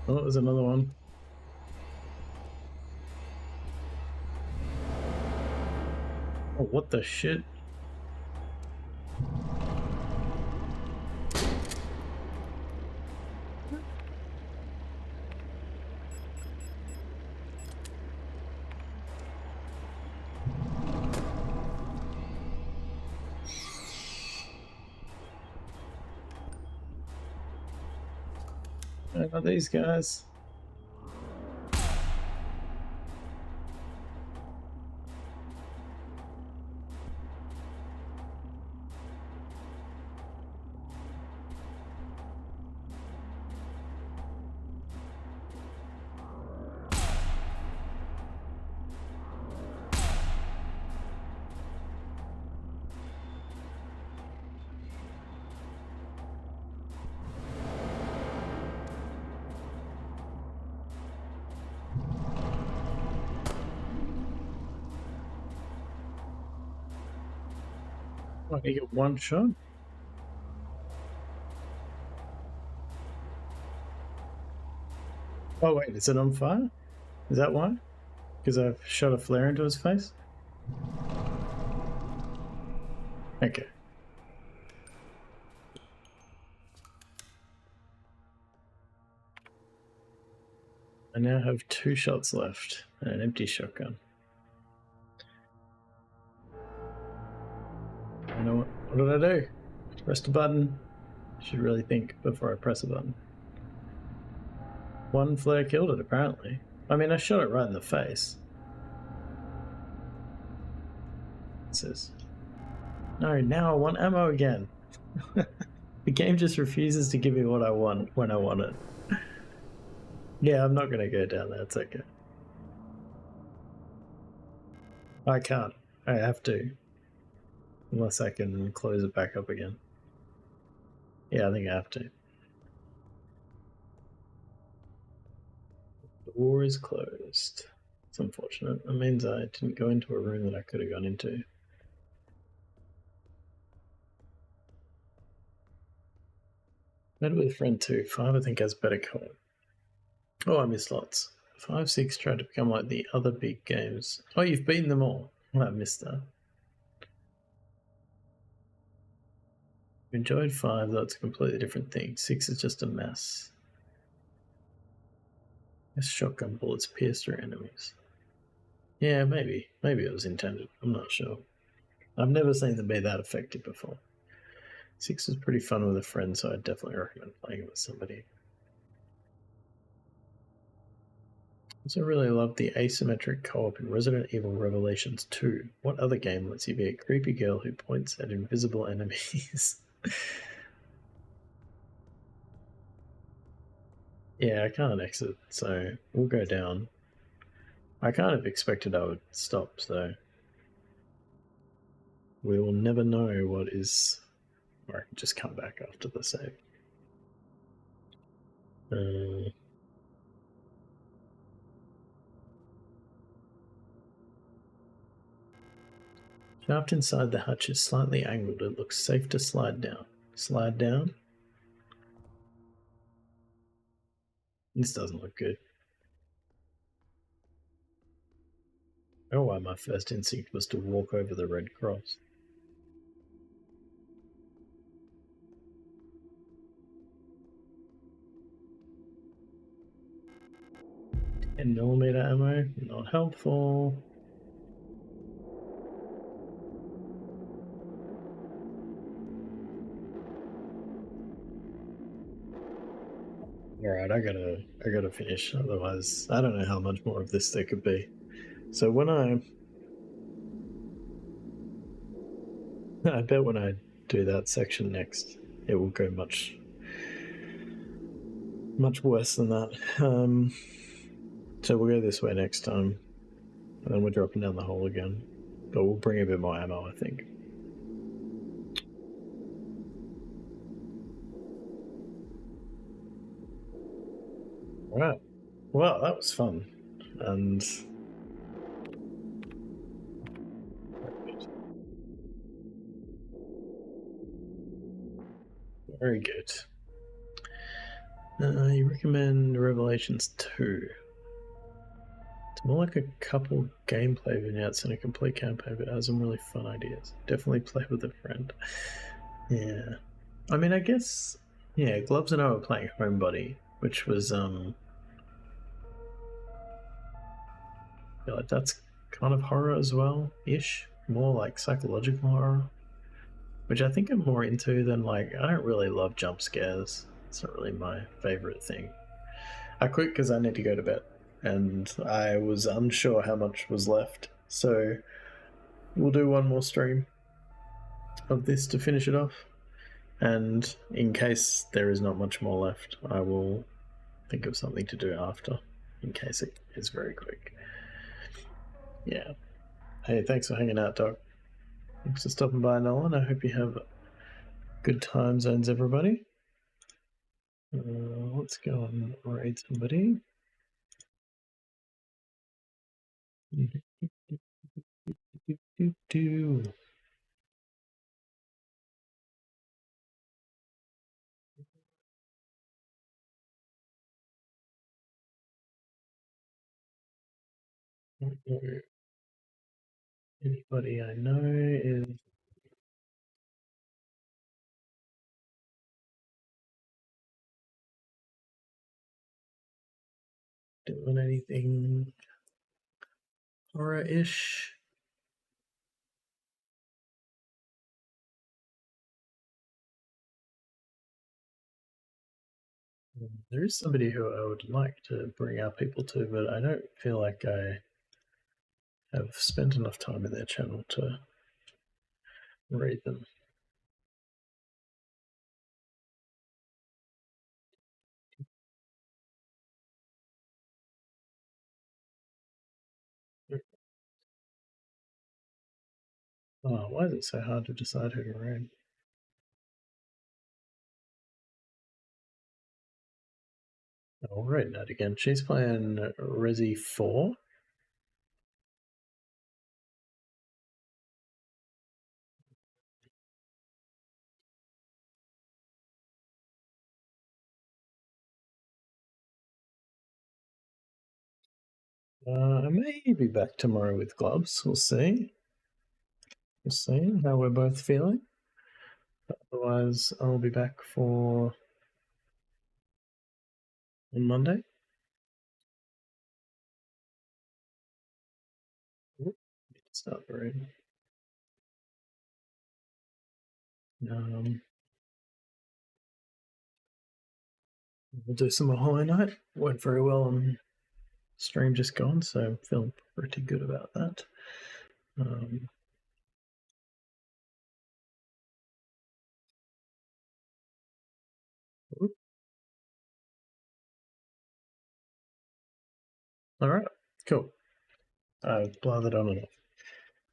Oh, there's another one. Oh, what the shit? Not these guys. Oh, you get one shot? Oh wait, is it on fire? Is that why? Because I've shot a flare into his face? Okay. I now have 2 shots left and an empty shotgun. You know what did I do? Pressed a button. I should really think before I press a button. 1 flare killed it, apparently. I mean, I shot it right in the face. It says, no, now I want ammo again. The game just refuses to give me what I want when I want it. Yeah, I'm not going to go down there. It's okay. I can't. I have to. Unless I can close it back up again. Yeah, I think I have to. The door is closed. It's unfortunate. That means I didn't go into a room that I could have gone into. Met with friend 2. 5, I think, has better co-op. Oh, I missed lots. 5, 6 tried to become like the other big games. Oh, you've beaten them all. I missed that. Enjoyed 5, that's a completely different thing. 6 is just a mess. This shotgun bullets pierce through enemies. Yeah, maybe. Maybe it was intended. I'm not sure. I've never seen them be that effective before. 6 is pretty fun with a friend, so I'd definitely recommend playing it with somebody. Also really loved the asymmetric co-op in Resident Evil Revelations 2. What other game lets you be a creepy girl who points at invisible enemies? Yeah, I can't exit, so we'll go down. I kind of expected I would stop, so we will never know what is... Or I can just come back after the save. Shaft inside the hutch is slightly angled. It looks safe to slide down. Slide down? This doesn't look good. I don't know why my first instinct was to walk over the red cross. And millimeter ammo, not helpful. Alright, I gotta finish, otherwise I don't know how much more of this there could be. So when I bet when I do that section next, it will go much worse than that. So we'll go this way next time, and then we're dropping down the hole again. But we'll bring a bit more ammo, I think. Alright. Well, that was fun. And very good. You recommend Revelations 2. more like a couple gameplay vignettes and a complete campaign, but it has some really fun ideas. Definitely play with a friend. Yeah. I mean, I guess, yeah, Gloves and I were playing Homebody, which was, I feel like that's kind of horror as well, ish. More like psychological horror, which I think I'm more into than like, I don't really love jump scares. It's not really my favorite thing. I quit because I need to go to bed, and I was unsure how much was left. So we'll do one more stream of this to finish it off. And in case there is not much more left, I will think of something to do after, in case it is very quick. Yeah. Hey, thanks for hanging out, Doc. Thanks for stopping by, Nolan. I hope you have good time zones, everybody. Let's go and raid somebody. Anybody I know is doing anything horror-ish. There is somebody who I would like to bring our people to, but I don't feel like I have spent enough time in their channel to read them. Oh, why is it so hard to decide who to raid? I'll raid that again. She's playing Resi 4. I may be back tomorrow with Gloves. We'll see. We'll see how we're both feeling. Otherwise, I'll be back for on Monday. Start the raid. We'll do some more Hollow Knight. Went very well on stream just gone, so I'm feeling pretty good about that. All right, cool. I've blathered on enough.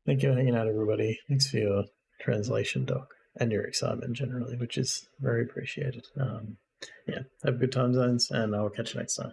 Thank you for hanging out, everybody. Thanks for your translation, Doc, and your excitement generally, which is very appreciated. Yeah, have good time zones, and I'll catch you next time.